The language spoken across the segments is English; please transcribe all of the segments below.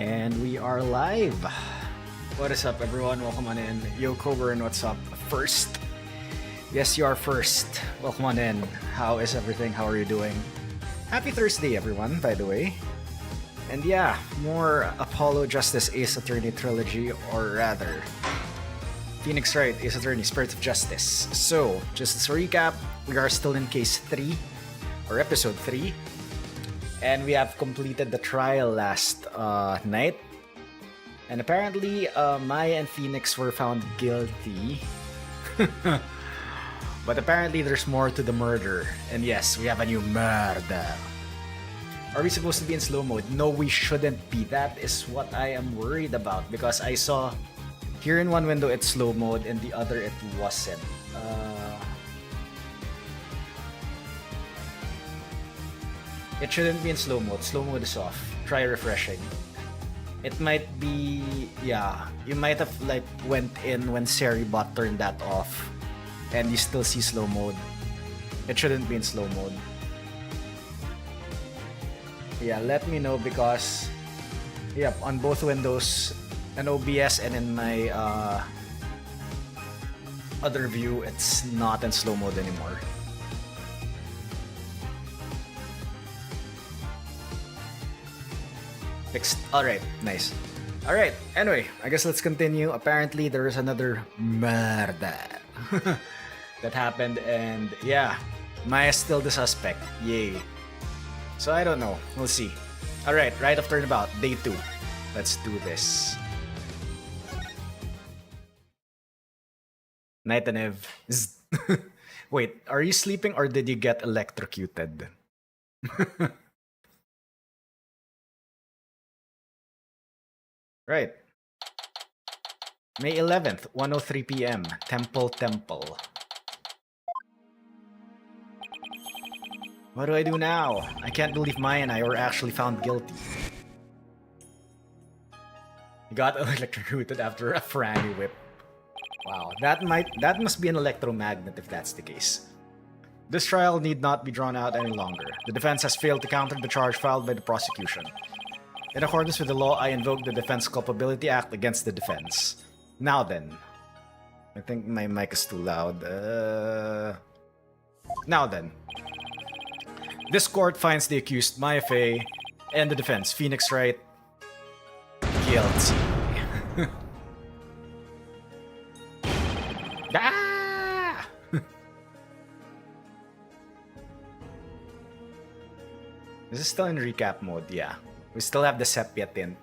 And we are live. What is up, everyone? Welcome on in. Yo, Coburn, what's up? First. Yes, you are first. Welcome on in. How is everything? How are you doing? Happy Thursday, everyone, by the way. And yeah, more Apollo Justice Ace Attorney trilogy, or rather, Phoenix Wright Ace Attorney Spirits of Justice. So, just as a recap, we are still in case 3, or episode 3. And we have completed the trial last night. And apparently, Maya and Phoenix were found guilty. But apparently, there's more to the murder. And yes, we have a new murder. Are we supposed to be in slow mode? No, we shouldn't be. That is what I am worried about. Because I saw here in one window it's slow mode, and the other it wasn't. It shouldn't be in slow mode. Slow mode is off. Try refreshing. It might be... yeah. You might have like went in when Seribot turned that off. And you still see slow mode. It shouldn't be in slow mode. Yeah, let me know because... yep, on both windows, in OBS and in my other view, it's not in slow mode anymore. Fixed. Alright, nice. Alright, anyway, I guess let's continue. Apparently, there is another murder that happened, and yeah, Maya's still the suspect. Yay. So I don't know. We'll see. Alright, right of turnabout, day 2. Let's do this. Night and Eve. Wait, are you sleeping or did you get electrocuted? Right. May 11th, 1:03 p.m. Temple. What do I do now? I can't believe Maya and I were actually found guilty. He got electrocuted after a Franny whip. Wow, that must be an electromagnet if that's the case. This trial need not be drawn out any longer. The defense has failed to counter the charge filed by the prosecution. In accordance with the law, I invoke the Defense Culpability Act against the defense. Now then. I think my mic is too loud. Now then. This court finds the accused, Maya Fey, and the defense, Phoenix Wright, guilty. Ah! This is still in recap mode, yeah. We still have the sepia tint.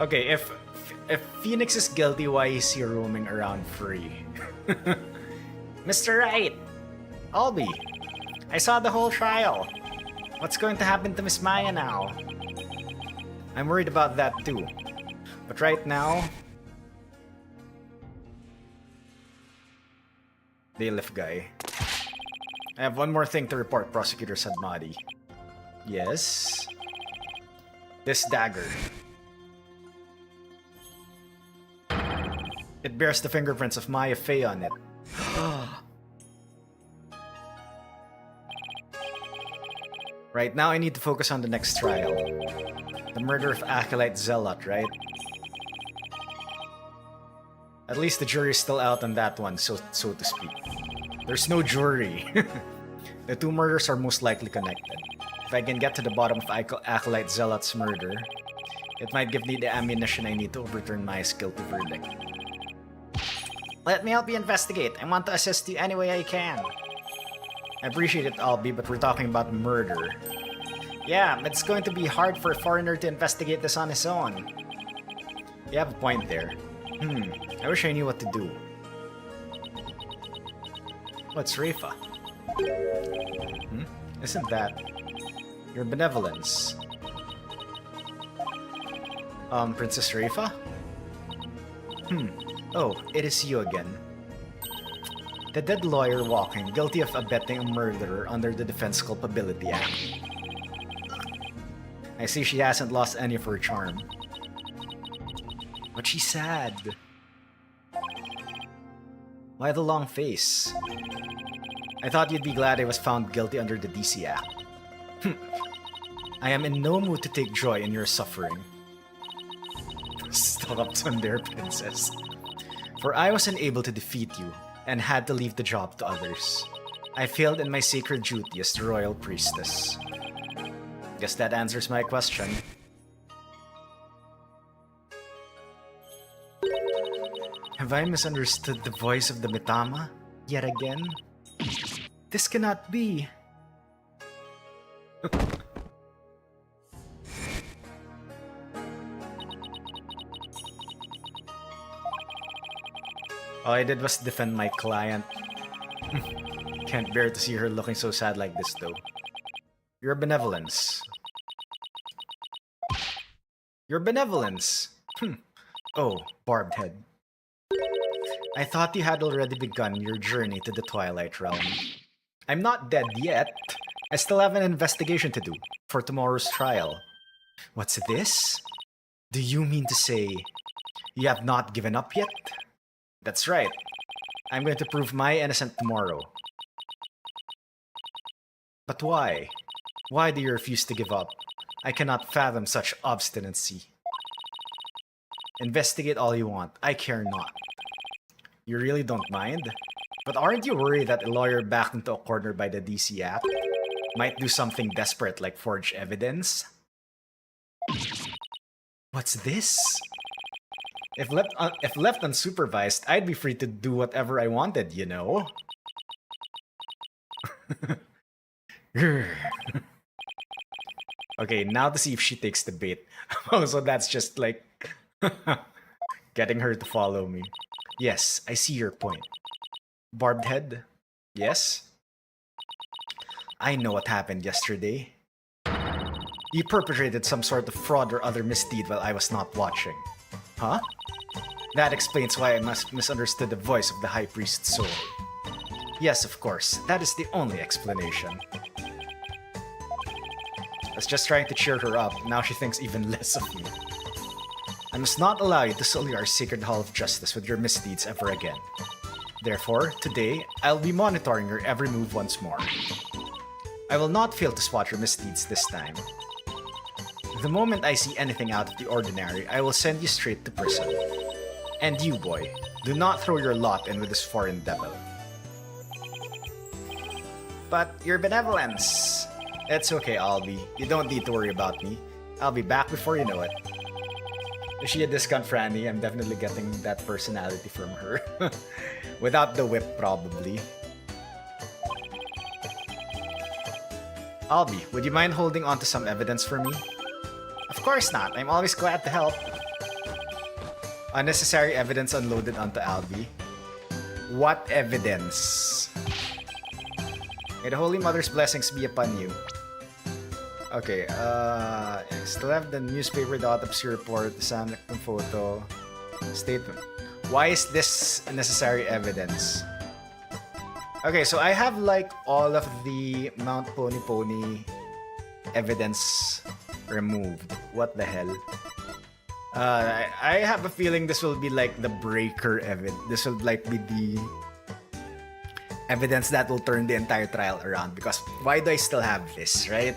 Okay, if Phoenix is guilty, why is he roaming around free? Mr. Wright! Albie! I saw the whole trial. What's going to happen to Miss Maya now? I'm worried about that too. But right now... bailiff guy. I have one more thing to report, Prosecutor Sadmadi. Yes? This dagger. It bears the fingerprints of Maya Fey on it. Right, now I need to focus on the next trial. The murder of Acolyte Zealot, right? At least the jury's still out on that one, so to speak. There's no jury. The two murders are most likely connected. If I can get to the bottom of Acolyte Zealot's murder, it might give me the ammunition I need to overturn my guilty verdict. Let me help you investigate. I want to assist you any way I can. I appreciate it, Albie, but we're talking about murder. Yeah, it's going to be hard for a foreigner to investigate this on his own. You have a point there. I wish I knew what to do. What's Rafa? Isn't that your benevolence? Princess Rafa? Oh, it is you again. The dead lawyer walking, guilty of abetting a murderer under the Defense Culpability Act. I see she hasn't lost any of her charm. But she's sad. Why the long face? I thought you'd be glad I was found guilty under the DC Act. I am in no mood to take joy in your suffering. Stuck up there, princess. For I was unable to defeat you, and had to leave the job to others. I failed in my sacred duty as the royal priestess. Guess that answers my question. Have I misunderstood the voice of the Mitama yet again? This cannot be. All I did was defend my client. Can't bear to see her looking so sad like this, though. Your benevolence. Your benevolence! Oh, barbed head. I thought you had already begun your journey to the Twilight Realm. I'm not dead yet. I still have an investigation to do for tomorrow's trial. What's this? Do you mean to say you have not given up yet? That's right. I'm going to prove my innocence tomorrow. But why? Why do you refuse to give up? I cannot fathom such obstinacy. Investigate all you want. I care not. You really don't mind? But aren't you worried that a lawyer backed into a corner by the DC Act might do something desperate like forge evidence? What's this? If left unsupervised, I'd be free to do whatever I wanted, you know? Okay, now to see if she takes the bait. Oh, so that's just like getting her to follow me. Yes, I see your point. Barbed head? Yes? I know what happened yesterday. You perpetrated some sort of fraud or other misdeed while I was not watching. Huh? That explains why I misunderstood the voice of the High Priest's soul. Yes, of course. That is the only explanation. I was just trying to cheer her up. Now she thinks even less of me. I must not allow you to sully our sacred hall of justice with your misdeeds ever again. Therefore, today, I'll be monitoring your every move once more. I will not fail to spot your misdeeds this time. The moment I see anything out of the ordinary, I will send you straight to prison. And you, boy, do not throw your lot in with this foreign devil. But your benevolence... It's okay, Albie. You don't need to worry about me. I'll be back before you know it. Is she a discount Franny? I'm definitely getting that personality from her. Without the whip, probably. Albie, would you mind holding on to some evidence for me? Of course not. I'm always glad to help. Unnecessary evidence unloaded onto Albie. What evidence? May the Holy Mother's blessings be upon you. Okay, I still have the newspaper, the autopsy report, the Sam photo, statement. Why is this necessary evidence? Okay, so I have like all of the Mount Pony Pony evidence removed. What the hell? I have a feeling this will be like the breaker evidence. This will like be the evidence that will turn the entire trial around, because why do I still have this, right?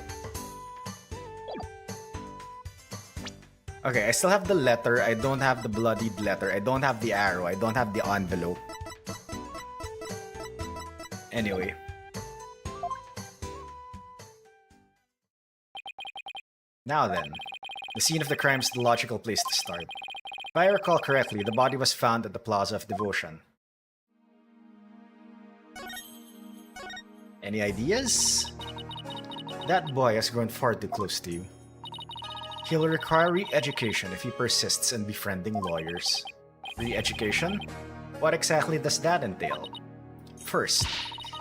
Okay, I still have the letter, I don't have the bloodied letter, I don't have the arrow, I don't have the envelope. Anyway. Now then, the scene of the crime is the logical place to start. If I recall correctly, the body was found at the Plaza of Devotion. Any ideas? That boy has grown far too close to you. He'll require re-education if he persists in befriending lawyers. Re-education? What exactly does that entail? First,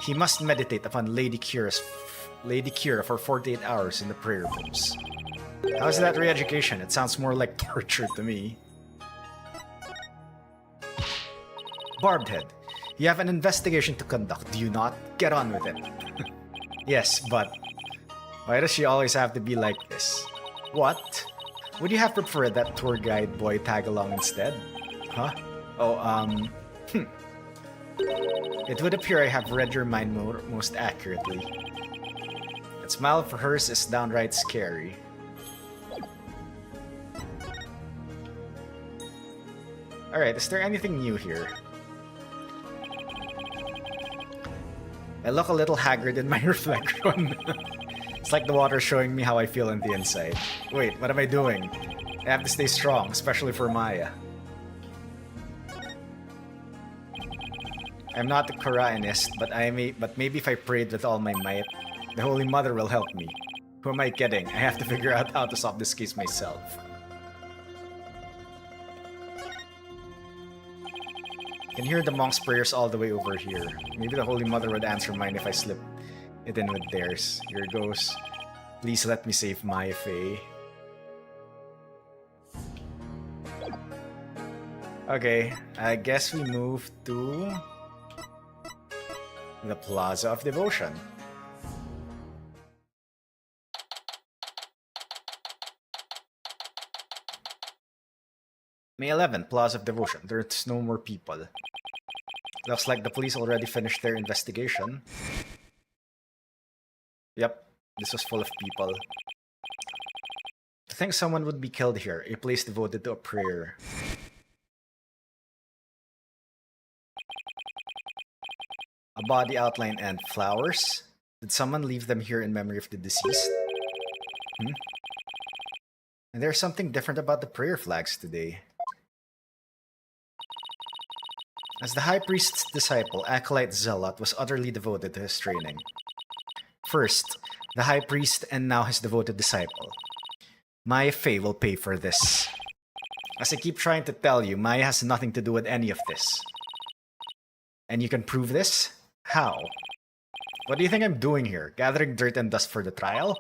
he must meditate upon Lady Kira for 48 hours in the prayer rooms. How's that re-education? It sounds more like torture to me. Barbed head, you have an investigation to conduct, do you not? Get on with it. Yes, but why does she always have to be like this? What? Would you have preferred that tour guide boy tag along instead? Huh? Oh, It would appear I have read your mind most accurately. That smile of hers is downright scary. Alright, is there anything new here? I look a little haggard in my reflection. It's like the water showing me how I feel on the inside. Wait, what am I doing? I have to stay strong, especially for Maya. I'm not a Quranist, but maybe if I prayed with all my might, the Holy Mother will help me. Who am I kidding? I have to figure out how to solve this case myself. I can hear the monks' prayers all the way over here. Maybe the Holy Mother would answer mine if I slip it in with theirs. Here goes. Please let me save Maya Fey. Okay, I guess we move to the Plaza of Devotion. May 11th, Plaza of Devotion. There's no more people. Looks like the police already finished their investigation. Yep, this was full of people. To think someone would be killed here, a place devoted to a prayer. A body outline and flowers? Did someone leave them here in memory of the deceased? And there's something different about the prayer flags today. As the High Priest's disciple, Acolyte Zealot was utterly devoted to his training. First, the High Priest and now his devoted disciple. Maya Fey will pay for this. As I keep trying to tell you, Maya has nothing to do with any of this. And you can prove this? How? What do you think I'm doing here? Gathering dirt and dust for the trial?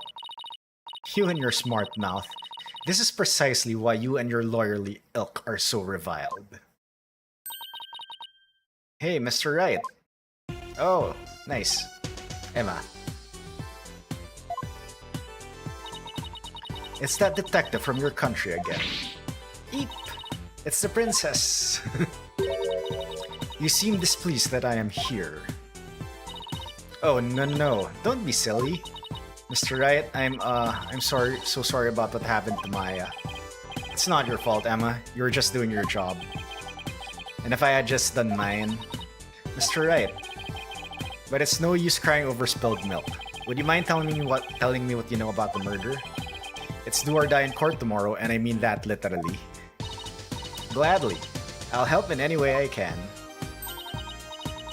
You and your smart mouth. This is precisely why you and your lawyerly ilk are so reviled. Hey, Mr. Wright. Oh, nice. Emma. It's that detective from your country again. Eep! It's the princess. You seem displeased that I am here. Oh, no. Don't be silly. Mr. Wright, I'm sorry, so sorry about what happened to Maya. It's not your fault, Emma. You were just doing your job. And if I had just done mine... Mr. Wright. But it's no use crying over spilled milk. Would you mind telling me what you know about the murder? It's do or die in court tomorrow, and I mean that literally. Gladly. I'll help in any way I can.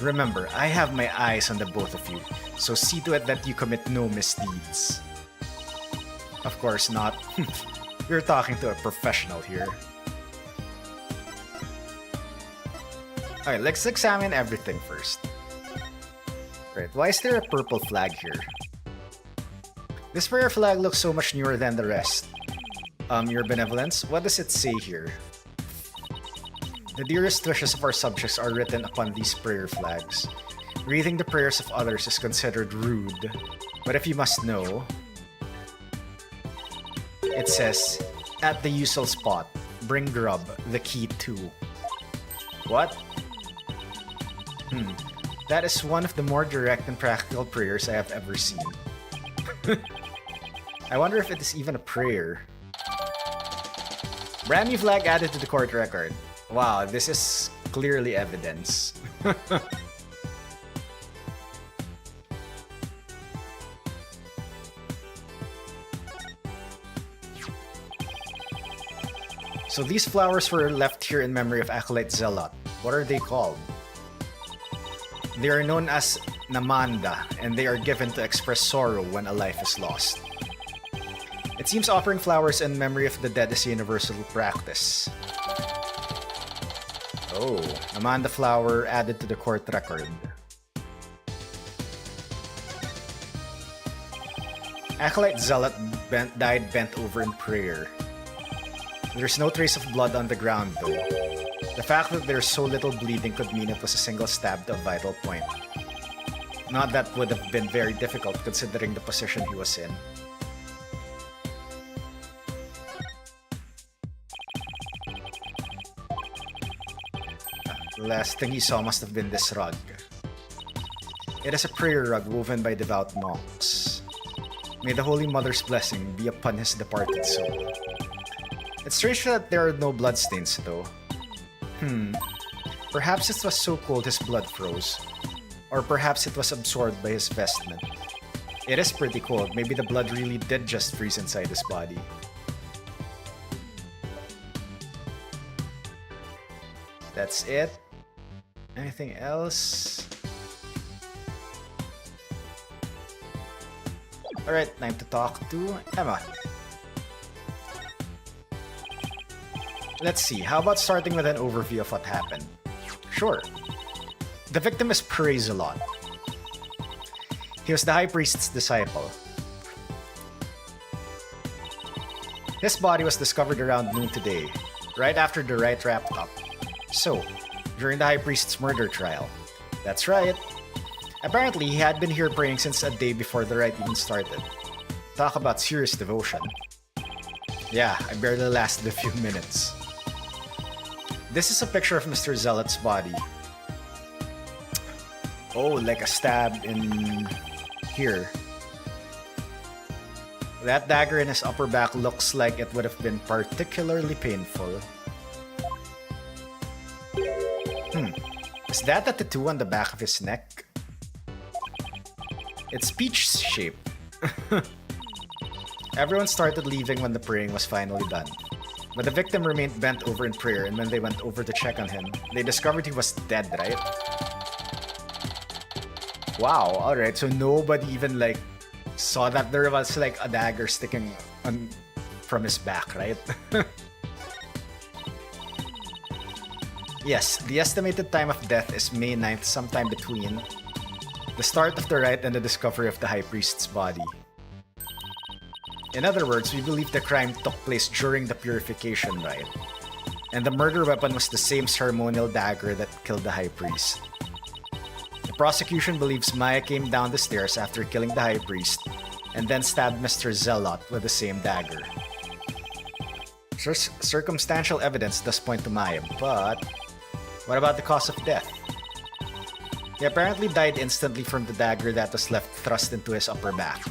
Remember, I have my eyes on the both of you, so see to it that you commit no misdeeds. Of course not. You're talking to a professional here. Alright, let's examine everything first. Right, why is there a purple flag here? This prayer flag looks so much newer than the rest. Your benevolence, what does it say here? The dearest wishes of our subjects are written upon these prayer flags. Reading the prayers of others is considered rude, but if you must know, it says, at the usual spot, bring grub, the key too. What? That is one of the more direct and practical prayers I have ever seen. I wonder if it is even a prayer. Brand new flag added to the court record. Wow, this is clearly evidence. So these flowers were left here in memory of Acolyte Zealot. What are they called? They are known as Namanda, and they are given to express sorrow when a life is lost. It seems offering flowers in memory of the dead is a universal practice. Oh, Namanda flower added to the court record. Acolyte Zealot died bent over in prayer. There's no trace of blood on the ground though. The fact that there's so little bleeding could mean it was a single stab to a vital point. Not that would have been very difficult considering the position he was in. The last thing he saw must have been this rug. It is a prayer rug woven by devout monks. May the Holy Mother's blessing be upon his departed soul. It's strange that there are no bloodstains, though. Perhaps it was so cold his blood froze. Or perhaps it was absorbed by his vestment. It is pretty cold. Maybe the blood really did just freeze inside his body. That's it. Anything else? Alright, time to talk to Emma. Let's see, how about starting with an overview of what happened? Sure. The victim is Praise-a-Lot. He was the High Priest's disciple. His body was discovered around noon today, right after the rite wrapped up. So, during the High Priest's murder trial. That's right. Apparently, he had been here praying since a day before the rite even started. Talk about serious devotion. Yeah, I barely lasted a few minutes. This is a picture of Mr. Zealot's body. Oh, like a stab in here. That dagger in his upper back looks like it would have been particularly painful. Is that a tattoo on the back of his neck? It's peach-shaped. Everyone started leaving when the praying was finally done. But the victim remained bent over in prayer, and when they went over to check on him, they discovered he was dead, right? Wow, alright, so nobody even like saw that there was like a dagger sticking from his back, right? Yes, the estimated time of death is May 9th, sometime between the start of the rite and the discovery of the High Priest's body. In other words, we believe the crime took place during the Purification Rite, and the murder weapon was the same ceremonial dagger that killed the High Priest. The prosecution believes Maya came down the stairs after killing the High Priest, and then stabbed Mr. Zealot with the same dagger. Circumstantial evidence does point to Maya, but what about the cause of death? He apparently died instantly from the dagger that was left thrust into his upper back.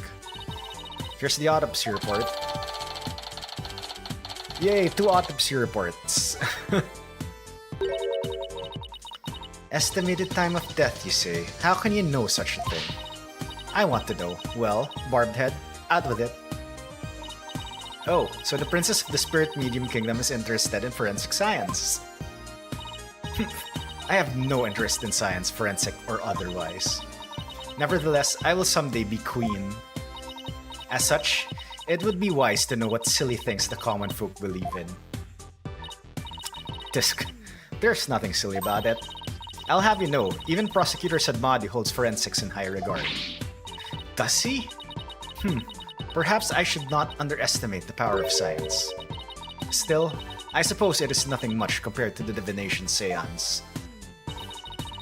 Here's the autopsy report. Yay, 2 autopsy reports. Estimated time of death, you say? How can you know such a thing? I want to know. Well, Barbed Head, out with it. Oh, so the Princess of the Spirit Medium Kingdom is interested in forensic science. I have no interest in science, forensic or otherwise. Nevertheless, I will someday be queen. As such, it would be wise to know what silly things the common folk believe in. Tisk, there's nothing silly about it. I'll have you know, even Prosecutor Sadmadi holds forensics in high regard. Does he? Perhaps I should not underestimate the power of science. Still, I suppose it is nothing much compared to the divination seance.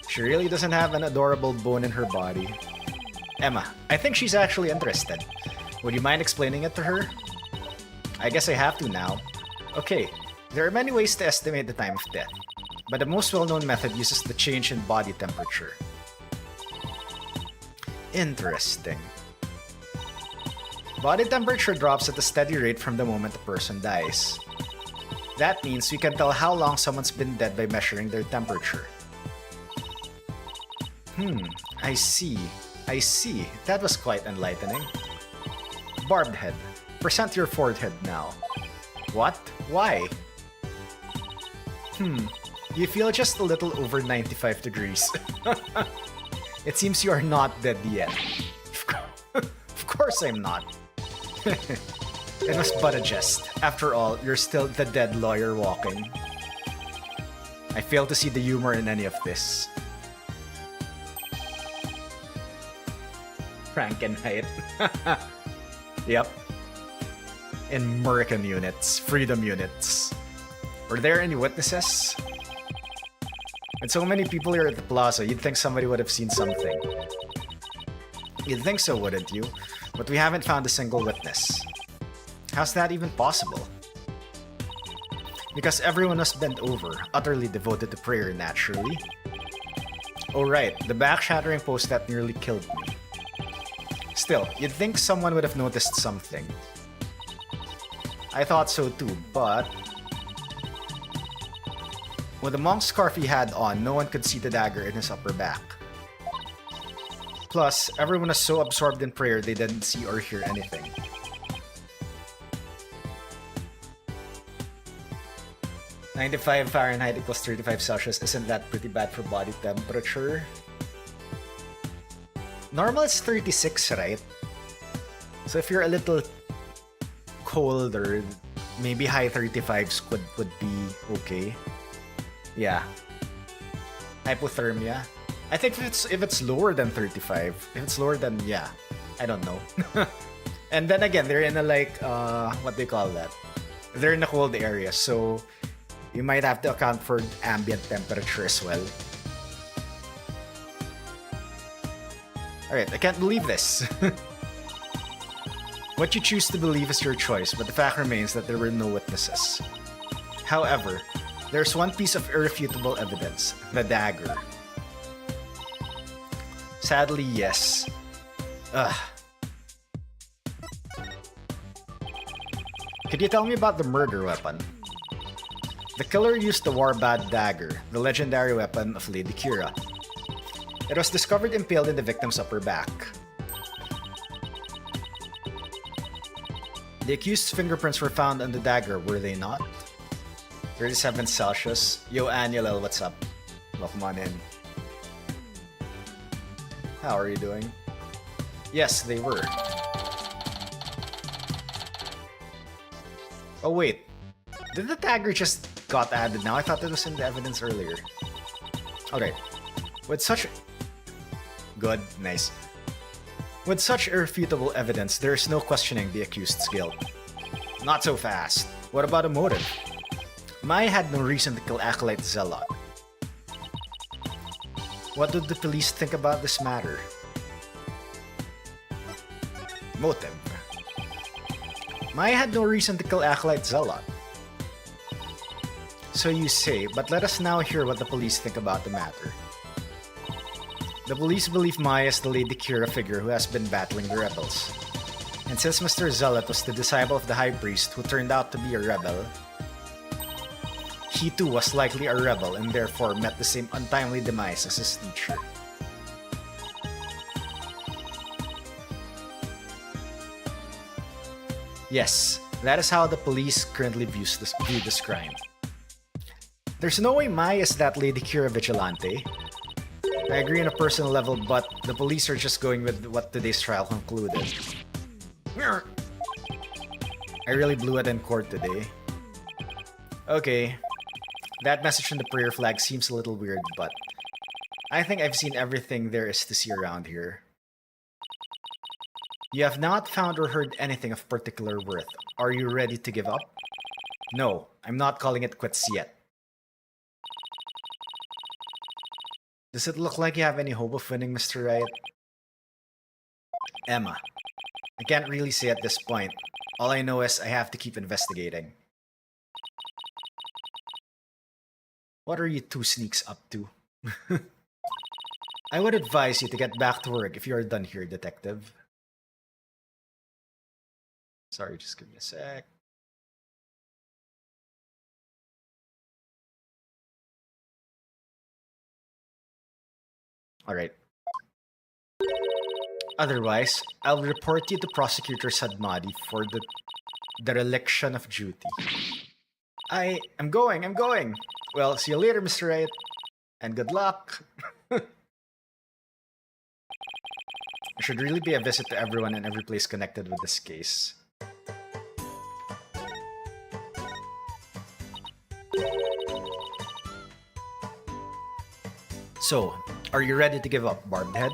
She really doesn't have an adorable bone in her body. Emma, I think she's actually interested. Would you mind explaining it to her? I guess I have to now. Okay, there are many ways to estimate the time of death, but the most well-known method uses the change in body temperature. Interesting. Body temperature drops at a steady rate from the moment a person dies. That means we can tell how long someone's been dead by measuring their temperature. I see. That was quite enlightening. Barbed Head, present your forehead now. What? Why? You feel just a little over 95 degrees. It seems you are not dead yet. Of course I'm not. It was but a jest. After all, you're still the dead lawyer walking. I fail to see the humor in any of this. Frankenheit. Yep. In American units, freedom units. Were there any witnesses? With so many people here at the plaza, you'd think somebody would have seen something. You'd think so, wouldn't you? But we haven't found a single witness. How's that even possible? Because everyone was bent over, utterly devoted to prayer naturally. Oh right, the back-shattering post that nearly killed me. Still, you'd think someone would have noticed something. I thought so too, but... with the monk's scarf he had on, no one could see the dagger in his upper back. Plus, everyone was so absorbed in prayer they didn't see or hear anything. (95 Fahrenheit equals 35 Celsius. Isn't that pretty bad for body temperature? Normal is 36, right? So if you're a little colder, maybe high 35s would be okay. Yeah. Hypothermia. I think if it's lower than 35, if it's lower than, yeah, I don't know. And then again, they're in a like, what they call that? They're in a cold area, so you might have to account for ambient temperature as well. Alright, I can't believe this. What you choose to believe is your choice, but the fact remains that there were no witnesses. However, there's one piece of irrefutable evidence, the dagger. Sadly, yes. Ugh. Could you tell me about the murder weapon? The killer used the Warbad dagger, the legendary weapon of Lady Kira. It was discovered impaled in the victim's upper back. The accused's fingerprints were found on the dagger, were they not? 37 Celsius. Yo, Anulel, what's up? Welcome on in. How are you doing? Yes, they were. Oh wait, did the dagger just got added now? I thought that was in the evidence earlier. Okay, with such... Good, nice. With such irrefutable evidence, there is no questioning the accused's guilt. Not so fast. What about a motive? Mai had no reason to kill Acolyte Zealot. What did the police think about this matter? Motive. Mai had no reason to kill Acolyte Zealot. So you say, but let us now hear what the police think about the matter. The police believe Mai is the Lady Kira figure who has been battling the rebels. And since Mr. Zealot was the disciple of the High Priest who turned out to be a rebel, he too was likely a rebel and therefore met the same untimely demise as his teacher. Yes, that is how the police currently view this crime. There's no way Mai is that Lady Kira vigilante. I agree on a personal level, but the police are just going with what today's trial concluded. I really blew it in court today. Okay. That message in the prayer flag seems a little weird, but I think I've seen everything there is to see around here. You have not found or heard anything of particular worth. Are you ready to give up? No, I'm not calling it quits yet. Does it look like you have any hope of winning, Mr. Riot? Emma. I can't really say at this point. All I know is I have to keep investigating. What are you two sneaks up to? I would advise you to get back to work if you are done here, detective. Sorry, just give me a sec. Alright. Otherwise, I'll report you to Prosecutor Sadmadi for the dereliction of duty. I'm going! Well, see you later, Mr. Riot. And good luck! It should really be a visit to everyone and every place connected with this case. So, are you ready to give up, Barbed Head?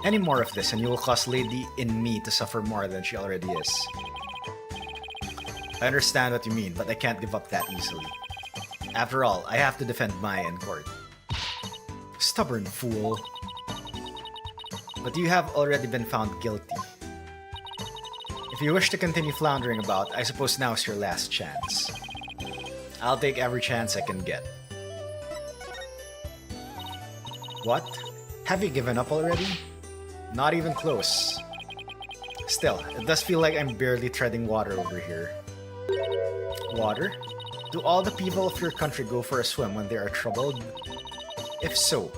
Any more of this and you will cause Lady in me to suffer more than she already is. I understand what you mean, but I can't give up that easily. After all, I have to defend Mai in court. Stubborn fool. But you have already been found guilty. If you wish to continue floundering about, I suppose now is your last chance. I'll take every chance I can get. What? Have you given up already? Not even close. Still, it does feel like I'm barely treading water over here. Water? Do all the people of your country go for a swim when they are troubled? If so,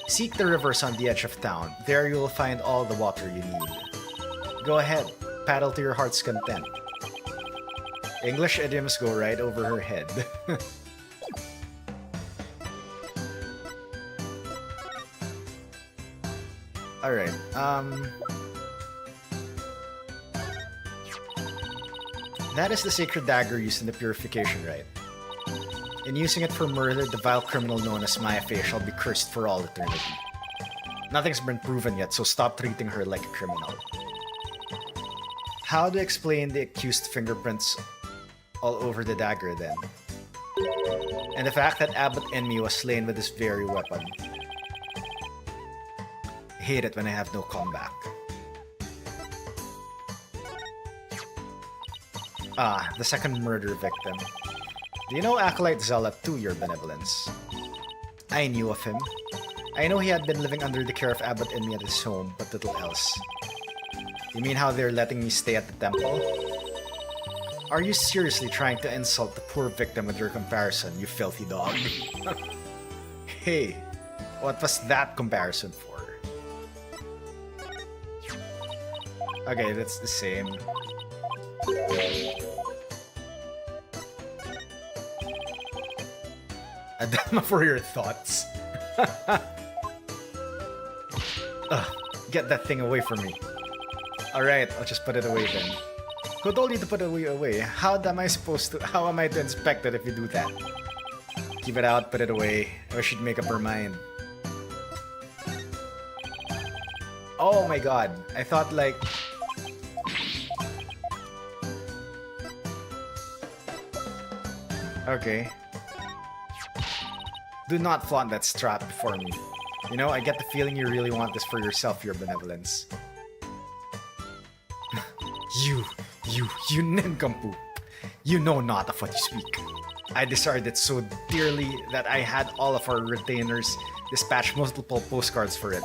seek the rivers on the edge of town. There you will find all the water you need. Go ahead, paddle to your heart's content. English idioms go right over her head. Alright, that is the sacred dagger used in the purification rite. In using it for murder, the vile criminal known as Maya Fey shall be cursed for all eternity. Nothing's been proven yet, so stop treating her like a criminal. How to explain the accused fingerprints all over the dagger then? And the fact that Abbot Enmi was slain with this very weapon. I hate it when I have no comeback. Ah, the second murder victim. Do you know Acolyte Zealot too, your benevolence? I knew of him. I know he had been living under the care of Abbot Enmi at his home, but little else. You mean how they're letting me stay at the temple? Are you seriously trying to insult the poor victim with your comparison, you filthy dog? Hey, what was that comparison for? Okay, that's the same. Adama for your thoughts. Get that thing away from me. Alright, I'll just put it away then. Who told you to put it away? How am I to inspect it if you do that? Keep it out, put it away. Or she'd make up her mind. Oh my god, I thought like... Okay. Do not flaunt that strap before me. You know, I get the feeling you really want this for yourself, your benevolence. You nincompoop. You know not of what you speak. I desired it so dearly that I had all of our retainers dispatch multiple postcards for it.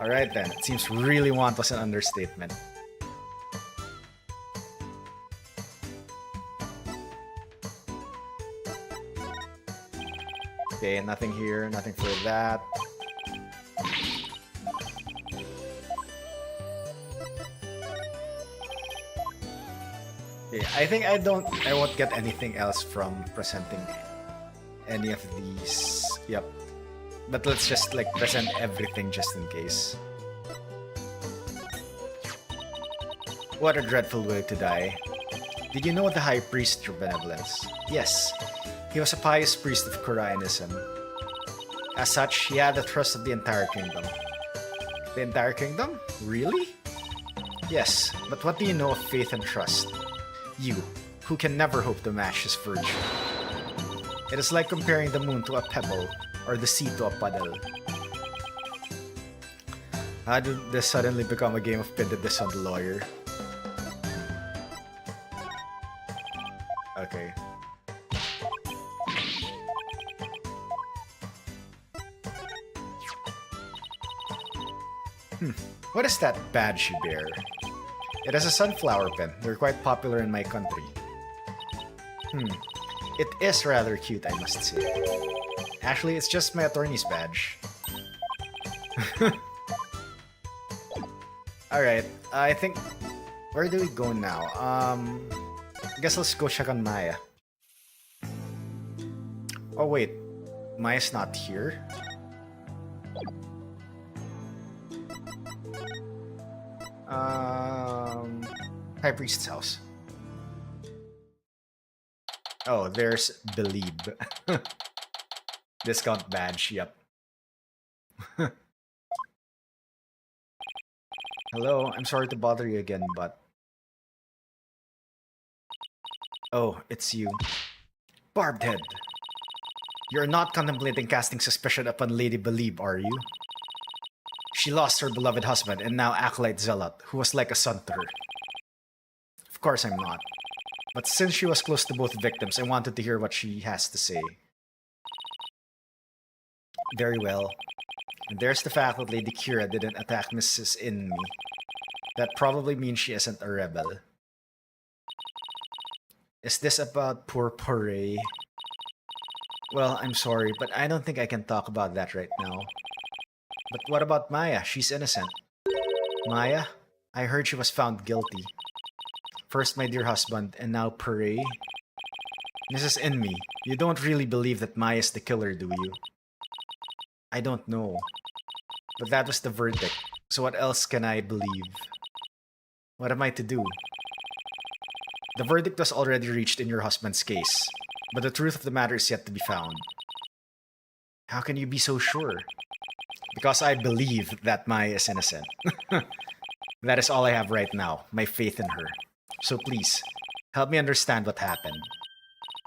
Alright then, it seems really want was an understatement. Okay, nothing here, nothing for that. Okay, I think I won't get anything else from presenting any of these. Yep. But let's just like present everything just in case. What a dreadful way to die. Did you know the High Priest, your benevolence? Yes. He was a pious priest of Corainism. As such, he had the trust of the entire kingdom. The entire kingdom? Really? Yes, but what do you know of faith and trust? You, who can never hope to match his virtue. It is like comparing the moon to a pebble, or the sea to a puddle. How did this suddenly become a game of Pin the This on the Lawyer? Okay. What is that badge you bear? It is a sunflower pin. They're quite popular in my country. It is rather cute, I must say. Actually, it's just my attorney's badge. Alright, I think... Where do we go now? I guess let's go check on Maya. Oh wait, Maya's not here? High Priest's house. Oh, there's Believe. Discount badge, yep. Hello, I'm sorry to bother you again, but... Oh, it's you. Barbed Head. You're not contemplating casting suspicion upon Lady Believe, are you? She lost her beloved husband and now Acolyte Zealot, who was like a son to her. Of course I'm not. But since she was close to both victims, I wanted to hear what she has to say. Very well. And there's the fact that Lady Kira didn't attack Mrs. Inmi. That probably means she isn't a rebel. Is this about poor Porre? Well, I'm sorry, but I don't think I can talk about that right now. But what about Maya? She's innocent. Maya? I heard she was found guilty. First my dear husband, and now Porre? Mrs. Inmi, you don't really believe that Maya's the killer, do you? I don't know. But that was the verdict. So what else can I believe? What am I to do? The verdict was already reached in your husband's case, but the truth of the matter is yet to be found. How can you be so sure? Because I believe that Maya is innocent. That is all I have right now, my faith in her. So please, help me understand what happened.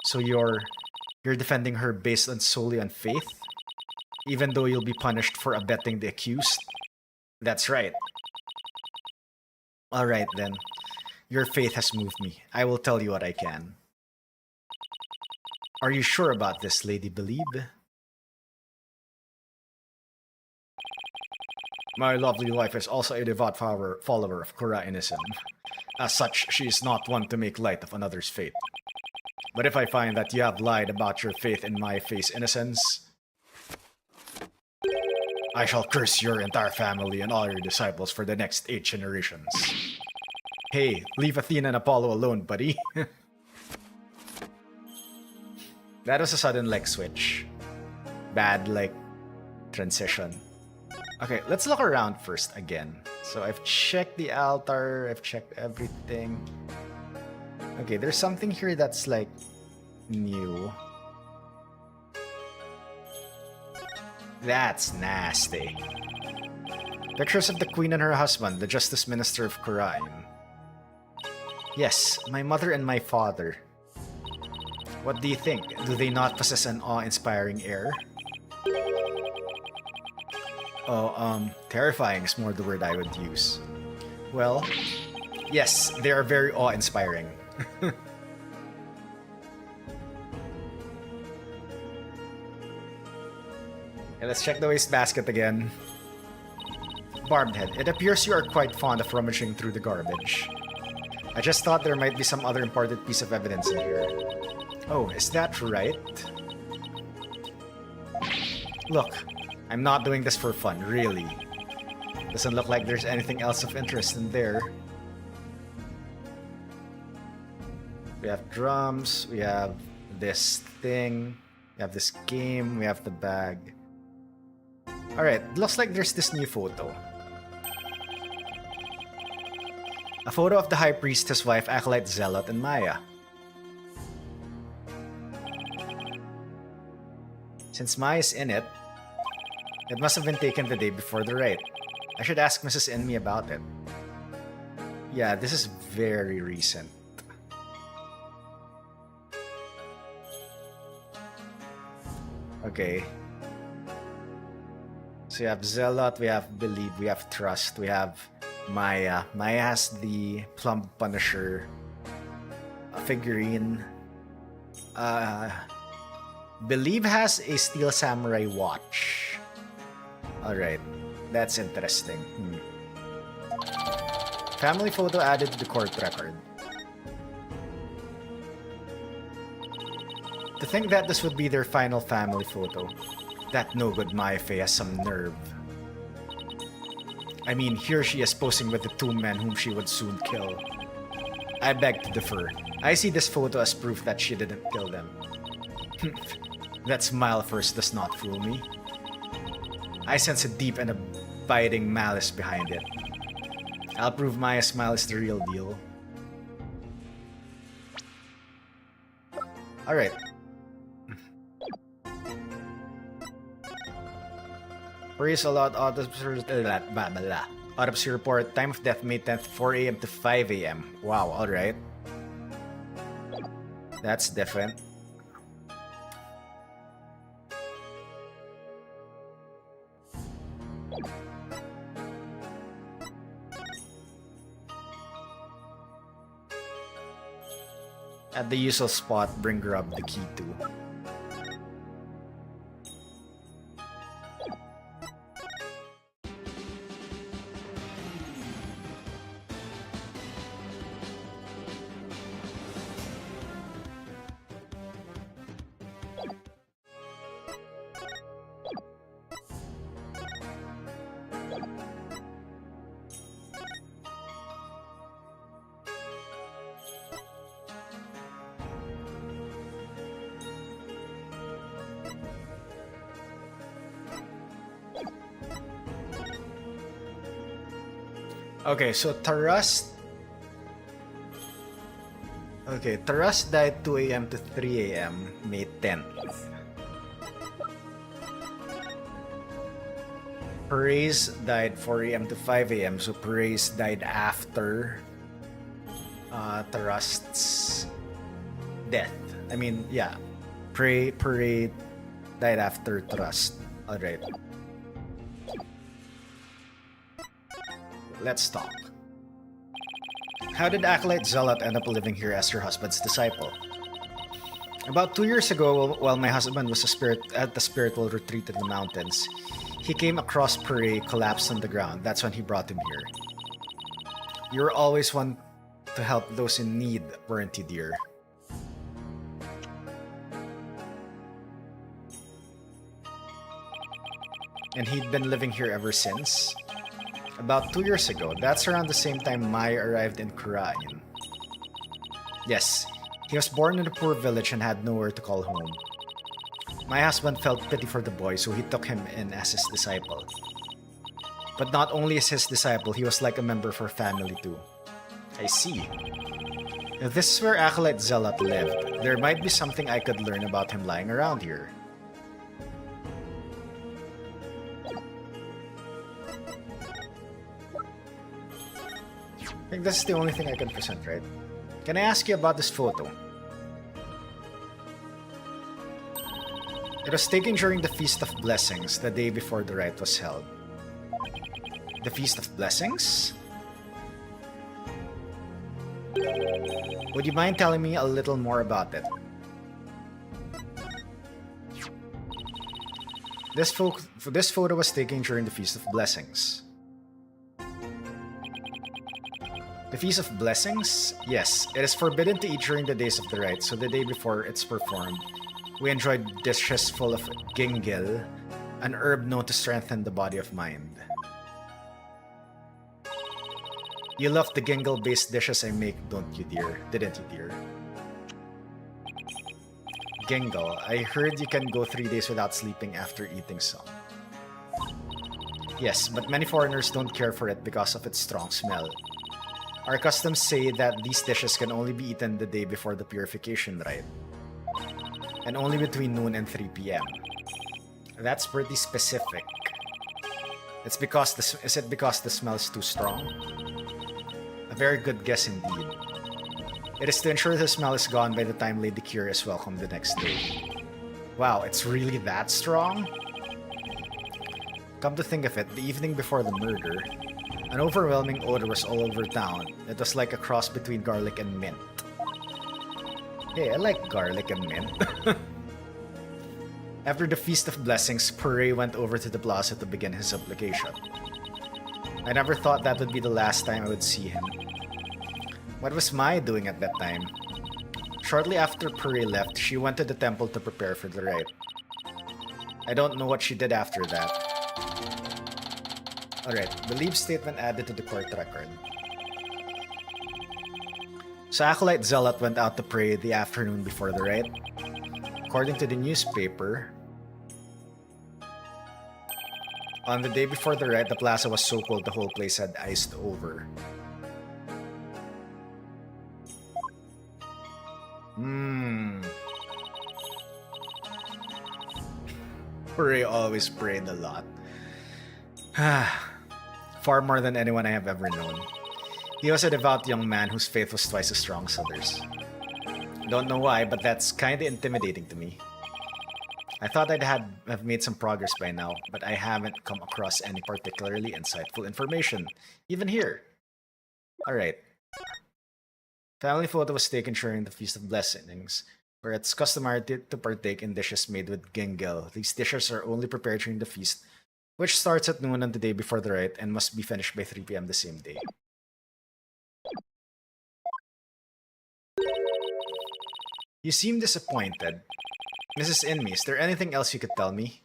So you're defending her based on solely on faith? Even though you'll be punished for abetting the accused? That's right. Alright then. Your faith has moved me. I will tell you what I can. Are you sure about this, Lady Believe? My lovely wife is also a devout follower of Kurainism. As such, she is not one to make light of another's fate. But if I find that you have lied about your faith in my faith's innocence, I shall curse your entire family and all your disciples for the next 8 generations. Hey, leave Athena and Apollo alone, buddy. That was a sudden leg switch. Bad, transition. Okay, let's look around first again. So I've checked the altar, I've checked everything. Okay, there's something here that's new. That's nasty. Pictures of the queen and her husband, the justice minister of Khurain. Yes, my mother and my father. What do you think? Do they not possess an awe-inspiring air? Oh, terrifying is more the word I would use. Well, yes, they are very awe-inspiring. Okay, let's check the wastebasket again. Barbed Head, it appears you are quite fond of rummaging through the garbage. I just thought there might be some other important piece of evidence in here. Oh, is that right? Look, I'm not doing this for fun, really. Doesn't look like there's anything else of interest in there. We have drums, we have this thing, we have this game, we have the bag. Alright, looks like there's this new photo. A photo of the High Priest, his wife, Acolyte Zealot, and Maya. Since Maya's in it, it must have been taken the day before the rite. I should ask Mrs. Inmi about it. Yeah, this is very recent. Okay. So we have Zealot, we have Believe, we have Trust, we have Maya. Maya has the Plumb Punisher figurine. Believe has a Steel Samurai watch. Alright, that's interesting. Family photo added to the court record. To think that this would be their final family photo. That no-good Maya Fey has some nerve. I mean, here she is posing with the 2 men whom she would soon kill. I beg to differ. I see this photo as proof that she didn't kill them. That smile of hers does not fool me. I sense a deep and abiding malice behind it. I'll prove Maya's smile is the real deal. Alright. Praise a lot. Autopsy report. Time of death May 10th, 4 a.m. to 5 a.m. Wow, alright. That's different. At the usual spot, bring Grub the key to. Okay, so Taras. Okay, Taras died 2 a.m. to 3 a.m. May 10th. Perez died 4 a.m. to 5 a.m. So Perez died after Tarast's death. I mean, yeah. Perez died after Tarast. Alright. Let's talk. How did Acolyte Zealot end up living here as her husband's disciple? About 2 years ago, while my husband was at the spiritual retreat in the mountains, he came across Puree collapsed on the ground. That's when he brought him here. You were always one to help those in need, weren't you, dear? And he'd been living here ever since? About 2 years ago. That's around the same time Mai arrived in Khura'in. Yes, he was born in a poor village and had nowhere to call home. My husband felt pity for the boy, so he took him in as his disciple. But not only as his disciple, he was like a member of our family too. I see. If this is where Acolyte Zealot lived, there might be something I could learn about him lying around here. I think this is the only thing I can present, right? Can I ask you about this photo? It was taken during the Feast of Blessings, the day before the rite was held. The Feast of Blessings? Would you mind telling me a little more about it? This photo was taken during the Feast of Blessings. The Feast of Blessings? Yes, it is forbidden to eat during the days of the rite, so the day before it's performed, we enjoyed dishes full of gingil, an herb known to strengthen the body of mind. You love the gingil-based dishes I make, don't you, dear? Didn't you, dear? Gingil. I heard you can go 3 days without sleeping after eating some. Yes, but many foreigners don't care for it because of its strong smell. Our customs say that these dishes can only be eaten the day before the purification rite, and only between noon and 3 p.m. That's pretty specific. Is it because the smell is too strong? A very good guess indeed. It is to ensure the smell is gone by the time Lady Kira is welcome the next day. Wow, it's really that strong? Come to think of it, the evening before the murder, an overwhelming odor was all over town. It was like a cross between garlic and mint. Hey, I like garlic and mint. After the Feast of Blessings, Puree went over to the plaza to begin his application. I never thought that would be the last time I would see him. What was Mai doing at that time? Shortly after Puree left, she went to the temple to prepare for the rite. I don't know what she did after that. Alright, the leave statement added to the court record. So Acolyte Zealot went out to pray the afternoon before the rite. According to the newspaper, on the day before the rite, the plaza was so cold the whole place had iced over. Puree always prayed a lot. Far more than anyone I have ever known. He was a devout young man whose faith was twice as strong as others. Don't know why, but that's kinda intimidating to me. I thought I'd have made some progress by now, but I haven't come across any particularly insightful information, even here. Alright. Family photo was taken during the Feast of Blessings, where it's customary to partake in dishes made with gingel. These dishes are only prepared during the feast, which starts at noon on the day before the rite and must be finished by 3 p.m. the same day. You seem disappointed. Mrs. Inmi, is there anything else you could tell me?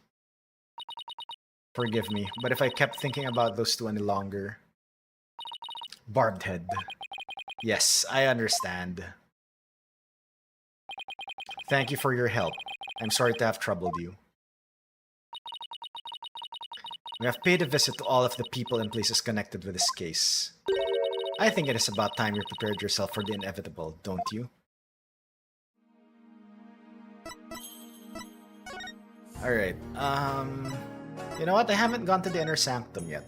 Forgive me, but if I kept thinking about those two any longer... Barbed head. Yes, I understand. Thank you for your help. I'm sorry to have troubled you. We have paid a visit to all of the people and places connected with this case. I think it is about time you prepared yourself for the inevitable, don't you? Alright, you know what? I haven't gone to the Inner Sanctum yet.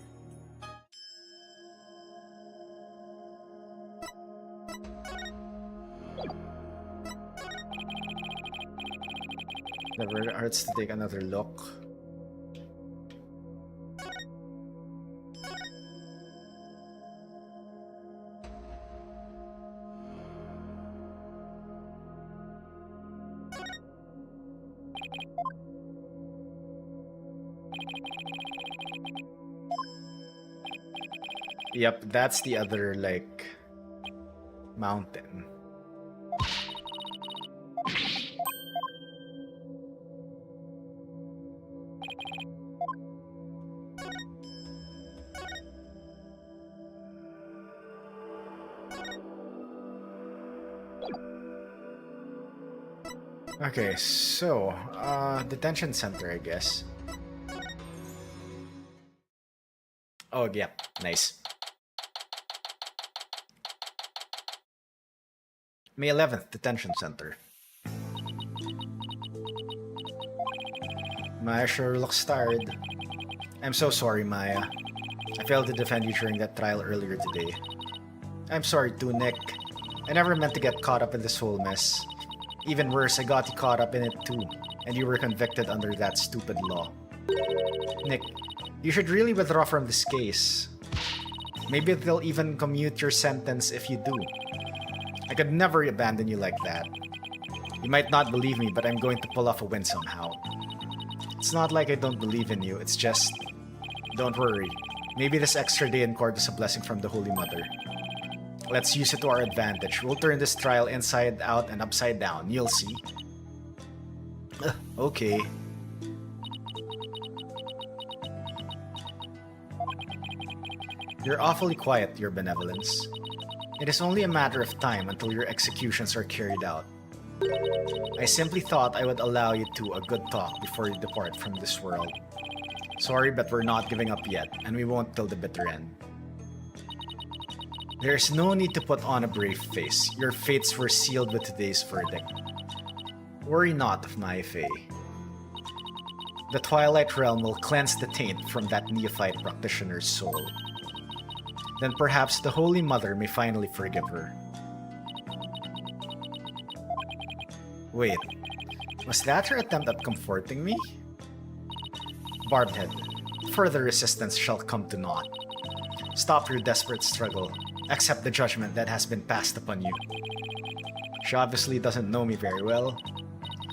Never hurts to take another look. Yep, that's the other, like, mountain. Okay, so, detention center, I guess. Oh, yeah, nice. May 11th, detention center. Maya sure looks tired. I'm so sorry, Maya. I failed to defend you during that trial earlier today. I'm sorry too, Nick. I never meant to get caught up in this whole mess. Even worse, I got you caught up in it too, and you were convicted under that stupid law. Nick, you should really withdraw from this case. Maybe they'll even commute your sentence if you do. I could never abandon you like that. You might not believe me, but I'm going to pull off a win somehow. It's not like I don't believe in you, it's just... Don't worry. Maybe this extra day in court is a blessing from the Holy Mother. Let's use it to our advantage. We'll turn this trial inside out and upside down. You'll see. Okay. You're awfully quiet, Your Benevolence. It is only a matter of time until your executions are carried out. I simply thought I would allow you to a good talk before you depart from this world. Sorry, but we're not giving up yet, and we won't till the bitter end. There's no need to put on a brave face. Your fates were sealed with today's verdict. Worry not of my Fae. The Twilight Realm will cleanse the taint from that neophyte practitioner's soul. Then perhaps the Holy Mother may finally forgive her. Wait, was that her attempt at comforting me? Barbed Head, further resistance shall come to naught. Stop your desperate struggle. Accept the judgment that has been passed upon you. She obviously doesn't know me very well.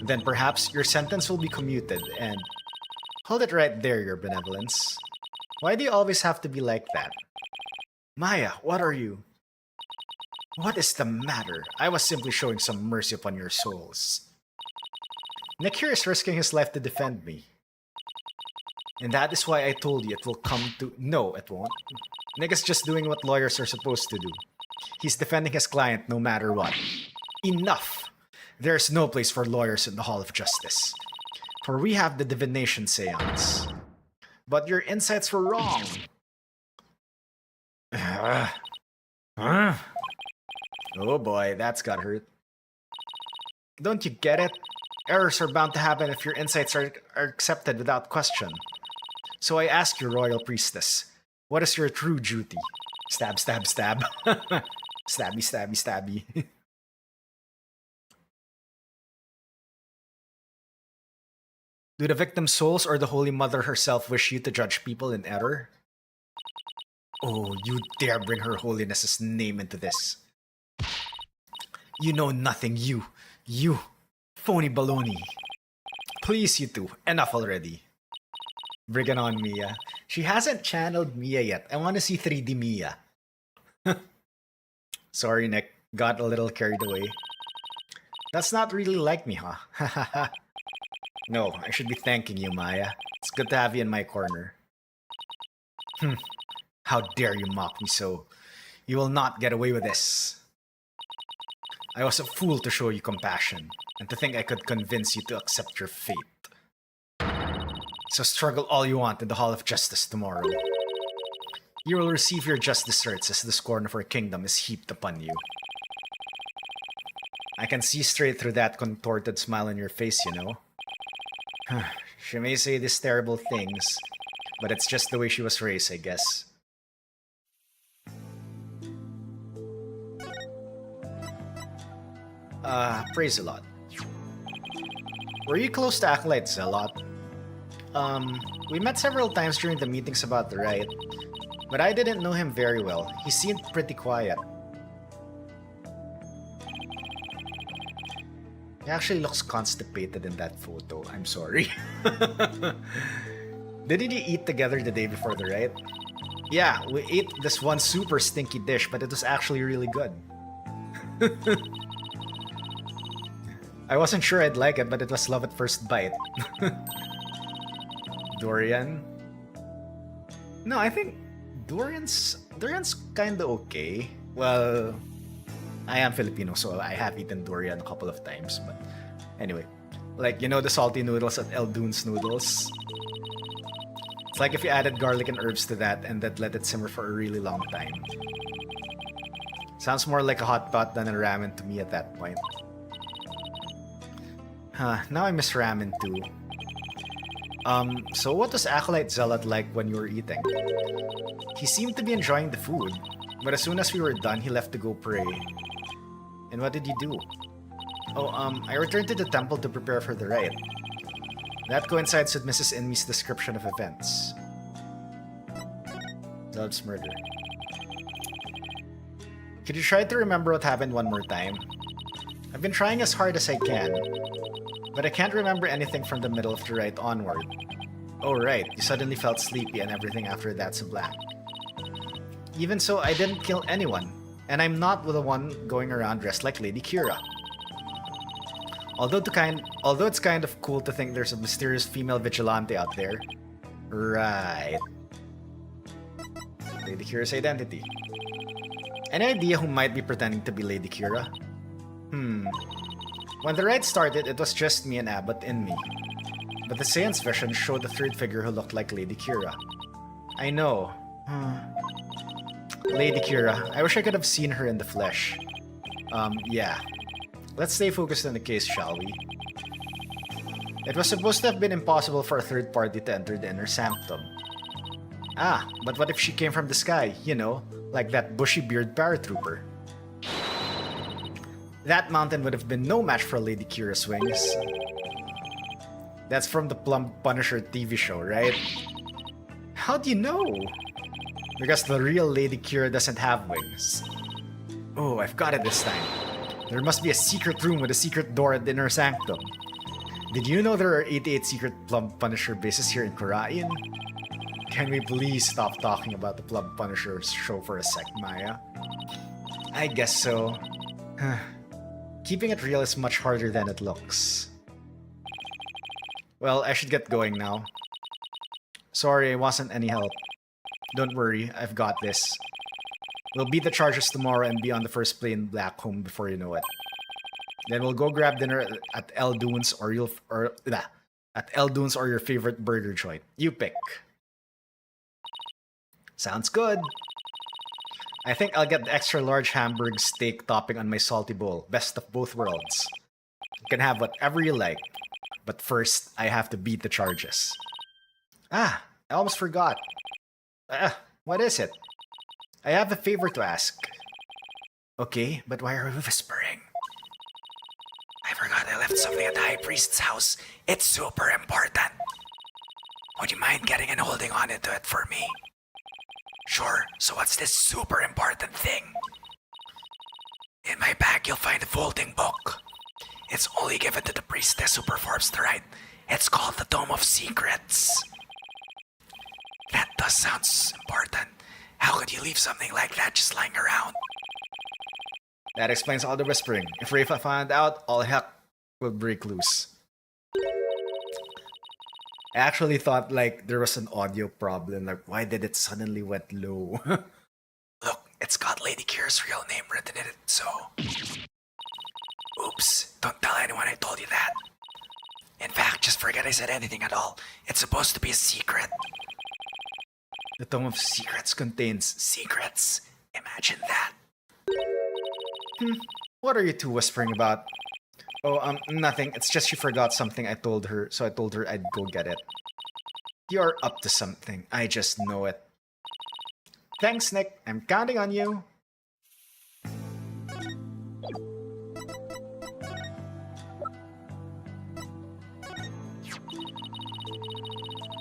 Then perhaps your sentence will be commuted and... Hold it right there, Your Benevolence. Why do you always have to be like that? Maya, what are you? What is the matter? I was simply showing some mercy upon your souls. Nick here is risking his life to defend me. And that is why I told you it will come to... No, it won't. Nick is just doing what lawyers are supposed to do. He's defending his client no matter what. Enough! There's no place for lawyers in the Hall of Justice. For we have the divination seance. But your insights were wrong. Oh boy, that's got hurt. Don't you get it? Errors are bound to happen if your insights are accepted without question. So I ask you, Royal Priestess, what is your true duty? Stab, stab, stab. Stabby, stabby, stabby. Do the victim's souls or the Holy Mother herself wish you to judge people in error? Oh, you dare bring Her Holiness's name into this. You know nothing, you. You. Phony baloney. Please, you two. Enough already. Bring it on, Mia. She hasn't channeled Mia yet. I want to see 3D Mia. Sorry, Nick. Got a little carried away. That's not really like me, huh? No, I should be thanking you, Maya. It's good to have you in my corner. How dare you mock me so? You will not get away with this. I was a fool to show you compassion, and to think I could convince you to accept your fate. So struggle all you want in the Hall of Justice tomorrow. You will receive your just deserts as the scorn of our kingdom is heaped upon you. I can see straight through that contorted smile on your face, you know. She may say these terrible things, but it's just the way she was raised, I guess. Praise a lot. Were you close to Acolyte Zealot? We met several times during the meetings about the rite, but I didn't know him very well. He seemed pretty quiet. He actually looks constipated in that photo. I'm sorry. Didn't you eat together the day before the rite? Yeah, we ate this one super stinky dish, but it was actually really good. I wasn't sure I'd like it, but it was love at first bite. Dorian? No, I think Dorian's kinda okay. Well, I am Filipino, so I have eaten durian a couple of times, but anyway. Like, you know the salty noodles at Eldoon's Noodles? It's like if you added garlic and herbs to that and then let it simmer for a really long time. Sounds more like a hot pot than a ramen to me at that point. Now I miss ramen too. So what was Acolyte Zealot like when you were eating? He seemed to be enjoying the food, but as soon as we were done, he left to go pray. And what did you do? Oh, I returned to the temple to prepare for the rite. That coincides with Mrs. Inmi's description of events. Zealot's murder. Could you try to remember what happened one more time? I've been trying as hard as I can, but I can't remember anything from the middle of the rite onward. Oh right, you suddenly felt sleepy and everything after that's a blank. Even so, I didn't kill anyone, and I'm not the one going around dressed like Lady Kira. Although it's kind of cool to think there's a mysterious female vigilante out there. Right. Lady Kira's identity. Any idea who might be pretending to be Lady Kira? When the rite started, it was just me and Abbott in me. But the seance vision showed a third figure who looked like Lady Kira. I know. Lady Kira. I wish I could have seen her in the flesh. Yeah. Let's stay focused on the case, shall we? It was supposed to have been impossible for a third party to enter the inner sanctum. Ah, but what if she came from the sky, you know, like that bushy-beard paratrooper? That mountain would have been no match for Lady Kira's wings. That's from the Plum Punisher TV show, right? How do you know? Because the real Lady Kira doesn't have wings. Oh, I've got it this time. There must be a secret room with a secret door at the inner sanctum. Did you know there are 88 secret Plum Punisher bases here in Khura'in? Can we please stop talking about the Plum Punisher show for a sec, Maya? I guess so. Keeping it real is much harder than it looks. Well, I should get going now. Sorry, I wasn't any help. Don't worry, I've got this. We'll beat the charges tomorrow and be on the first plane back home before you know it. Then we'll go grab dinner at Eldoon's or your favorite burger joint. You pick. Sounds good. I think I'll get the extra large hamburg steak topping on my salty bowl. Best of both worlds. You can have whatever you like. But first, I have to beat the charges. Ah, I almost forgot. What is it? I have a favor to ask. Okay, but why are we whispering? I forgot I left something at the High Priest's house. It's super important. Would you mind getting and holding on to it for me? Sure, so what's this super important thing? In my bag, you'll find a folding book. It's only given to the priestess who performs the rite. It's called the Dome of Secrets. That does sound important. How could you leave something like that just lying around? That explains all the whispering. If Rafa found out, all heck will break loose. I actually thought like there was an audio problem. Like, why did it suddenly went low? Look, it's got Lady Kira's real name written in it, so... Oops, don't tell anyone I told you that. In fact, just forget I said anything at all. It's supposed to be a secret. The Tome of Secrets contains secrets. Imagine that. What are you two whispering about? Oh, nothing. It's just she forgot something I told her, so I told her I'd go get it. You're up to something. I just know it. Thanks, Nick. I'm counting on you.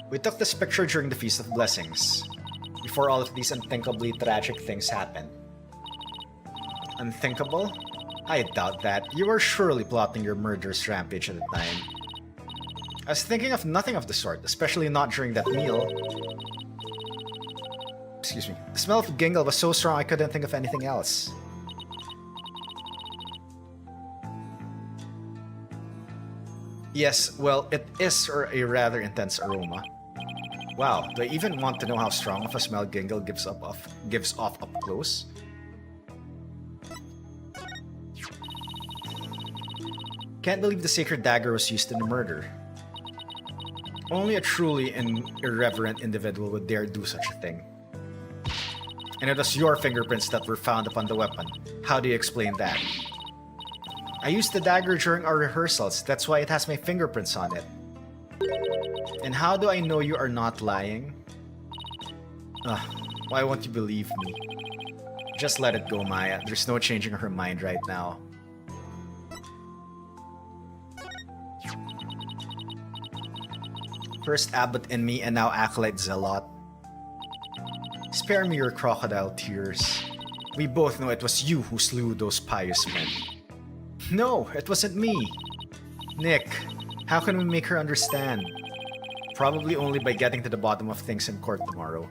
We took this picture during the Feast of Blessings, before all of these unthinkably tragic things happened. Unthinkable? I doubt that. You were surely plotting your murderous rampage at the time. I was thinking of nothing of the sort, especially not during that meal. Excuse me. The smell of Gingle was so strong I couldn't think of anything else. Yes, well, it is a rather intense aroma. Wow, do I even want to know how strong of a smell Gingle gives off up close? Can't believe the sacred dagger was used in the murder. Only a truly irreverent individual would dare do such a thing. And it was your fingerprints that were found upon the weapon. How do you explain that? I used the dagger during our rehearsals, that's why it has my fingerprints on it. And how do I know you are not lying? Why won't you believe me? Just let it go, Maya. There's no changing her mind right now. First Abbot and me, and now Acolyte Zealot. Spare me your crocodile tears. We both know it was you who slew those pious men. No, it wasn't me. Nick, how can we make her understand? Probably only by getting to the bottom of things in court tomorrow.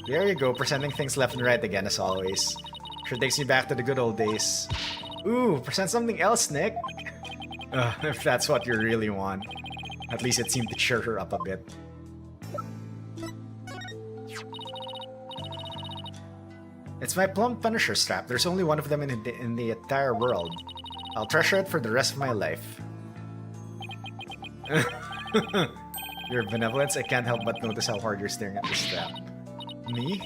There you go, presenting things left and right again as always. Sure takes me back to the good old days. Ooh, present something else, Nick. If that's what you really want. At least it seemed to cheer her up a bit. It's my plum Punisher strap. There's only one of them in the entire world. I'll treasure it for the rest of my life. Your benevolence, I can't help but notice how hard you're staring at this strap. Me?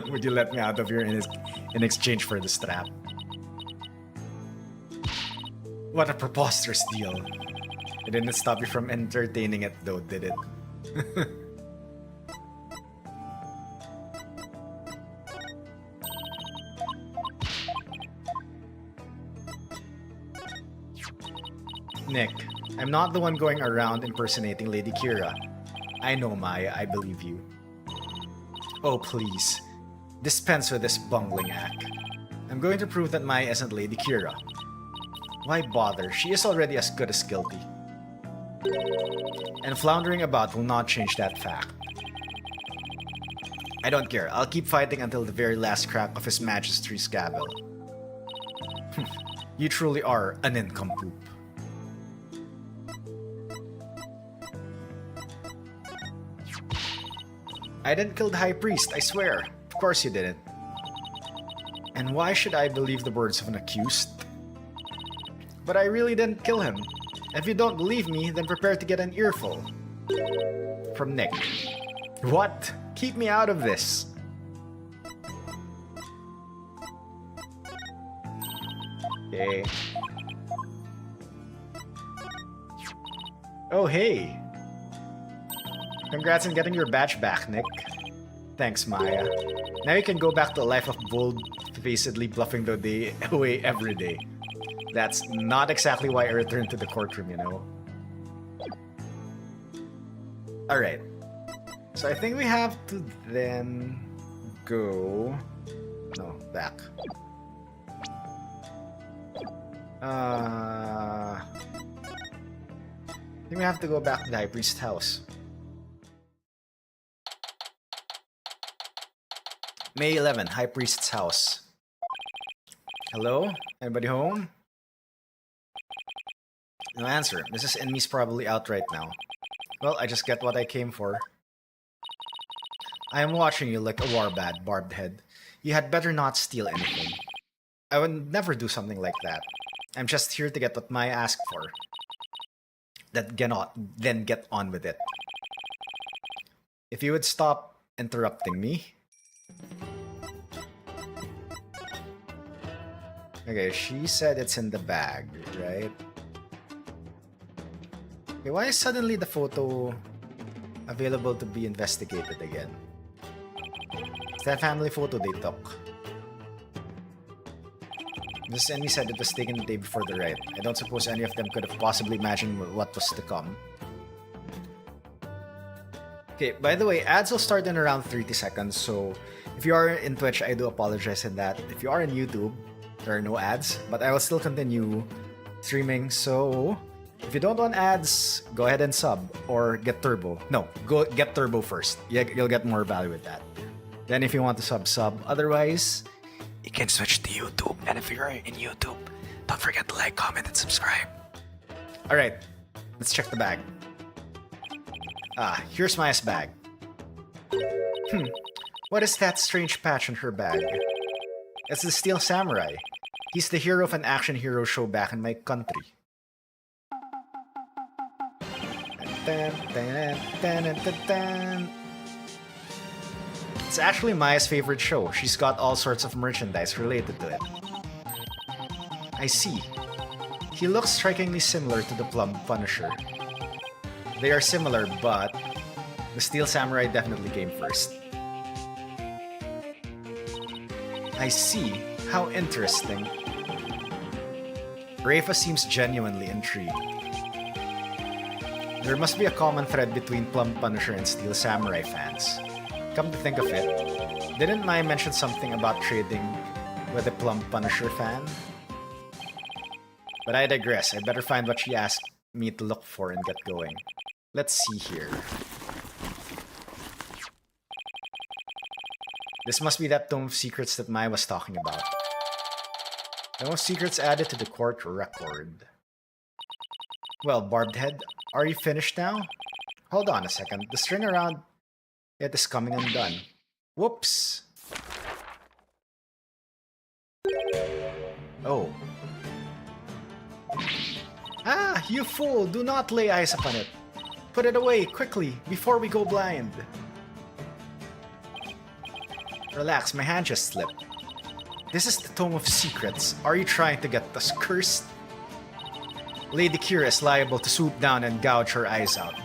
Would you let me out of here in exchange for the strap? What a preposterous deal. It didn't stop you from entertaining it though, did it? Nick, I'm not the one going around impersonating Lady Kira. I know, Maya, I believe you. Oh, please. Dispense with this bungling act. I'm going to prove that Maya isn't Lady Kira. Why bother? She is already as good as guilty. And floundering about will not change that fact. I don't care. I'll keep fighting until the very last crack of His Majesty's gavel. You truly are a nincompoop. I didn't kill the High Priest, I swear. Of course you didn't. And why should I believe the words of an accused? But I really didn't kill him. If you don't believe me, then prepare to get an earful. From Nick. What? Keep me out of this. Okay. Oh, hey. Congrats on getting your badge back, Nick. Thanks, Maya. Now you can go back to a life of bold-facedly bluffing the day away every day. That's not exactly why I returned to the courtroom, you know. Alright. So I think we have to then go... No, back. I think we have to go back to the High Priest's house. May 11, High Priest's house. Hello? Anybody home? No answer. Mrs. Enmy's probably out right now. Well, I just get what I came for. I am watching you like a warbad, Barbed Head. You had better not steal anything. I would never do something like that. I'm just here to get what Maya asked for. Then get on with it. If you would stop interrupting me. Okay, she said it's in the bag, right? Okay, why is suddenly the photo available to be investigated again? It's that family photo they took. Mrs. Enmy said it was taken the day before the riot. I don't suppose any of them could have possibly imagined what was to come. Okay, by the way, ads will start in around 30 seconds, so if you are in Twitch, I do apologize in that. If you are in YouTube, there are no ads, but I will still continue streaming, so if you don't want ads, go ahead and sub or get turbo. No, go get turbo first. You'll get more value with that. Then if you want to sub. Otherwise, you can switch to YouTube. And if you're in YouTube, don't forget to like, comment, and subscribe. Alright, let's check the bag. Here's Maya's bag. What is that strange patch on her bag? It's the Steel Samurai. He's the hero of an action hero show back in my country. It's actually Maya's favorite show. She's got all sorts of merchandise related to it. I see. He looks strikingly similar to the Plum Punisher. They are similar, but the Steel Samurai definitely came first. I see. How interesting. Rafa seems genuinely intrigued. There must be a common thread between Plum Punisher and Steel Samurai fans. Come to think of it, didn't Maya mention something about trading with a Plum Punisher fan? But I digress. I better find what she asked me to look for and get going. Let's see here. This must be that Tome of Secrets that Maya was talking about. Tome of Secrets added to the court record. Well, Barbed Head, are you finished now? Hold on a second. The string around it is coming undone. Whoops. Oh. Ah, you fool! Do not lay eyes upon it. Put it away, quickly, before we go blind. Relax, my hand just slipped. This is the Tome of Secrets. Are you trying to get us cursed? Lady Kira is liable to swoop down and gouge her eyes out.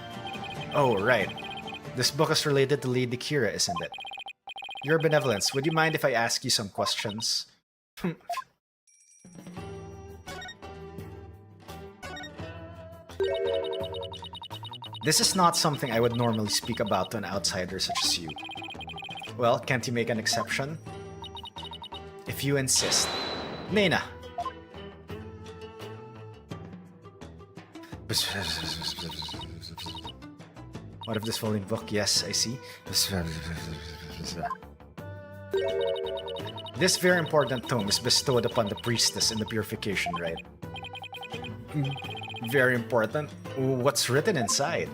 Oh, right. This book is related to Lady Kira, isn't it? Your Benevolence, would you mind if I ask you some questions? This is not something I would normally speak about to an outsider such as you. Well, can't you make an exception? If you insist. Nena! What of this falling book? Yes, I see. This very important tome is bestowed upon the priestess in the purification rite. Very important. What's written inside?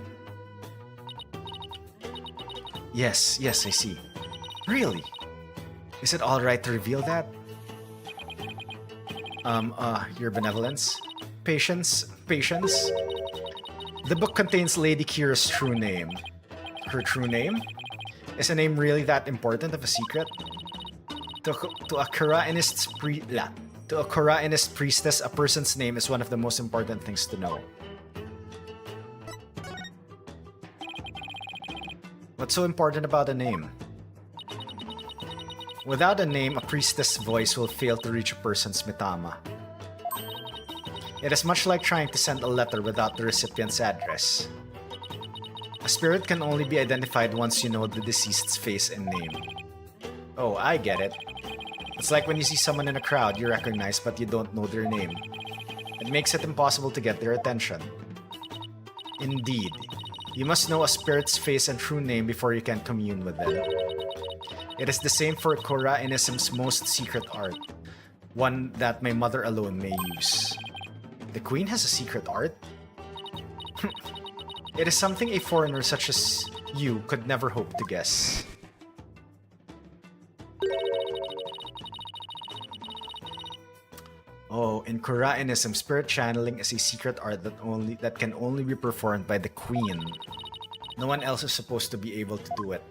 Yes, I see. Really? Is it alright to reveal that? Your Benevolence? Patience? The book contains Lady Kira's true name. Her true name? Is a name really that important of a secret? To a Karainist priestess, a person's name is one of the most important things to know. What's so important about a name? Without a name, a priestess' voice will fail to reach a person's mitama. It is much like trying to send a letter without the recipient's address. A spirit can only be identified once you know the deceased's face and name. Oh, I get it. It's like when you see someone in a crowd you recognize but you don't know their name. It makes it impossible to get their attention. Indeed, you must know a spirit's face and true name before you can commune with them. It is the same for Korra-inism's most secret art, one that my mother alone may use. The Queen has a secret art? It is something a foreigner such as you could never hope to guess. Oh, in Korra-inism, spirit channeling is a secret art that can only be performed by the Queen. No one else is supposed to be able to do it.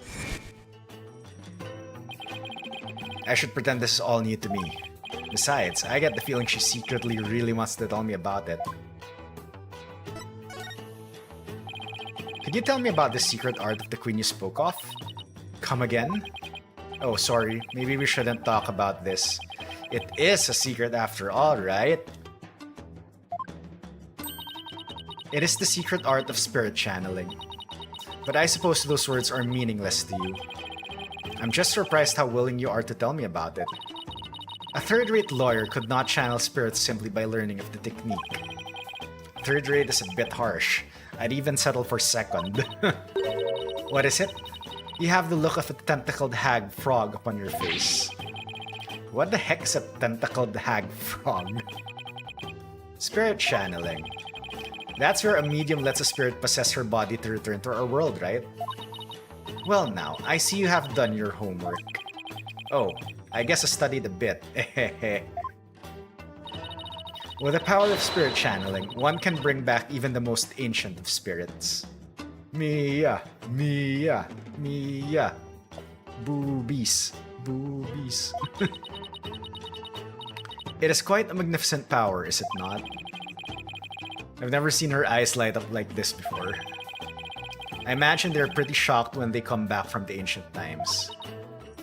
I should pretend this is all new to me. Besides, I get the feeling she secretly really wants to tell me about it. Could you tell me about the secret art of the Queen you spoke of? Come again? Oh, sorry. Maybe we shouldn't talk about this. It is a secret after all, right? It is the secret art of spirit channeling. But I suppose those words are meaningless to you. I'm just surprised how willing you are to tell me about it. A third-rate lawyer could not channel spirits simply by learning of the technique. Third-rate is a bit harsh. I'd even settle for second. What is it? You have the look of a tentacled hag frog upon your face. What the heck is a tentacled hag frog? Spirit channeling. That's where a medium lets a spirit possess her body to return to our world, right? Well now, I see you have done your homework. Oh, I guess I studied a bit. With the power of spirit channeling, one can bring back even the most ancient of spirits. Mia, Mia, Mia. Boobies, boobies. It is quite a magnificent power, is it not? I've never seen her eyes light up like this before. I imagine they're pretty shocked when they come back from the ancient times.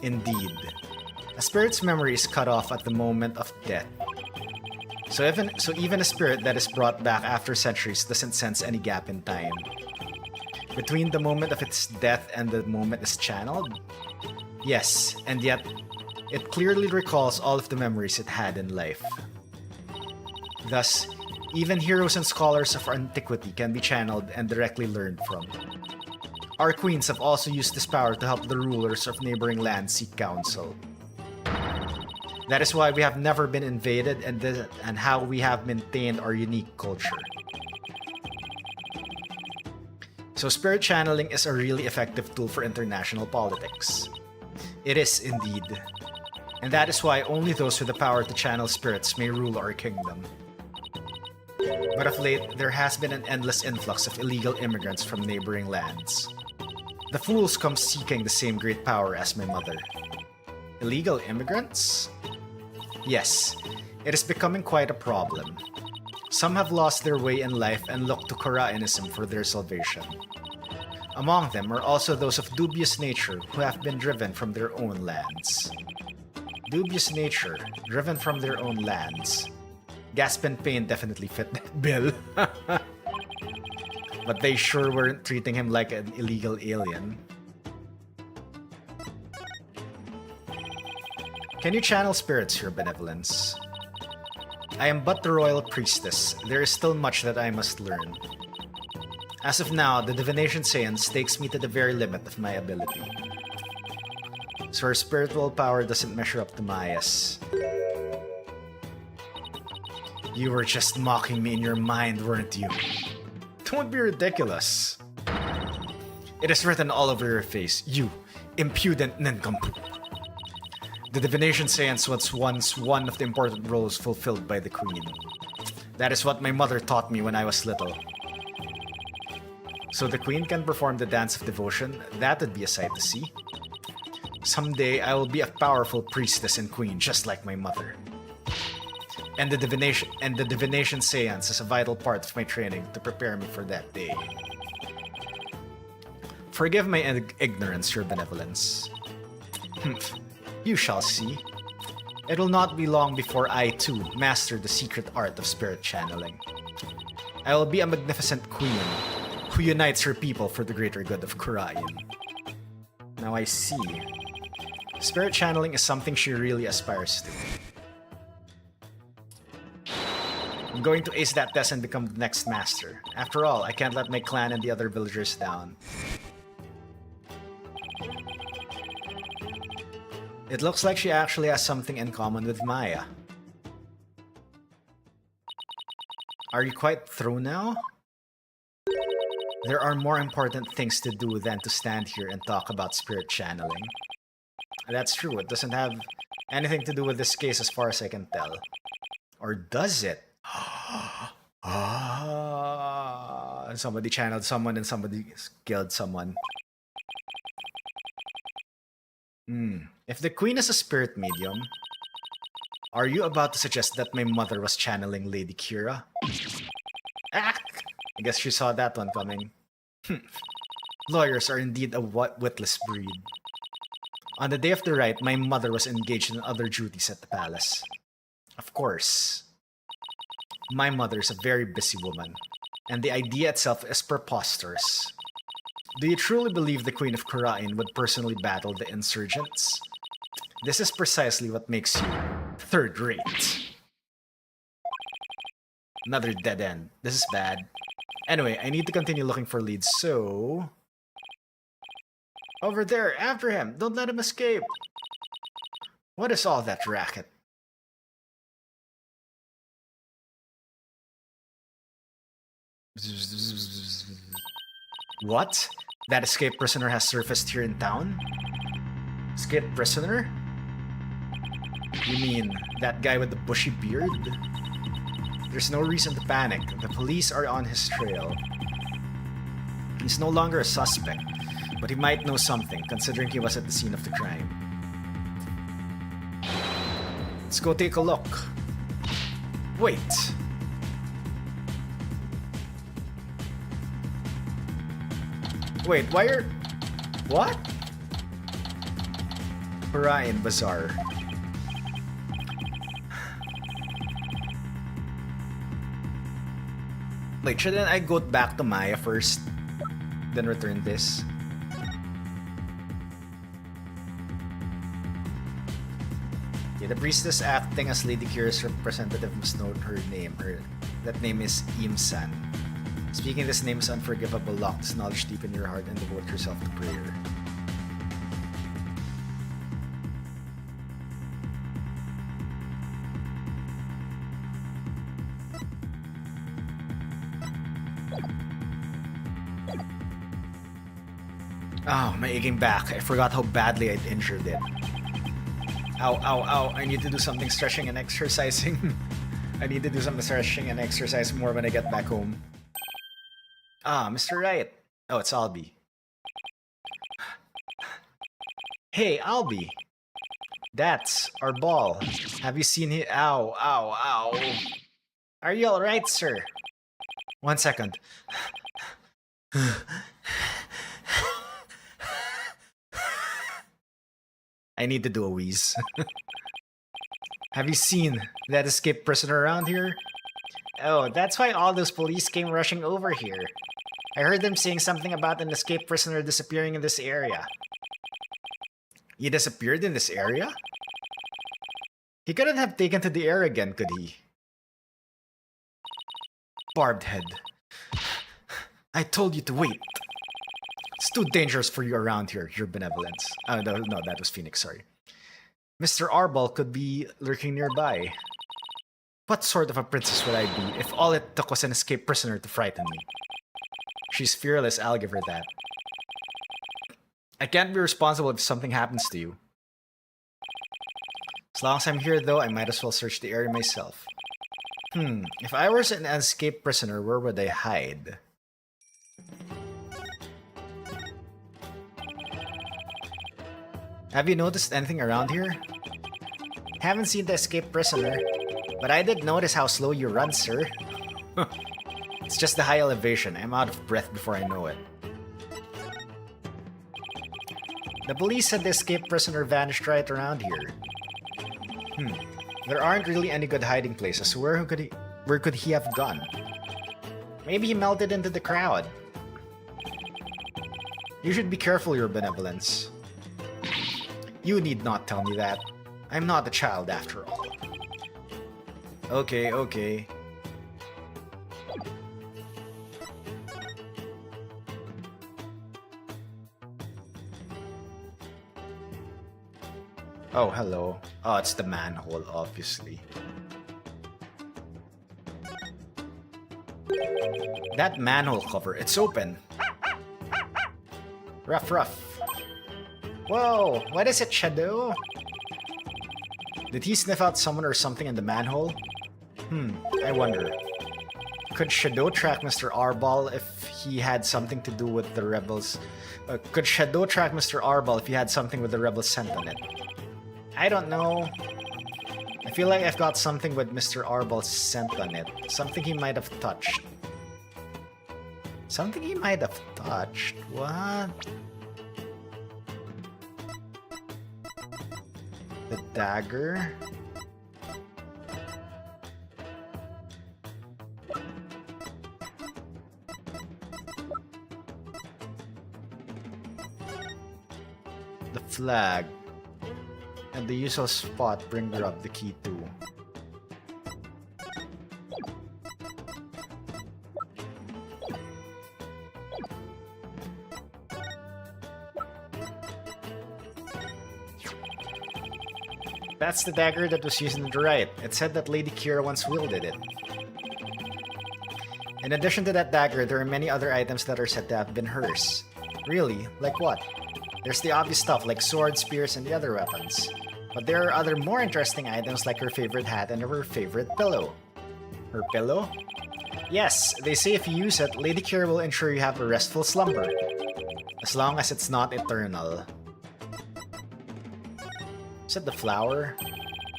Indeed. A spirit's memory is cut off at the moment of death. So even a spirit that is brought back after centuries doesn't sense any gap in time. Between the moment of its death and the moment it's channeled? Yes, and yet, it clearly recalls all of the memories it had in life. Thus, even heroes and scholars of antiquity can be channeled and directly learned from. Our queens have also used this power to help the rulers of neighboring lands seek counsel. That is why we have never been invaded and how we have maintained our unique culture. So spirit channeling is a really effective tool for international politics. It is indeed. And that is why only those with the power to channel spirits may rule our kingdom. But of late, there has been an endless influx of illegal immigrants from neighboring lands. The fools come seeking the same great power as my mother. Illegal immigrants? Yes, it is becoming quite a problem. Some have lost their way in life and look to Korra-inism for their salvation. Among them are also those of dubious nature who have been driven from their own lands. Dubious nature, driven from their own lands. Gasp and Pain definitely fit that bill. But they sure weren't treating him like an illegal alien. Can you channel spirits, Your Benevolence? I am but the royal priestess. There is still much that I must learn. As of now, the divination science takes me to the very limit of my ability. So her spiritual power doesn't measure up to Maya's. You were just mocking me in your mind, weren't you? Don't be ridiculous. It is written all over your face, you impudent nincompoop. The divination science was once one of the important roles fulfilled by the queen. That is what my mother taught me when I was little. So the queen can perform the dance of devotion? That would be a sight to see. Someday I will be a powerful priestess and queen just like my mother. And the divination seance is a vital part of my training to prepare me for that day. Forgive my ignorance, Your Benevolence. You shall see. It will not be long before I, too, master the secret art of spirit channeling. I will be a magnificent queen who unites her people for the greater good of Khura'in. Now I see. Spirit channeling is something she really aspires to. I'm going to ace that test and become the next master. After all, I can't let my clan and the other villagers down. It looks like she actually has something in common with Maya. Are you quite through now? There are more important things to do than to stand here and talk about spirit channeling. That's true, it doesn't have anything to do with this case as far as I can tell. Or does it? Somebody channeled someone and somebody killed someone. If the queen is a spirit medium, are you about to suggest that my mother was channeling Lady Kira? I guess she saw that one coming. Lawyers are indeed a witless breed. On the day of the rite, my mother was engaged in other duties at the palace. Of course. My mother is a very busy woman, and the idea itself is preposterous. Do you truly believe the Queen of Khura'in would personally battle the insurgents? This is precisely what makes you third-rate. Another dead end. This is bad. Anyway, I need to continue looking for leads, so... Over there, after him! Don't let him escape! What is all that racket? What? That escaped prisoner has surfaced here in town? Escaped prisoner? You mean that guy with the bushy beard? There's no reason to panic. The police are on his trail. He's no longer a suspect, but he might know something, considering he was at the scene of the crime. Let's go take a look. Wait. Wait, why are... What? Khura'in Bazaar. Wait, shouldn't I go back to Maya first, then return this? Yeah, the priestess acting as Lady Kira's representative must know her name. That name is Imsan. Speaking this name is unforgivable. Lock this knowledge deep in your heart and devote yourself to prayer. Oh, my aching back. I forgot how badly I'd injured it. Ow, ow, ow. I need to do something stretching and exercising. I need to do some stretching and exercise more when I get back home. Ah, Mr. Wright. Oh, it's Albie. Hey, Albie. That's our ball. Have you seen it? Ow, ow, ow. Are you alright, sir? 1 second. I need to do a wheeze. Have you seen that escaped prisoner around here? Oh, that's why all those police came rushing over here. I heard them saying something about an escaped prisoner disappearing in this area. He disappeared in this area? He couldn't have taken to the air again, could he? Barbed head. I told you to wait. It's too dangerous for you around here, your benevolence. Oh, no, that was Phoenix, sorry. Mr. Arbol could be lurking nearby. What sort of a princess would I be if all it took was an escaped prisoner to frighten me? She's fearless, I'll give her that. I can't be responsible if something happens to you. As long as I'm here, though, I might as well search the area myself. If I were an escaped prisoner, where would I hide? Have you noticed anything around here? Haven't seen the escaped prisoner, but I did notice how slow you run, sir. It's just the high elevation. I'm out of breath before I know it. The police said the escaped prisoner vanished right around here. There aren't really any good hiding places. Where could he have gone? Maybe he melted into the crowd. You should be careful, Your Benevolence. You need not tell me that. I'm not a child after all. Okay, okay. Oh, hello. Oh, it's the manhole, obviously. That manhole cover, it's open. Rough, rough. Whoa, what is it, Shadow? Did he sniff out someone or something in the manhole? I wonder. Could Shadow track Mr. Arbol if he had something to do with the rebels? Could Shadow track Mr. Arbol if he had something with the rebels scent on it? I don't know. I feel like I've got something with Mr. Arbol's scent on it. Something he might have touched. Something he might have touched? What? The dagger? The flag. And the usual spot bring her up the key too. That's the dagger that was used in the riot. It said that Lady Kira once wielded it. In addition to that dagger, there are many other items that are said to have been hers. Really? Like what? There's the obvious stuff like swords, spears, and the other weapons. But there are other more interesting items like her favorite hat and her favorite pillow. Her pillow? Yes, they say if you use it, Lady Kira will ensure you have a restful slumber. As long as it's not eternal. Is it the flower?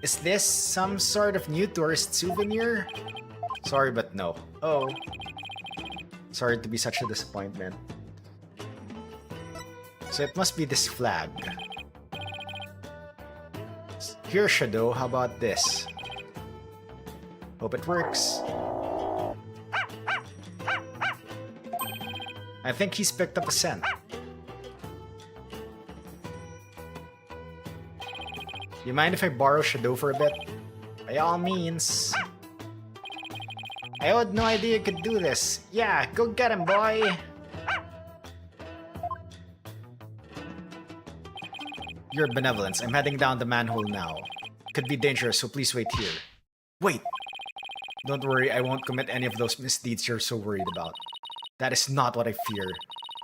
Is this some sort of new tourist souvenir? Sorry, but no. Oh. Sorry to be such a disappointment. So it must be this flag. Here, Shadow, how about this? Hope it works. I think he's picked up a scent. You mind if I borrow Shadow for a bit? By all means. I had no idea you could do this. Yeah, go get him, boy! Your Benevolence, I'm heading down the manhole now. Could be dangerous, so please wait here. Wait! Don't worry, I won't commit any of those misdeeds you're so worried about. That is not what I fear.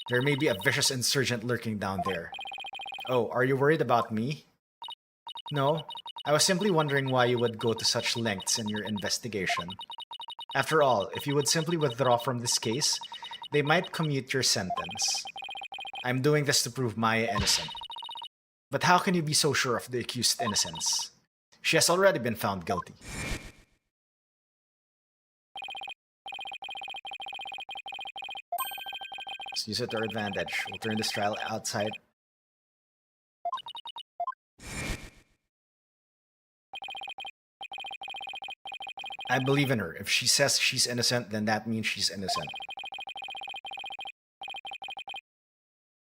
There may be a vicious insurgent lurking down there. Oh, are you worried about me? No, I was simply wondering why you would go to such lengths in your investigation. After all, if you would simply withdraw from this case, they might commute your sentence. I'm doing this to prove Maya innocent. But how can you be so sure of the accused's innocence? She has already been found guilty. Let's use it to our advantage. We'll turn this trial outside. I believe in her. If she says she's innocent, then that means she's innocent.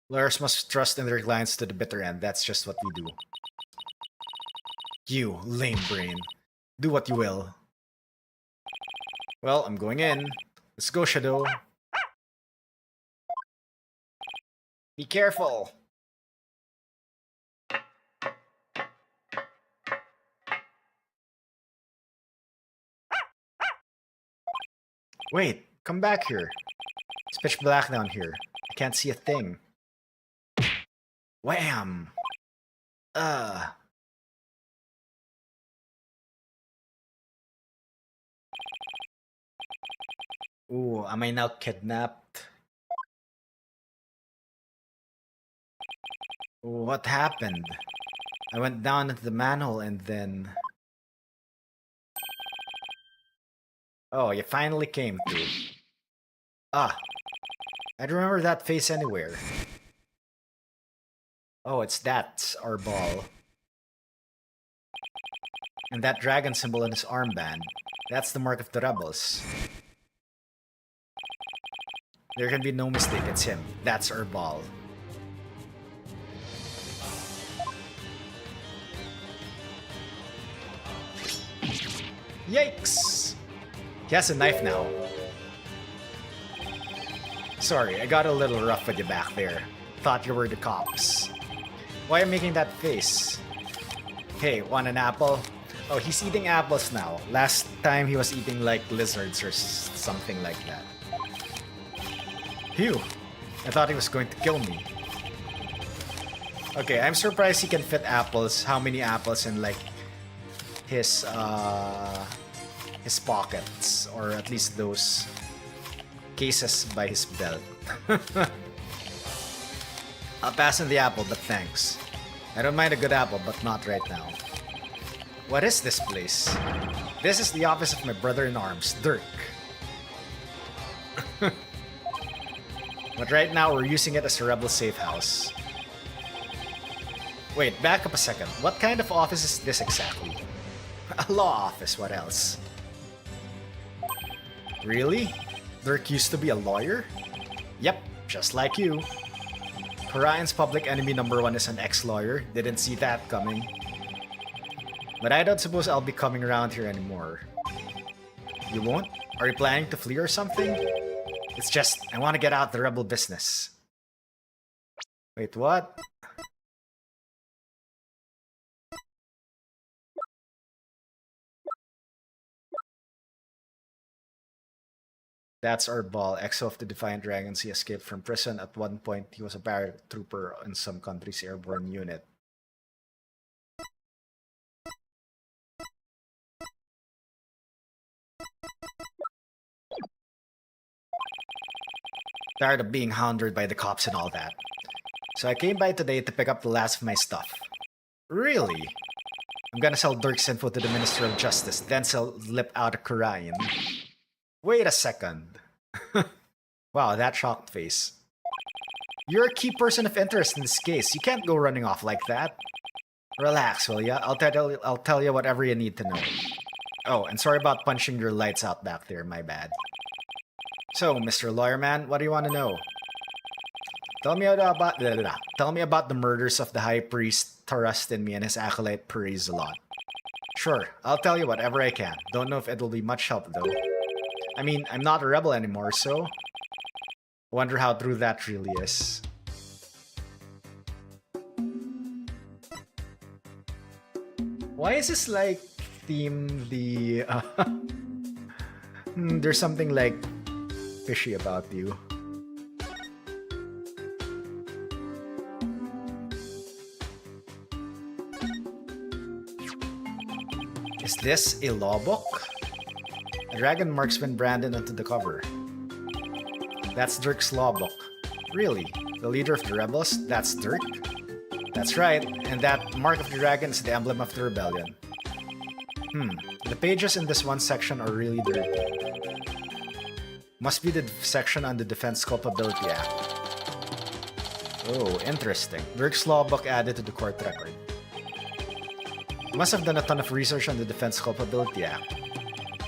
Lawyers must trust in their clients to the bitter end. That's just what we do. You, lame brain. Do what you will. Well, I'm going in. Let's go, Shadow. Be careful. Wait, come back here. It's pitch black down here. I can't see a thing. Wham! Ooh, am I now kidnapped? Ooh, what happened? I went down into the manhole and then... Oh, you finally came through. Ah, I'd remember that face anywhere. Oh, it's that, our ball. And that dragon symbol on his armband, that's the mark of the rebels. There can be no mistake, it's him. That's Urbal. Yikes! He has a knife now. Sorry, I got a little rough with you back there. Thought you were the cops. Why are you making that face? Hey, want an apple? Oh, he's eating apples now. Last time he was eating like lizards or something like that. Phew! I thought he was going to kill me. Okay, I'm surprised he can fit apples. How many apples in like his pockets, or at least those cases by his belt. I'll pass on the apple, but thanks. I don't mind a good apple, but not right now. What is this place? This is the office of my brother-in-arms, Dirk. But right now, we're using it as a rebel safe house. Wait, back up a second. What kind of office is this exactly? A law office, what else? Really? Dirk used to be a lawyer? Yep, just like you. Khura'in's public enemy #1 is an ex-lawyer. Didn't see that coming. But I don't suppose I'll be coming around here anymore. You won't? Are you planning to flee or something? It's just, I want to get out the rebel business. Wait, what? That's Urbal, exo of the Defiant Dragons. He escaped from prison. At one point, he was a paratrooper in some country's airborne unit. Tired of being hounded by the cops and all that. So I came by today to pick up the last of my stuff. Really? I'm gonna sell Dirk's info to the Minister of Justice, then slip out of Khura'in. Wait a second. Wow, that shocked face. You're a key person of interest in this case. You can't go running off like that. Relax, will ya? I'll tell you whatever you need to know. Oh, and sorry about punching your lights out back there, my bad. So, Mr. Lawyerman, what do you want to know? Tell me about the murders of the High Priest Tarustin and his acolyte Perizalot. Sure, I'll tell you whatever I can. Don't know if it'll be much help though. I mean, I'm not a rebel anymore, so... Wonder how true that really is. Why is this like theme the... there's something like fishy about you. Is this a law book? A dragon mark's been branded onto the cover. That's Dirk's law book. Really? The leader of the rebels? That's Dirk? That's right, and that mark of the dragon is the emblem of the rebellion. The pages in this one section are really dirty. Must be the section on the Defense Culpability Act. Oh, interesting. Dirk's law book added to the court record. Must have done a ton of research on the Defense Culpability Act.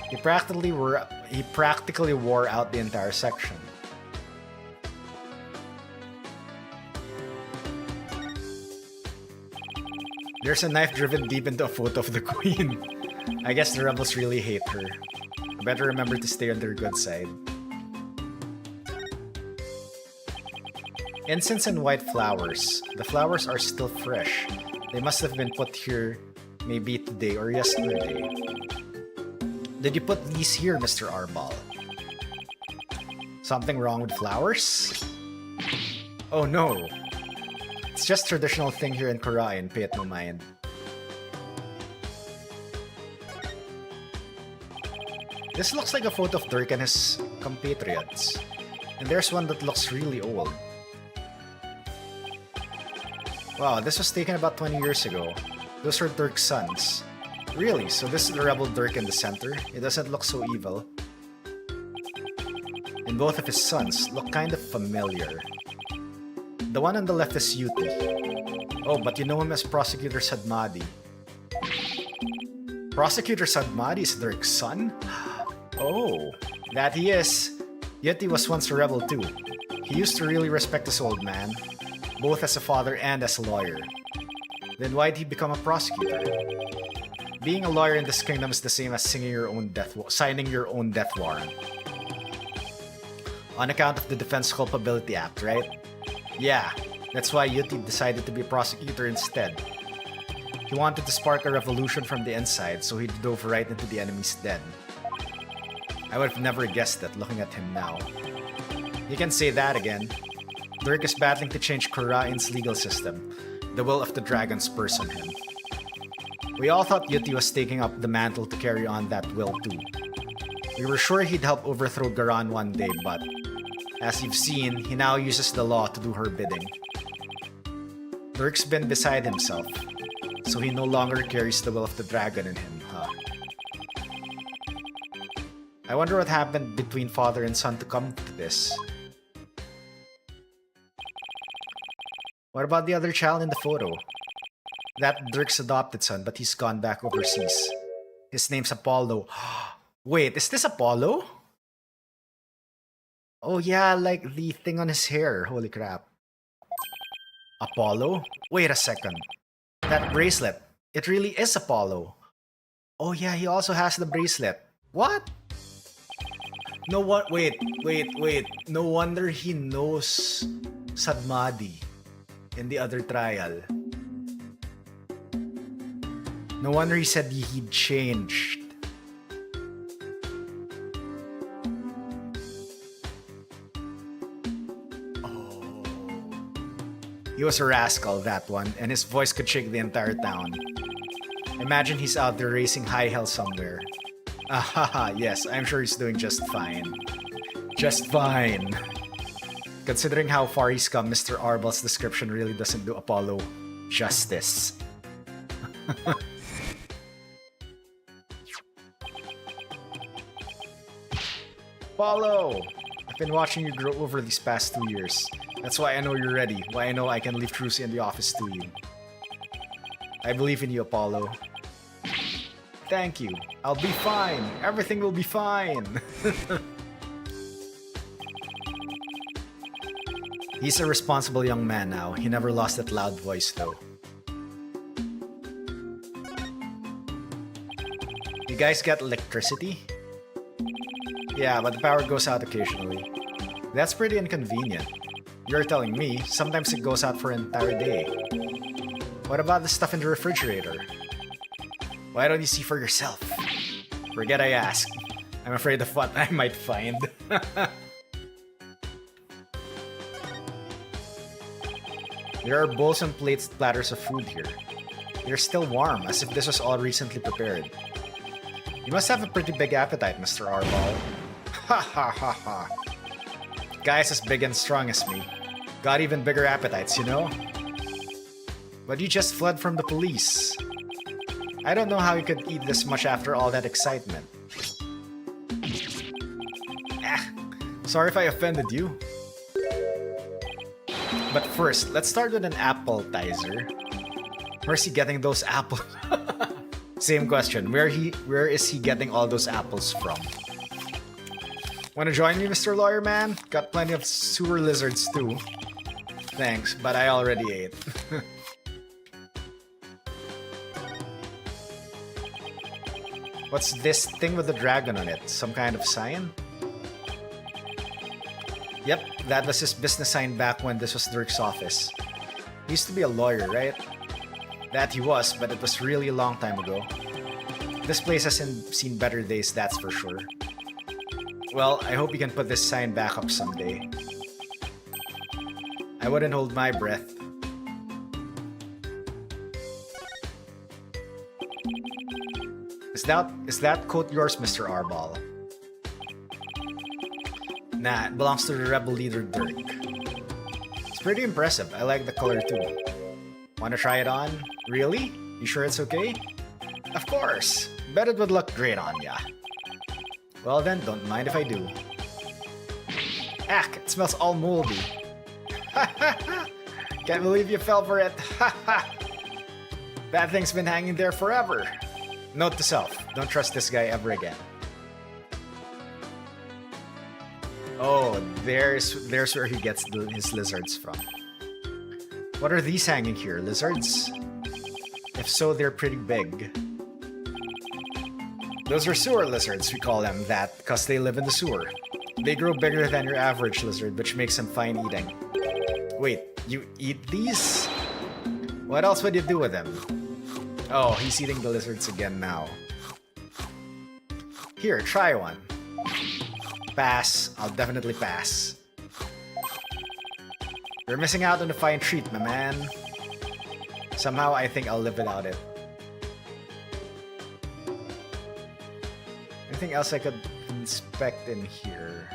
He practically wore out the entire section. There's a knife driven deep into a photo of the Queen. I guess the rebels really hate her. Better remember to stay on their good side. Incense and white flowers. The flowers are still fresh. They must have been put here maybe today or yesterday. Did you put these here, Mr. Urbal? Something wrong with flowers? Oh no. It's just traditional thing here in Khura'in, pay it no mind. This looks like a photo of Dirk and his compatriots. And there's one that looks really old. Wow, this was taken about 20 years ago. Those are Dirk's sons. Really? So this is the rebel Dirk in the center? It doesn't look so evil. And both of his sons look kind of familiar. The one on the left is Yuti. Oh, but you know him as Prosecutor Sadmadi. Prosecutor Sadmadi is Dirk's son? Oh, that he is. Yet he was once a rebel too. He used to really respect this old man, both as a father and as a lawyer. Then why'd he become a prosecutor? Being a lawyer in this kingdom is the same as signing your own death warrant. On account of the Defense Culpability Act, right? Yeah, that's why Yuti decided to be a prosecutor instead. He wanted to spark a revolution from the inside, so he dove right into the enemy's den. I would have never guessed it looking at him now. You can say that again. Dirk is battling to change Khura'in's legal system. The will of the dragon spurs on him. We all thought Yuti was taking up the mantle to carry on that will too. We were sure he'd help overthrow Garan one day, but as you've seen, he now uses the law to do her bidding. Dirk's been beside himself, so he no longer carries the will of the dragon in him, huh? I wonder what happened between father and son to come to this. What about the other child in the photo? That Dirk's adopted son, but he's gone back overseas. His name's Apollo. Wait, is this Apollo? Oh yeah, like the thing on his hair. Holy crap. Apollo? Wait a second. That bracelet. It really is Apollo. Oh yeah, he also has the bracelet. What? No what? Wait. No wonder he knows Sadmadi in the other trial. No wonder he said he'd changed. Oh. He was a rascal, that one, and his voice could shake the entire town. Imagine he's out there racing high hell somewhere. Ahaha, yes, I'm sure he's doing just fine. Just fine. Considering how far he's come, Mr. Arbal's description really doesn't do Apollo justice. Apollo! I've been watching you grow over these past 2 years. That's why I know you're ready, why I know I can leave Trucy in the office to you. I believe in you, Apollo. Thank you. I'll be fine. Everything will be fine. He's a responsible young man now. He never lost that loud voice, though. You guys get electricity? Yeah, but the power goes out occasionally. That's pretty inconvenient. You're telling me, sometimes it goes out for an entire day. What about the stuff in the refrigerator? Why don't you see for yourself? Forget I asked. I'm afraid of what I might find. There are bowls and plates, platters of food here. They're still warm, as if this was all recently prepared. You must have a pretty big appetite, Mr. Arbal. Ha ha ha ha. Guys as big and strong as me. Got even bigger appetites, you know? But you just fled from the police. I don't know how you could eat this much after all that excitement. Sorry if I offended you. But first, let's start with an appetizer. Where's he getting those apples? Same question. Where is he getting all those apples from? Wanna join me, Mr. Lawyer Man? Got plenty of sewer lizards too. Thanks, but I already ate. What's this thing with the dragon on it? Some kind of sign? Yep, that was his business sign back when this was Dirk's office. He used to be a lawyer, right? That he was, but it was really a long time ago. This place hasn't seen better days, that's for sure. Well, I hope you can put this sign back up someday. I wouldn't hold my breath. Is that coat yours, Mr. Arbal? Nah, it belongs to the rebel leader Dirk. It's pretty impressive. I like the color too. Wanna try it on? Really? You sure it's okay? Of course! Bet it would look great on ya. Well then, don't mind if I do. Ack, it smells all moldy. Can't believe you fell for it. That thing's been hanging there forever. Note to self, don't trust this guy ever again. Oh, there's where he gets his lizards from. What are these hanging here? Lizards? If so, they're pretty big. Those are sewer lizards, we call them that, because they live in the sewer. They grow bigger than your average lizard, which makes them fine eating. Wait, you eat these? What else would you do with them? Oh, he's eating the lizards again now. Here, try one. Pass. I'll definitely pass. You're missing out on a fine treat, my man. Somehow, I think I'll live without it. Anything else I could inspect in here?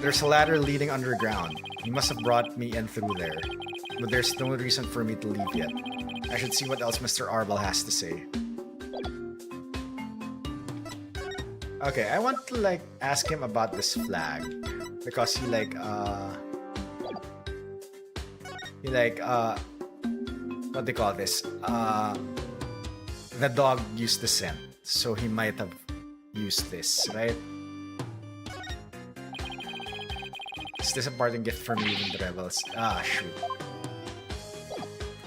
There's a ladder leading underground. He must have brought me in through there. But there's no reason for me to leave yet. I should see what else Mr. Arbol has to say. Okay, I want to like ask him about this flag. Because he what they call this? The dog used the scent. So he might have used this, right? Is this a parting gift from me even the rebels? Ah, shoot.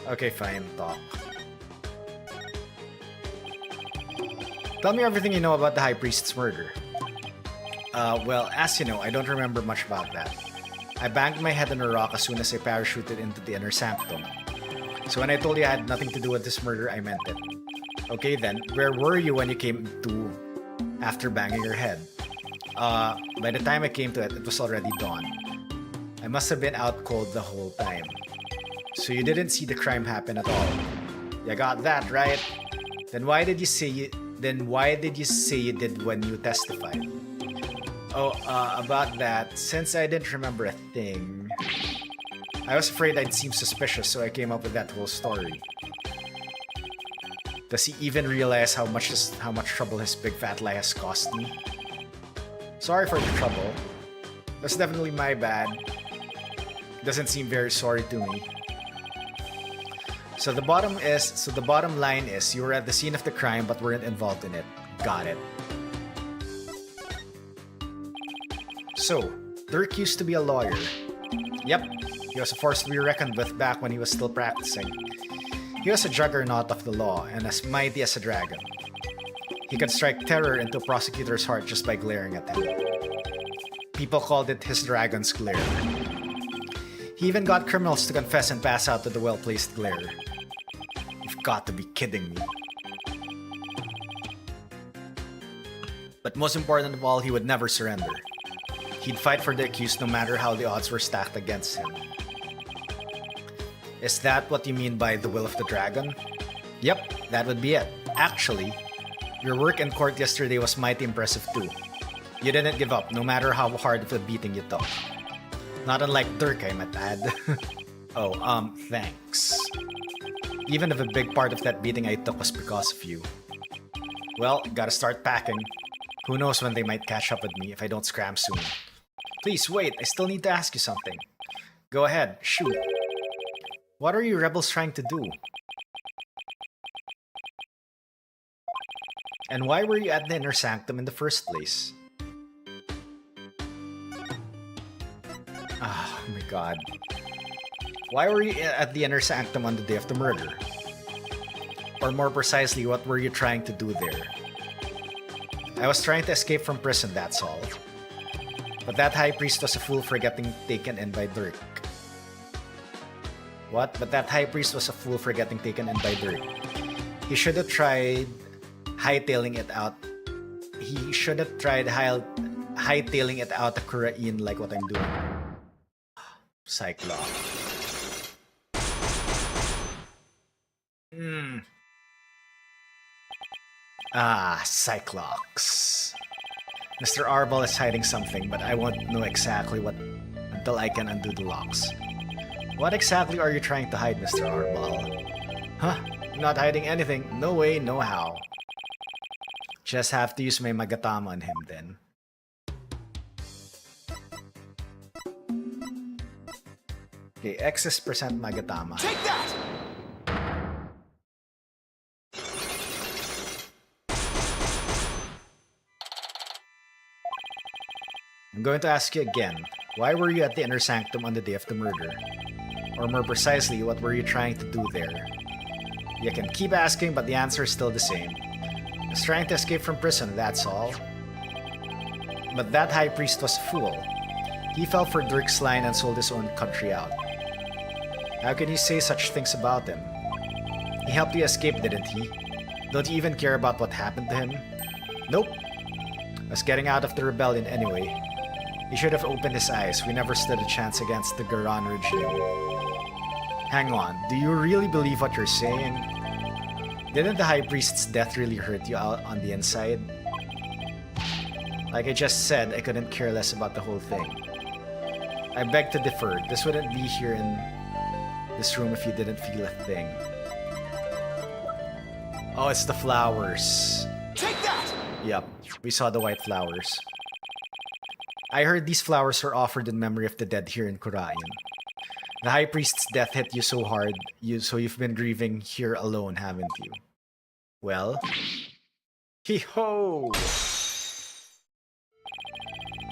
Okay, fine, talk. Tell me everything you know about the High Priest's murder. Well, as you know, I don't remember much about that. I banged my head on a rock as soon as I parachuted into the inner sanctum. So when I told you I had nothing to do with this murder, I meant it. Okay then, where were you when you came to after banging your head? By the time I came to it, it was already dawn. I must have been out cold the whole time. So you didn't see the crime happen at all. You got that, right? Then why did you say you did when you testified? Oh, about that, since I didn't remember a thing, I was afraid I'd seem suspicious, so I came up with that whole story. Does he even realize how much trouble his big fat lie has cost me? Sorry for the trouble. That's definitely my bad. Doesn't seem very sorry to me. So the bottom line is you were at the scene of the crime but weren't involved in it. Got it. So, Dirk used to be a lawyer. Yep, he was a force to be reckoned with back when he was still practicing. He was a juggernaut of the law and as mighty as a dragon. He could strike terror into a prosecutor's heart just by glaring at him. People called it his dragon's glare. He even got criminals to confess and pass out to the well-placed glare. You've got to be kidding me. But most important of all, he would never surrender. He'd fight for the accused no matter how the odds were stacked against him. Is that what you mean by the will of the dragon? Yep, that would be it. Actually, your work in court yesterday was mighty impressive too. You didn't give up, no matter how hard of a beating you took. Not unlike Dirk, I might add. Oh, thanks. Even if a big part of that beating I took was because of you. Well, gotta start packing. Who knows when they might catch up with me if I don't scram soon. Please, wait, I still need to ask you something. Go ahead, shoot. What are you rebels trying to do? And why were you at the inner sanctum in the first place? Oh my god. Why were you at the inner sanctum on the day of the murder? Or more precisely, what were you trying to do there? I was trying to escape from prison, that's all. But that high priest was a fool for getting taken in by Dirk. What? But that high priest was a fool for getting taken in by Dirk. He should have tried hightailing it out. He should have tried hightailing it out to Kurain like what I'm doing. Cyclops. Ah, Cyclops. Mr. Arbol is hiding something, but I won't know exactly what until I can undo the locks. What exactly are you trying to hide, Mr. Arbol? Huh? I'm not hiding anything. No way, no how. Just have to use my Magatama on him then. Okay, X is percent Magatama. Take that! I'm going to ask you again. Why were you at the Inner Sanctum on the day of the murder? Or more precisely, what were you trying to do there? You can keep asking, but the answer is still the same. I was trying to escape from prison, that's all. But that high priest was a fool. He fell for Dirk's line and sold his own country out. How can you say such things about him? He helped you escape, didn't he? Don't you even care about what happened to him? Nope. I was getting out of the rebellion anyway. He should have opened his eyes. We never stood a chance against the Garan regime. Hang on, do you really believe what you're saying? Didn't the High Priest's death really hurt you out on the inside? Like I just said, I couldn't care less about the whole thing. I beg to differ. This wouldn't be here in this room if you didn't feel a thing. Oh, it's the flowers. Take that! Yep, we saw the white flowers. I heard these flowers are offered in memory of the dead here in Khura'in. The High Priest's death hit you so hard, so you've been grieving here alone, haven't you? Well? Hee-ho!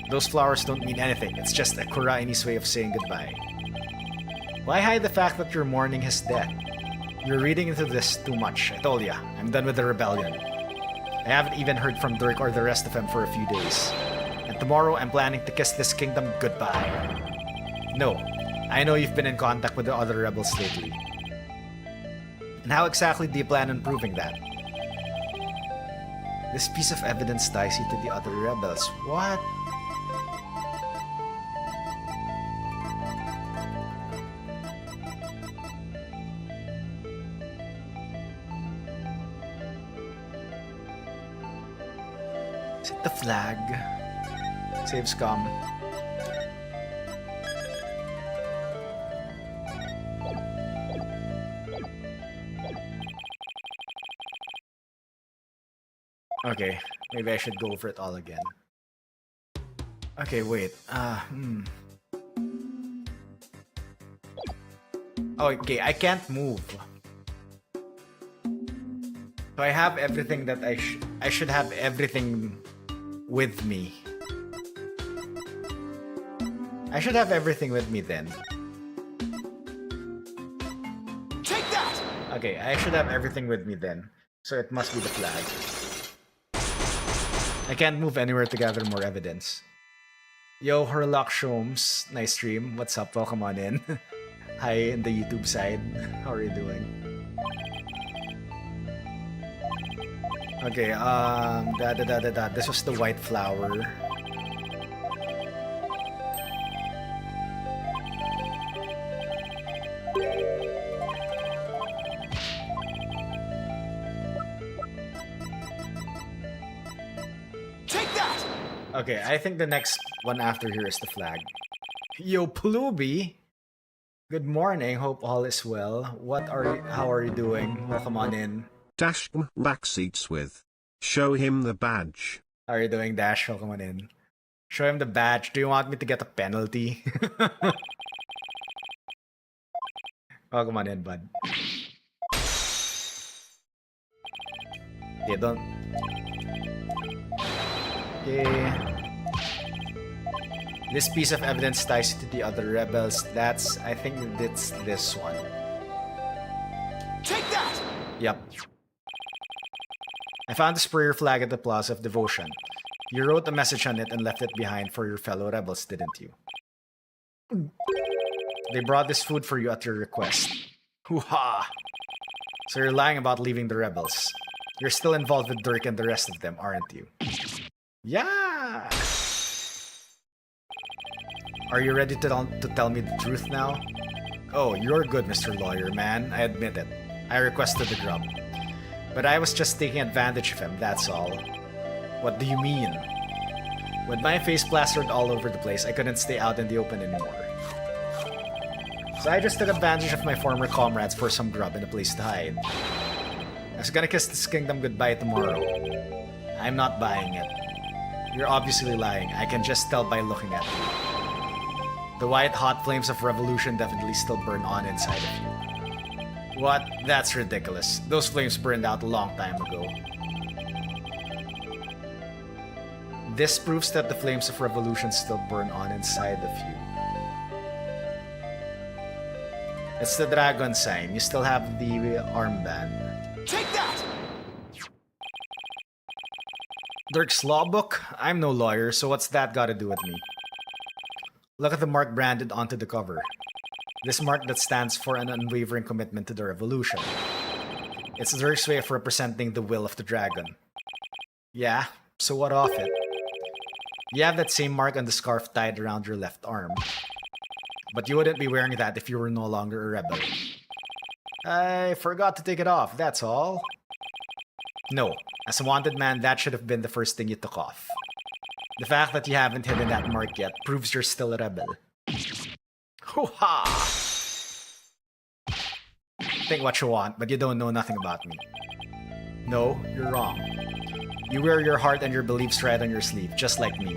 Those flowers don't mean anything, it's just a Khura'inese way of saying goodbye. Why hide the fact that you're mourning his death? You're reading into this too much, I told ya. I'm done with the rebellion. I haven't even heard from Dirk or the rest of them for a few days. And tomorrow I'm planning to kiss this kingdom goodbye. No, I know you've been in contact with the other rebels lately. And how exactly do you plan on proving that? This piece of evidence ties you to the other rebels. What? Is it the flag? Save scum. Okay, maybe I should go over it all again. Okay, wait. Oh, okay, I can't move. So I have everything that I should have everything with me. I should have everything with me then. Take that! Okay, I should have everything with me then. So it must be the flag. I can't move anywhere to gather more evidence. Yo, Herlock Shomes, nice stream. What's up? Welcome on in. Hi in the YouTube side. How are you doing? Okay, This was the white flower. Okay, I think the next one after here is the flag. Yo, Pluby! Good morning, hope all is well. How are you doing? Welcome on in. Dash backseats with. Show him the badge. How are you doing, Dash? Welcome on in. Show him the badge. Do you want me to get a penalty? Welcome on in, bud. Okay, don't... Okay. This piece of evidence ties to the other rebels. I think it's this one. Take that! Yep. I found the sprayer flag at the Plaza of Devotion. You wrote a message on it and left it behind for your fellow rebels, didn't you? They brought this food for you at your request. Hoo-ha! So you're lying about leaving the rebels. You're still involved with Dirk and the rest of them, aren't you? Yeah! Are you ready to tell me the truth now? Oh, you're good, Mr. Lawyer, man. I admit it. I requested the grub. But I was just taking advantage of him, that's all. What do you mean? With my face plastered all over the place, I couldn't stay out in the open anymore. So I just took advantage of my former comrades for some grub and a place to hide. I was gonna kiss this kingdom goodbye tomorrow. I'm not buying it. You're obviously lying. I can just tell by looking at you. The white hot flames of revolution definitely still burn on inside of you. What? That's ridiculous. Those flames burned out a long time ago. This proves that the flames of revolution still burn on inside of you. It's the dragon sign. You still have the armband. Take that! Dirk's law book? I'm no lawyer, so what's that got to do with me? Look at the mark branded onto the cover. This mark that stands for an unwavering commitment to the revolution. It's Dirk's way of representing the will of the dragon. Yeah, so what of it? You have that same mark on the scarf tied around your left arm. But you wouldn't be wearing that if you were no longer a rebel. I forgot to take it off, that's all. No, as a wanted man, that should have been the first thing you took off. The fact that you haven't hidden that mark yet proves you're still a rebel. Hoo-ha! Think what you want, but you don't know nothing about me. No, you're wrong. You wear your heart and your beliefs right on your sleeve, just like me.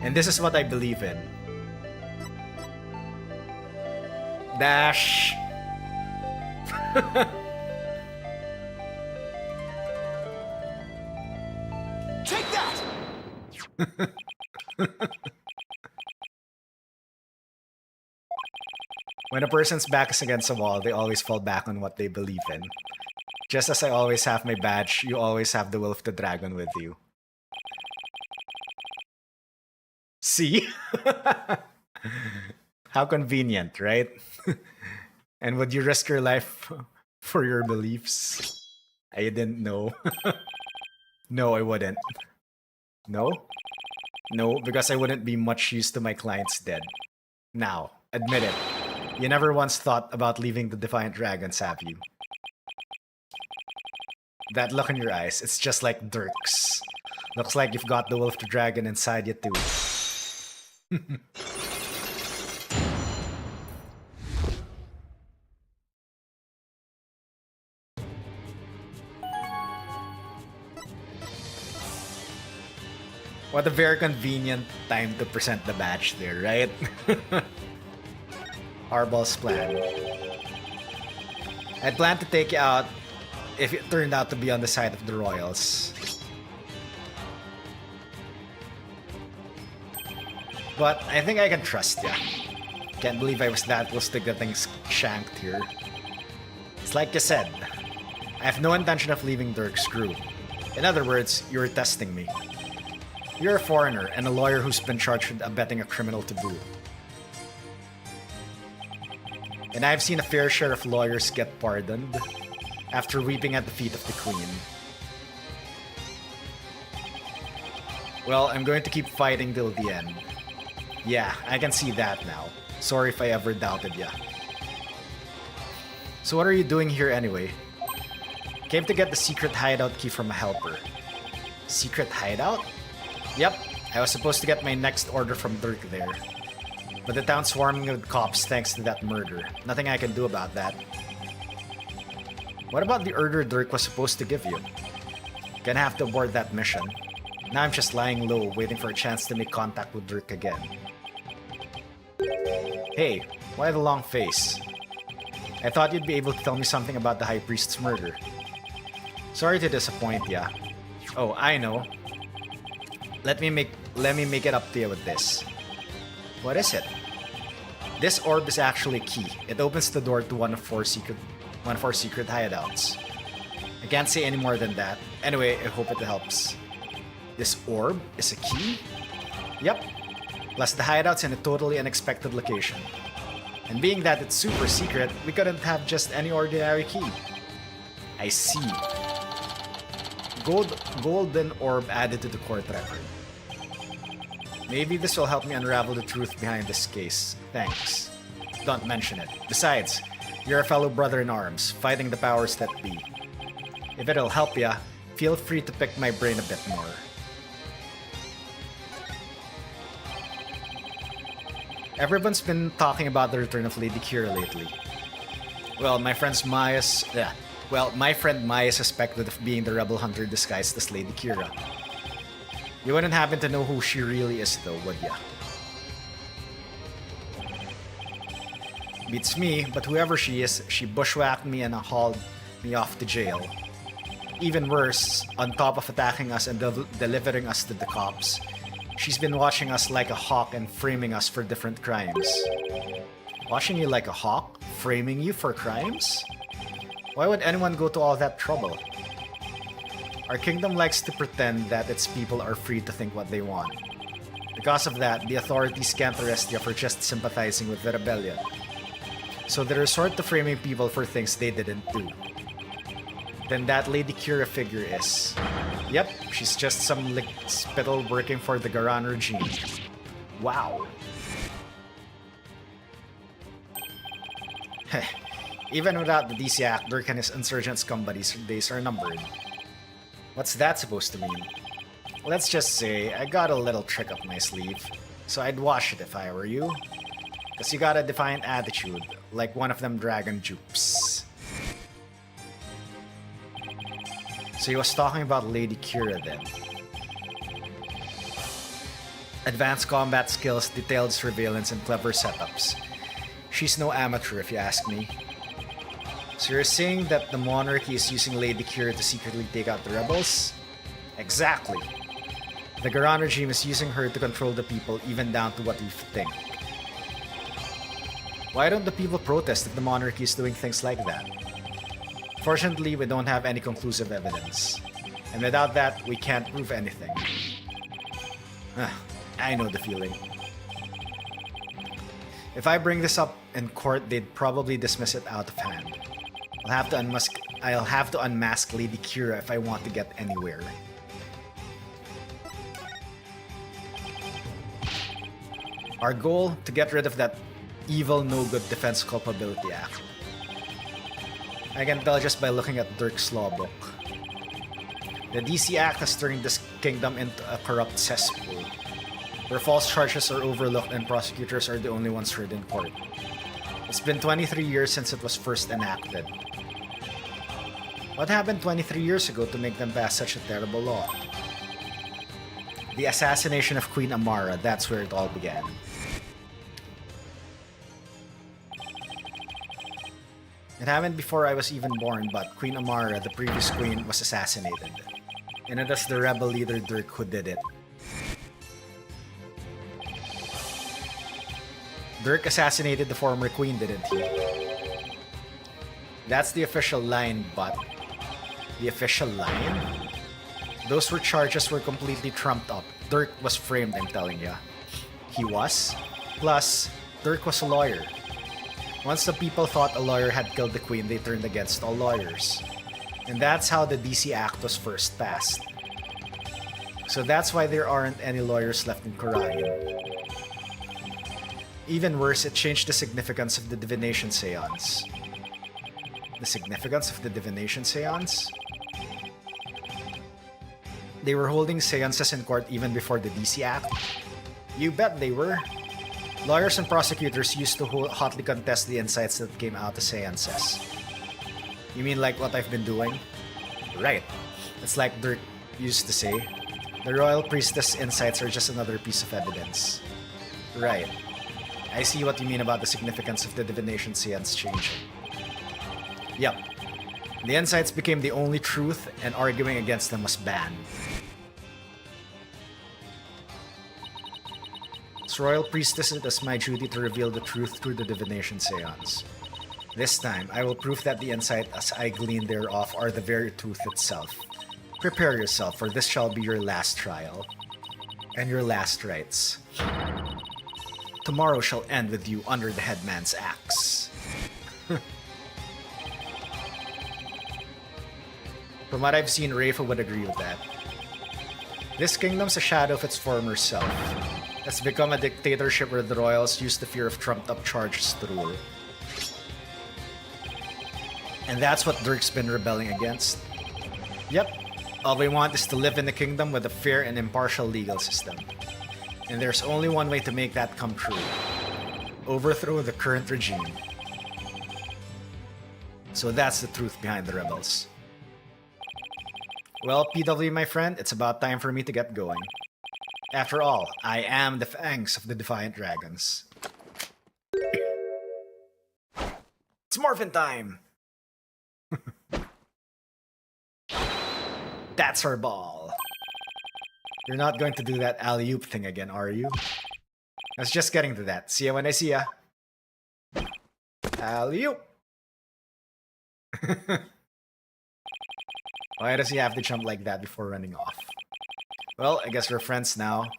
And this is what I believe in. Dash. Take that! When a person's back is against a wall, they always fall back on what they believe in. Just as I always have my badge, you always have the will of the dragon with you. See? How convenient, right? And would you risk your life for your beliefs? I didn't know. No, I wouldn't. No? No, because I wouldn't be much use to my clients dead. Now, admit it. You never once thought about leaving the Defiant Dragons, have you? That look in your eyes, it's just like Dirk's. Looks like you've got the will of the dragon inside you too. What a very convenient time to present the badge there, right? Harball's plan. I'd planned to take you out if it turned out to be on the side of the royals. But I think I can trust ya. Can't believe I was that close to getting shanked here. It's like you said, I have no intention of leaving Dirk's crew. In other words, you were testing me. You're a foreigner and a lawyer who's been charged with abetting a criminal to boot. And I've seen a fair share of lawyers get pardoned after weeping at the feet of the queen. Well, I'm going to keep fighting till the end. Yeah, I can see that now. Sorry if I ever doubted ya. So what are you doing here anyway? Came to get the secret hideout key from a helper. Secret hideout? Yep, I was supposed to get my next order from Dirk there. But the town's swarming with cops thanks to that murder. Nothing I can do about that. What about the order Dirk was supposed to give you? Gonna have to abort that mission. Now I'm just lying low, waiting for a chance to make contact with Dirk again. Hey, why the long face? I thought you'd be able to tell me something about the High Priest's murder. Sorry to disappoint ya. Oh, I know. Let me make it up to you with this. What is it? This orb is actually a key. It opens the door to one of our secret hideouts. I can't say any more than that. Anyway, I hope it helps. This orb is a key? Yep. Plus the hideout's in a totally unexpected location. And being that it's super secret, we couldn't have just any ordinary key. I see. Golden orb added to the court record. Maybe this will help me unravel the truth behind this case. Thanks. Don't mention it. Besides, you're a fellow brother in arms, fighting the powers that be. If it'll help ya, feel free to pick my brain a bit more. Everyone's been talking about the return of Lady Kira lately. Well, my friend Maya suspected of being the rebel hunter disguised as Lady Kira. You wouldn't happen to know who she really is though, would ya? Beats me, but whoever she is, she bushwhacked me and hauled me off to jail. Even worse, on top of attacking us and delivering us to the cops, she's been watching us like a hawk and framing us for different crimes. Watching you like a hawk? Framing you for crimes? Why would anyone go to all that trouble? Our kingdom likes to pretend that its people are free to think what they want. Because of that, the authorities can't arrest you for just sympathizing with the rebellion. So they resort to framing people for things they didn't do. Then that Lady Kira figure is... Yep, she's just some spittle working for the Garan regime. Wow. Even without the DC Act, Dirk and his insurgent scum buddies' days are numbered. What's that supposed to mean? Let's just say I got a little trick up my sleeve, so I'd wash it if I were you. Cause you got a defiant attitude, like one of them dragon dupes. So he was talking about Lady Kira then. Advanced combat skills, detailed surveillance, and clever setups. She's no amateur if you ask me. So you're saying that the monarchy is using Lady Kira to secretly take out the rebels? Exactly. The Garan regime is using her to control the people even down to what we think. Why don't the people protest if the monarchy is doing things like that? Fortunately, we don't have any conclusive evidence. And without that, we can't prove anything. I know the feeling. If I bring this up in court, they'd probably dismiss it out of hand. I'll have to unmask Lady Kira if I want to get anywhere. Our goal, to get rid of that evil no-good Defense Culpability Act. I can tell just by looking at Dirk's law book. The DC Act has turned this kingdom into a corrupt cesspool, where false charges are overlooked and prosecutors are the only ones heard in court. It's been 23 years since it was first enacted. What happened 23 years ago to make them pass such a terrible law? The assassination of Queen Amara, that's where it all began. It happened before I was even born, but Queen Amara, the previous queen, was assassinated. And it was the rebel leader Dirk who did it. Dirk assassinated the former queen, didn't he? That's the official line, but... The official line? Those charges were completely trumped up. Dirk was framed, I'm telling ya. He was? Plus, Dirk was a lawyer. Once the people thought a lawyer had killed the queen, they turned against all lawyers. And that's how the DC Act was first passed. So that's why there aren't any lawyers left in Khura'in. Even worse, it changed the significance of the divination seance. The significance of the divination seance? They were holding seances in court even before the DC Act? You bet they were. Lawyers and prosecutors used to hotly contest the insights that came out of seances. You mean like what I've been doing? Right. It's like Dirk used to say, the royal priestess insights are just another piece of evidence. Right. I see what you mean about the significance of the divination seance changing. Yep. The insights became the only truth, and arguing against them was banned. As royal priestess, it is my duty to reveal the truth through the divination seance. This time, I will prove that the insights I glean thereof are the very truth itself. Prepare yourself, for this shall be your last trial, and your last rites. Tomorrow shall end with you under the headman's axe. From what I've seen, Rafa would agree with that. This kingdom's a shadow of its former self. It's become a dictatorship where the royals use the fear of trumped-up charges to rule. And that's what Dirk's been rebelling against. Yep, all we want is to live in a kingdom with a fair and impartial legal system. And there's only one way to make that come true. Overthrow the current regime. So that's the truth behind the rebels. Well, PW, my friend, it's about time for me to get going. After all, I am the fangs of the Defiant Dragons. morphin time! That's our ball. You're not going to do that alley-oop thing again, are you? I was just getting to that. See ya when I see ya. Alley-oop! Why does he have to jump like that before running off? Well, I guess we're friends now.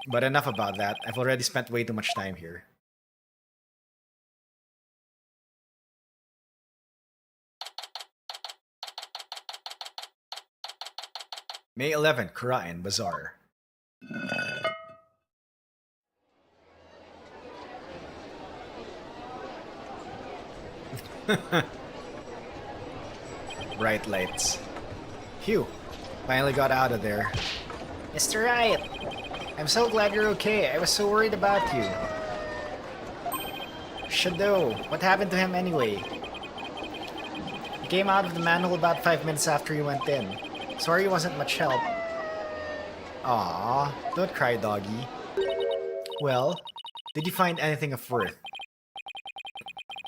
But enough about that. I've already spent way too much time here. May 11, Kurain Bazaar. Bright lights. Phew. Finally got out of there. Mr. Riot! I'm so glad you're okay. I was so worried about you. Shadow, what happened to him anyway? He came out of the manhole about 5 minutes after you went in. Sorry it wasn't much help. Aww, don't cry, doggy. Well, did you find anything of worth?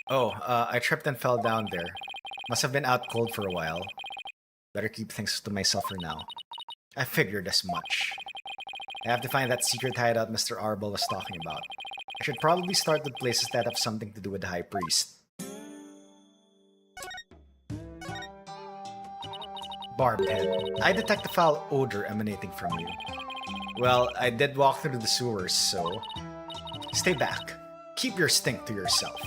Oh, I tripped and fell down there. Must have been out cold for a while. Better keep things to myself for now. I figured as much. I have to find that secret hideout Mr. Arbol was talking about. I should probably start with places that have something to do with the High Priest. Barbed head. I detect a foul odor emanating from you. Well, I did walk through the sewers, so... Stay back. Keep your stink to yourself.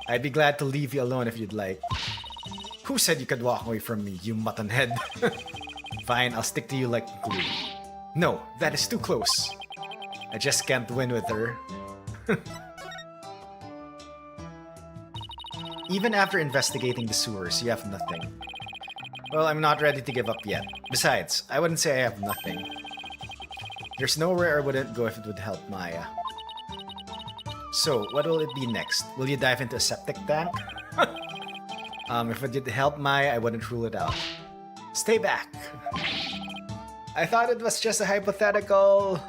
I'd be glad to leave you alone if you'd like. Who said you could walk away from me, you muttonhead? Fine, I'll stick to you like glue. No, that is too close. I just can't win with her. Even after investigating the sewers, you have nothing. Well, I'm not ready to give up yet. Besides, I wouldn't say I have nothing. There's nowhere I wouldn't go if it would help Maya. So, what will it be next? Will you dive into a septic tank? If it did help Maya, I wouldn't rule it out. Stay back. I thought it was just a hypothetical.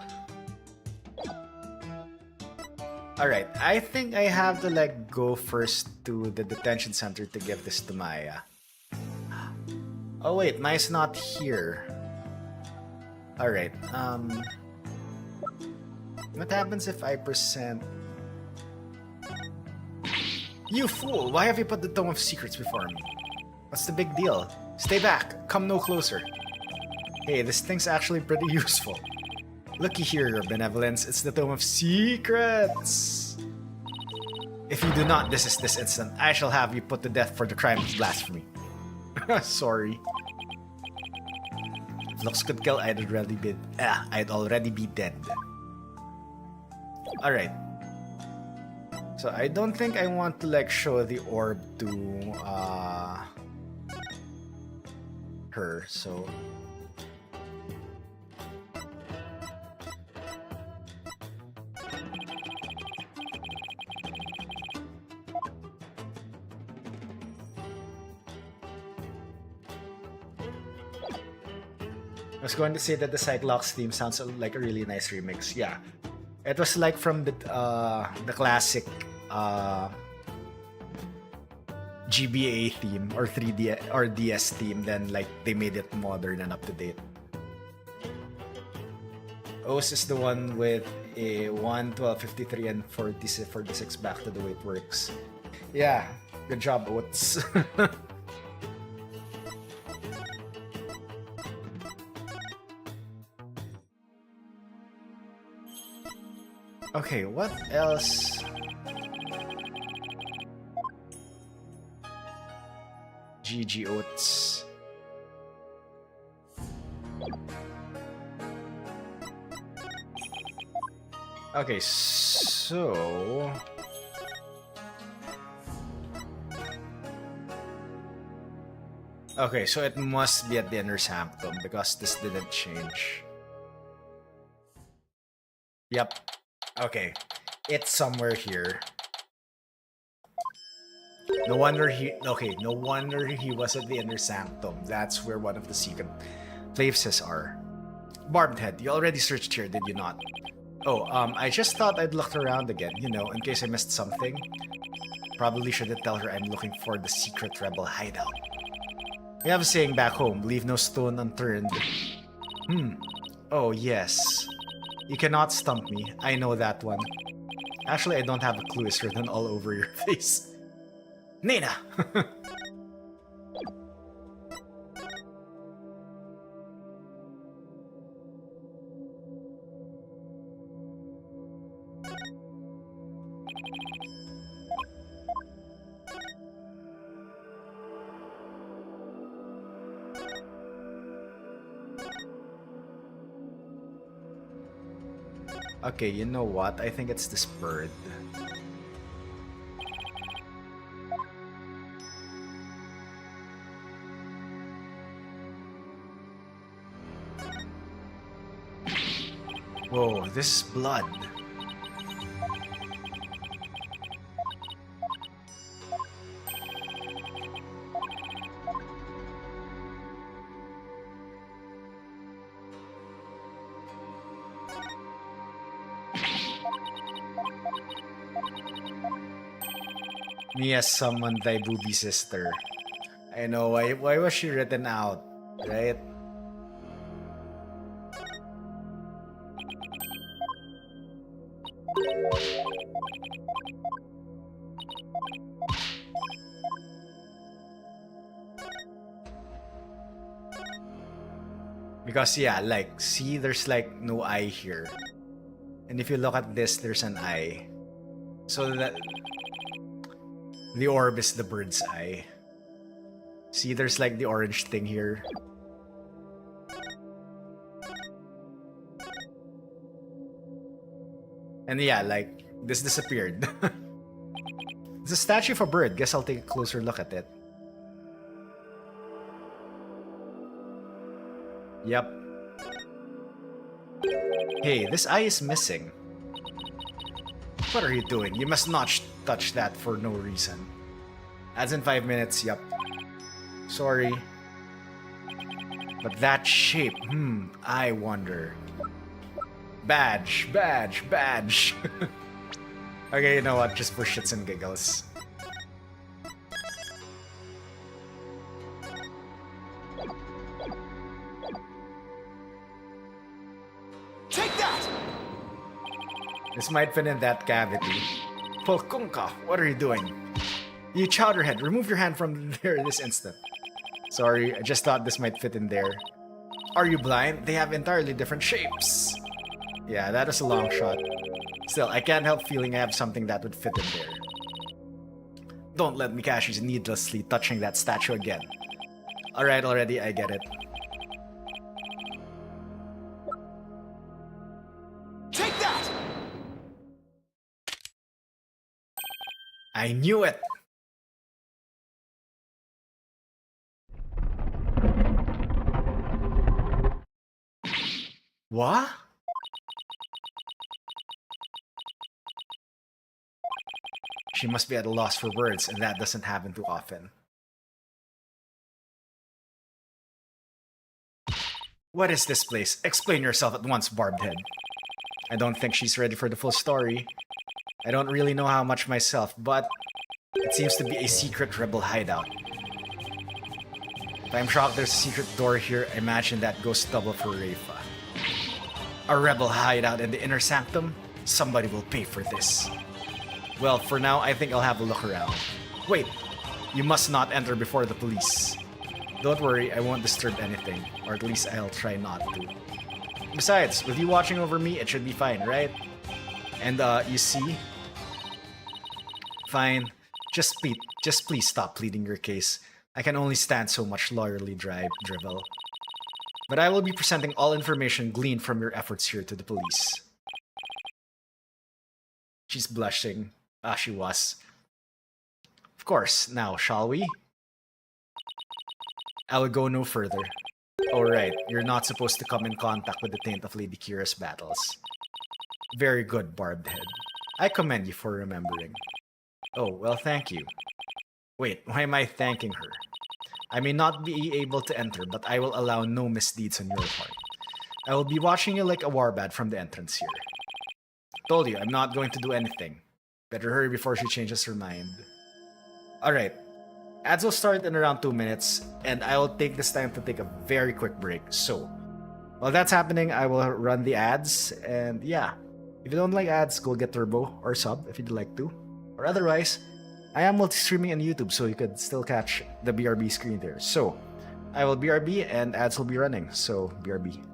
Alright, I think I have to go first to the detention center to give this to Maya. Oh wait, Maya's not here. Alright, what happens if I present... You fool! Why have you put the Tome of Secrets before me? What's the big deal? Stay back! Come no closer! Hey, this thing's actually pretty useful. Looky here, your benevolence. It's the Tome of Secrets! If you do not desist this instant, I shall have you put to death for the crime of blasphemy. Sorry. If looks could kill, I'd already be dead. Alright. So I don't think I want to show the orb to her, so I was going to say that the Cyclops theme sounds like a really nice remix. Yeah, it was from the classic GBA theme or 3D or DS theme. Then they made it modern and up to date. OS is the one with a 1, 12, 53, and 46 back to the way it works. Yeah, good job, Oats. Okay, what else? GG Oats. Okay, so... Okay, so it must be at the Inner Sanctum because this didn't change. Yep. Okay, it's somewhere here. No wonder he was at the Inner Sanctum. That's where one of the secret places are. Barbed Head, you already searched here, did you not? Oh, I just thought I'd look around again, in case I missed something. Probably shouldn't tell her I'm looking for the secret rebel hideout. We have a saying back home, leave no stone unturned. Oh yes. You cannot stump me. I know that one. Actually, I don't have a clue. It's written all over your face. Nina! Okay, you know what? I think it's this bird. Whoa, this is blood. Mia summoned thy booby sister. I know, why was she written out, right? Because yeah, like, see, there's like no eye here. And if you look at this, there's an eye. So that the orb is the bird's eye. See, there's like the orange thing here. And yeah, like, this disappeared. It's a statue of a bird. Guess I'll take a closer look at it. Yep. Hey, this eye is missing. What are you doing? You must not touch that for no reason. As in 5 minutes, yep. Sorry. But that shape, I wonder. Badge, badge, badge. Okay, you know what? Just for shits and giggles. Take that! This might fit in that cavity. Polkunka, what are you doing? You chowderhead, remove your hand from there this instant. Sorry, I just thought this might fit in there. Are you blind? They have entirely different shapes. Yeah, that is a long shot. Still, I can't help feeling I have something that would fit in there. Don't let Mikashi's needlessly touching that statue again. Alright, already, I get it. Take that! I knew it! What? She must be at a loss for words, and that doesn't happen too often. What is this place? Explain yourself at once, Barbed Head. I don't think she's ready for the full story. I don't really know how much myself, but it seems to be a secret rebel hideout. If I'm shocked there's a secret door here, I imagine that goes double for Reifa. A rebel hideout in the inner sanctum? Somebody will pay for this. Well, for now, I think I'll have a look around. Wait, you must not enter before the police. Don't worry, I won't disturb anything, or at least I'll try not to. Besides, with you watching over me, it should be fine, right? And you see? Fine. Just please stop pleading your case. I can only stand so much lawyerly drivel. But I will be presenting all information gleaned from your efforts here to the police. She's blushing. Ah, she was. Of course. Now, shall we? I will go no further. Oh, right. You're not supposed to come in contact with the taint of Lady Kira's battles. Very good, Barbed Head. I commend you for remembering. Oh, well, thank you. Wait, why am I thanking her? I may not be able to enter, but I will allow no misdeeds on your part. I will be watching you like a warbad from the entrance here. Told you, I'm not going to do anything. Better hurry before she changes her mind. Alright. Ads will start in around 2 minutes, and I will take this time to take a very quick break. So, while that's happening, I will run the ads, and yeah. If you don't like ads, go get Turbo or sub if you'd like to. Or otherwise, I am multi-streaming on YouTube, so you could still catch the BRB screen there. So, I will BRB and ads will be running, so BRB.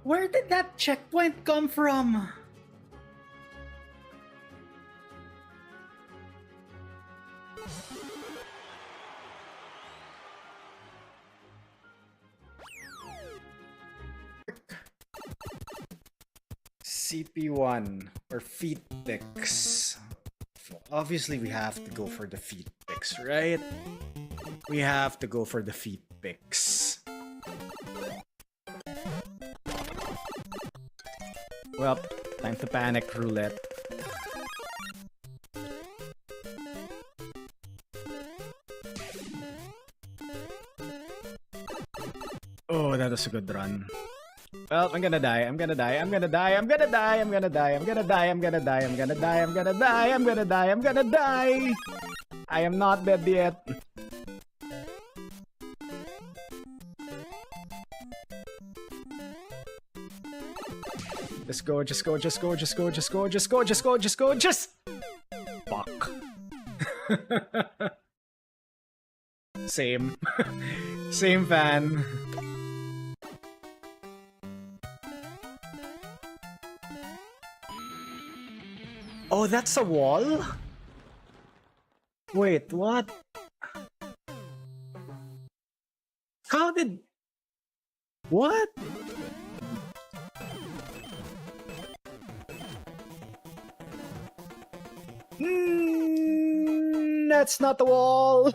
Where did that checkpoint come from? CP1 or feet picks. Obviously, we have to go for the feet picks, right? We have to go for the feet picks. Well, time to panic roulette. Oh, that was a good run. Well, I'm gonna die, I'm gonna die, I'm gonna die, I'm gonna die, I'm gonna die, I'm gonna die, I'm gonna die, I'm gonna die, I'm gonna die, I'm gonna die, I'm gonna die! I am not dead yet. Just go, just go, just go, just go, just go, just go, just go, just go, just... Fuck. Same. Same fan. Oh, that's a wall? Wait, what? How did... What? That's not the wall!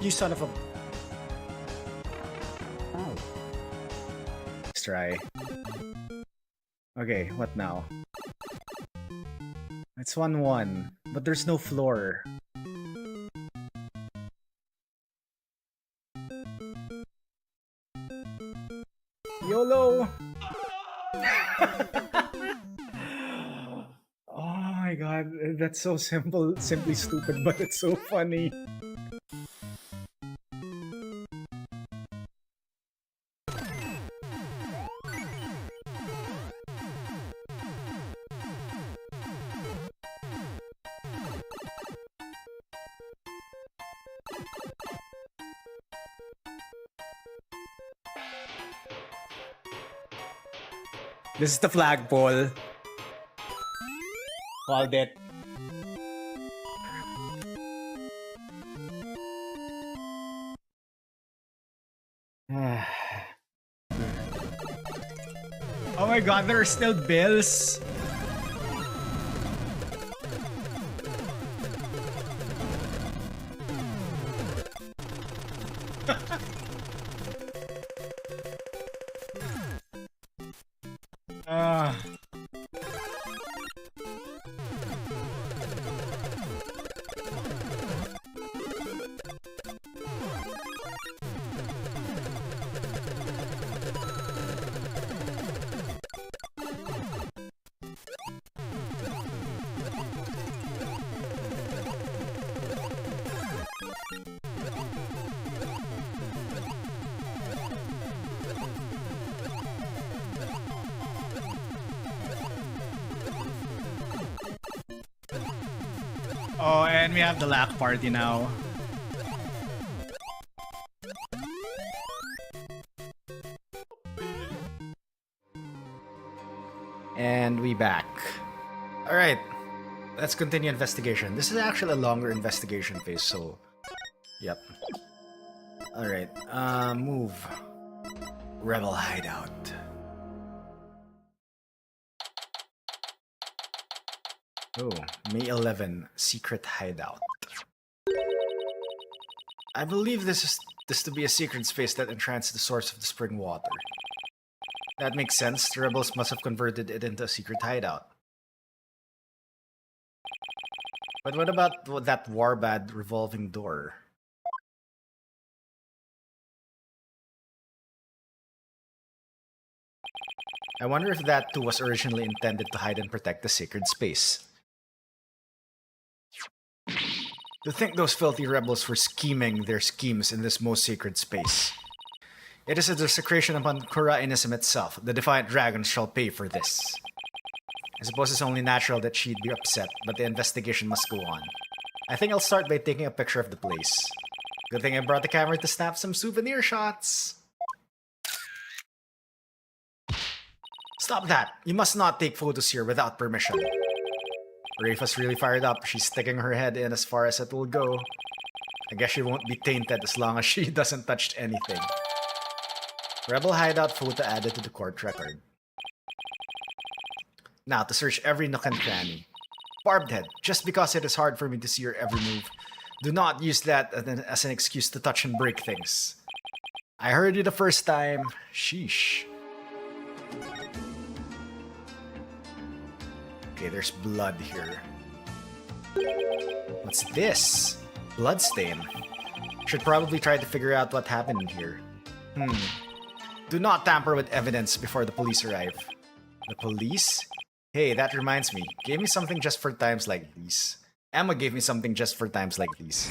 You son of a... Let's try. Okay, what now? It's 1-1, but there's no floor. YOLO! Oh my god, that's so simple, simply stupid, but it's so funny. This is the flagpole. Called it. Oh my god, there are still bills. Oh, and we have the lack party now. And we back. Alright, let's continue investigation. This is actually a longer investigation phase, so... Yep. Alright, move. Rebel hideout. Oh, May 11, secret hideout. I believe this to be a secret space that entranced the source of the spring water. That makes sense. The rebels must have converted it into a secret hideout. But what about that Warbad revolving door? I wonder if that too was originally intended to hide and protect the sacred space. To think those filthy rebels were scheming their schemes in this most sacred space. It is a desecration upon Kurainism itself. The defiant dragons shall pay for this. I suppose it's only natural that she'd be upset, but the investigation must go on. I think I'll start by taking a picture of the place. Good thing I brought the camera to snap some souvenir shots. Stop that! You must not take photos here without permission. Rafa's really fired up. She's sticking her head in as far as it will go. I guess she won't be tainted as long as she doesn't touch anything. Rebel hideout photo added to the court record. Now to search every nook and cranny. Barbed head, just because it is hard for me to see your every move, do not use that as an excuse to touch and break things. I heard you the first time. Sheesh. Okay, there's blood here. What's this? Bloodstain. Should probably try to figure out what happened here. Do not tamper with evidence before the police arrive. The police? Hey, that reminds me. Gave me something just for times like these. Emma gave me something just for times like these.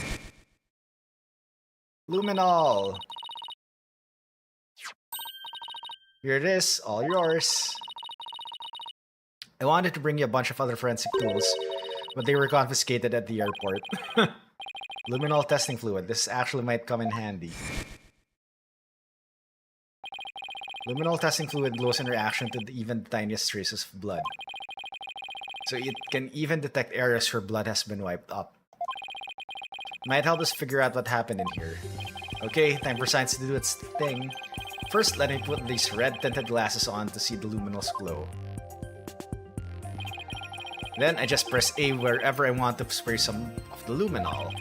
Luminol! Here it is, all yours. I wanted to bring you a bunch of other forensic tools, but they were confiscated at the airport. Luminol testing fluid. This actually might come in handy. Luminol testing fluid glows in reaction to even the tiniest traces of blood. So it can even detect areas where blood has been wiped up. Might help us figure out what happened in here. Okay, time for science to do its thing. First, let me put these red tinted glasses on to see the luminous glow. Then I just press A wherever I want to spray some of the luminol.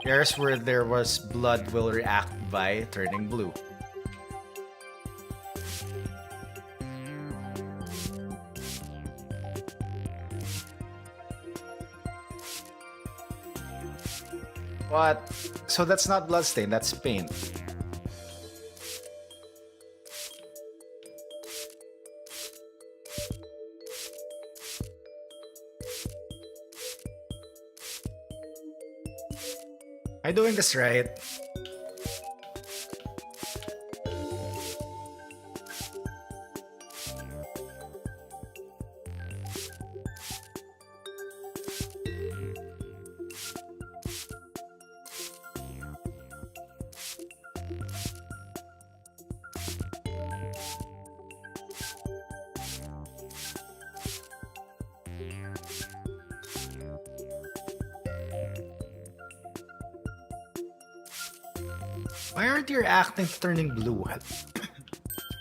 Areas where there was blood will react by turning blue. What? So that's not bloodstain, that's paint. Am I doing this right? Why aren't you acting turning blue?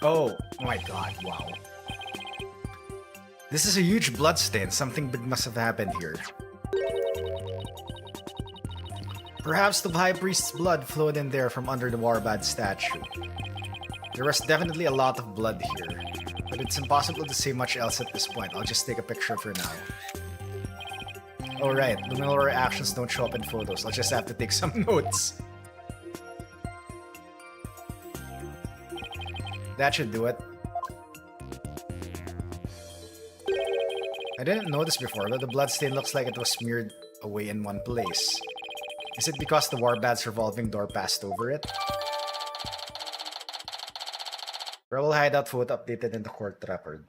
Oh my god, wow. This is a huge bloodstain. Something big must have happened here. Perhaps the High Priest's blood flowed in there from under the Warbad statue. There was definitely a lot of blood here, but it's impossible to say much else at this point. I'll just take a picture for now. Oh right, luminal reactions don't show up in photos. I'll just have to take some notes. That should do it. I didn't notice before, but the bloodstain looks like it was smeared away in one place. Is it because the Warbad's revolving door passed over it? Rebel hideout photo updated in the court record.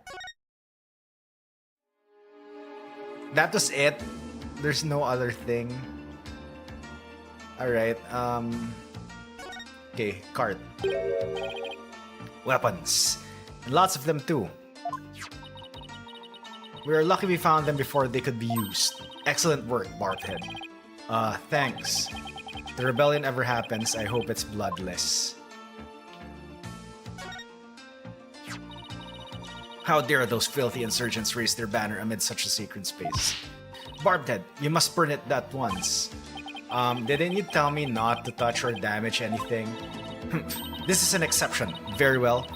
That was it? There's no other thing? Alright, okay, cart. Weapons. And lots of them too. We are lucky we found them before they could be used. Excellent work, Barthead. Thanks. If the rebellion ever happens, I hope it's bloodless. How dare those filthy insurgents raise their banner amid such a sacred space? Barbed-head, you must burn it at once. Didn't you tell me not to touch or damage anything? This is an exception. Very well.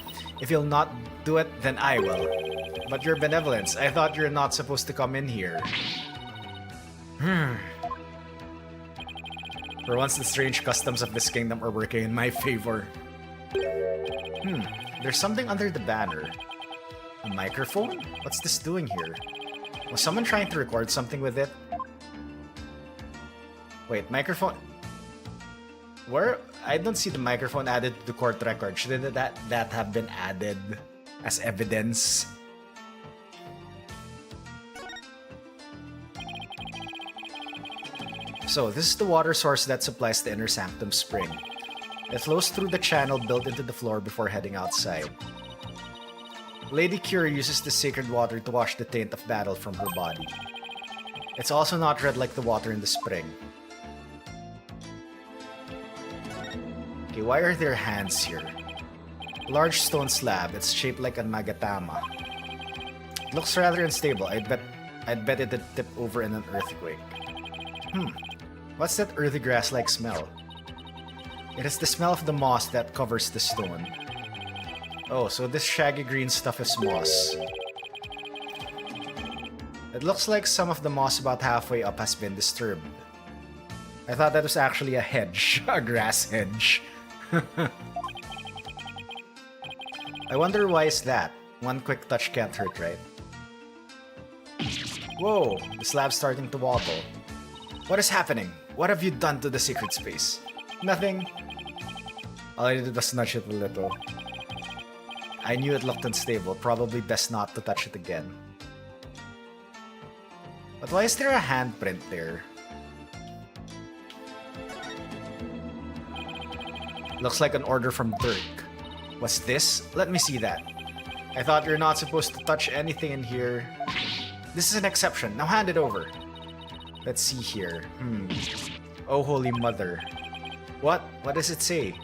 If you'll not do it, then I will. But your benevolence, I thought you're not supposed to come in here. For once, the strange customs of this kingdom are working in my favor. There's something under the banner. A microphone? What's this doing here? Was someone trying to record something with it? Wait, microphone... Where? I don't see the microphone added to the court record. Shouldn't that have been added as evidence? So, this is the water source that supplies the Inner Sanctum Spring. It flows through the channel built into the floor before heading outside. Lady Kira uses the sacred water to wash the taint of battle from her body. It's also not red like the water in the spring. Okay, why are there hands here? Large stone slab, it's shaped like a magatama. Looks rather unstable. I'd bet it'd tip over in an earthquake. What's that earthy grass-like smell? It is the smell of the moss that covers the stone. Oh, so this shaggy green stuff is moss. It looks like some of the moss about halfway up has been disturbed. I thought that was actually a hedge, a grass hedge. I wonder why is that? One quick touch can't hurt, right? Whoa, the slab's starting to wobble. What is happening? What have you done to the secret space? Nothing. All I did was nudge it a little. I knew it looked unstable, probably best not to touch it again. But why is there a handprint there? Looks like an order from Dirk. What's this? Let me see that. I thought you're not supposed to touch anything in here. This is an exception. Now hand it over. Let's see here. Oh, Holy Mother. What? What does it say?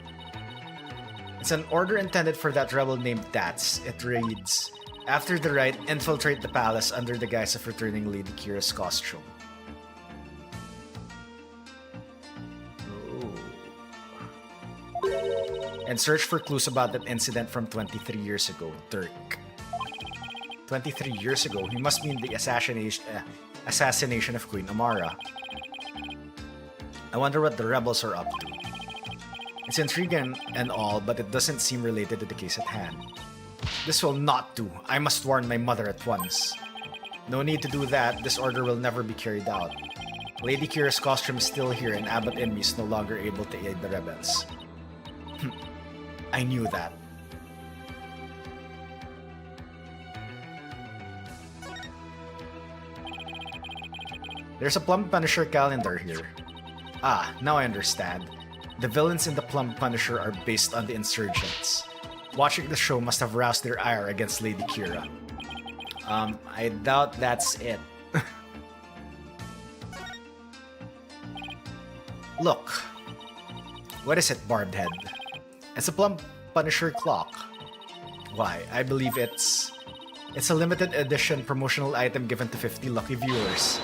It's an order intended for that rebel named Tats. It reads, after the rite, infiltrate the palace under the guise of returning Lady Kira's costume. And search for clues about that incident from 23 years ago, Dirk. 23 years ago? He must mean the assassination of Queen Amara. I wonder what the rebels are up to. It's intriguing and all, but it doesn't seem related to the case at hand. This will not do. I must warn my mother at once. No need to do that. This order will never be carried out. Lady Kira's costume is still here and Abbot Inmi is no longer able to aid the rebels. I knew that. There's a Plum Punisher calendar here. Ah, now I understand. The villains in the Plum Punisher are based on the insurgents. Watching the show must have roused their ire against Lady Kira. I doubt that's it. Look. What is it, Barbed Head? It's a Plum Punisher clock. Why, I believe it's a limited edition promotional item given to 50 lucky viewers.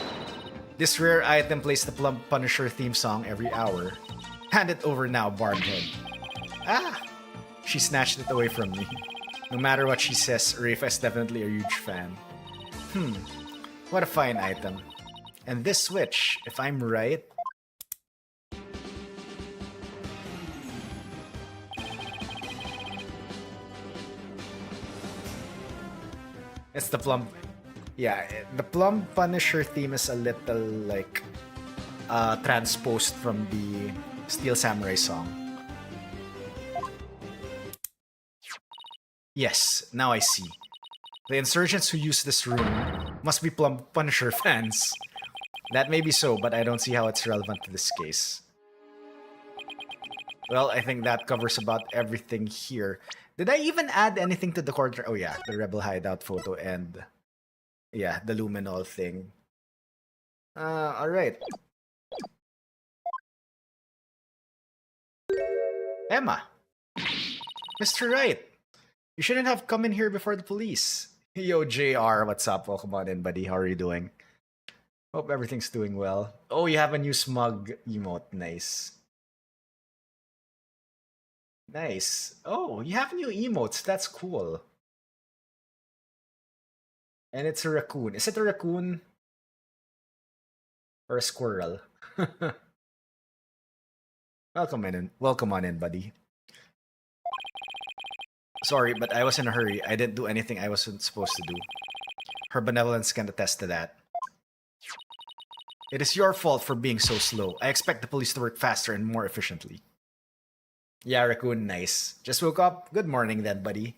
This rare item plays the Plum Punisher theme song every hour. Hand it over now, Barbed Head. Ah! She snatched it away from me. No matter what she says, Rafa is definitely a huge fan. What a fine item. And this switch, if I'm right... It's the Plum... Yeah, the Plum Punisher theme is a little, like, transposed from the Steel Samurai song. Yes, now I see. The insurgents who use this room must be Plum Punisher fans. That may be so, but I don't see how it's relevant to this case. Well, I think that covers about everything here. Did I even add anything to the corner? Oh yeah, the Rebel Hideout photo and... yeah, the Luminol thing. Alright. Emma! Mr. Wright! You shouldn't have come in here before the police. Yo, JR, what's up? Welcome on in, buddy. How are you doing? Hope everything's doing well. Oh, you have a new smug emote. Nice. Nice. Oh, you have new emotes. That's cool. And it's a raccoon. Is it a raccoon? Or a squirrel. Welcome on in, buddy. Sorry, but I was in a hurry. I didn't do anything I wasn't supposed to do. Her benevolence can attest to that. It is your fault for being so slow. I expect the police to work faster and more efficiently. Yeah, Raccoon, nice. Just woke up. Good morning then, buddy.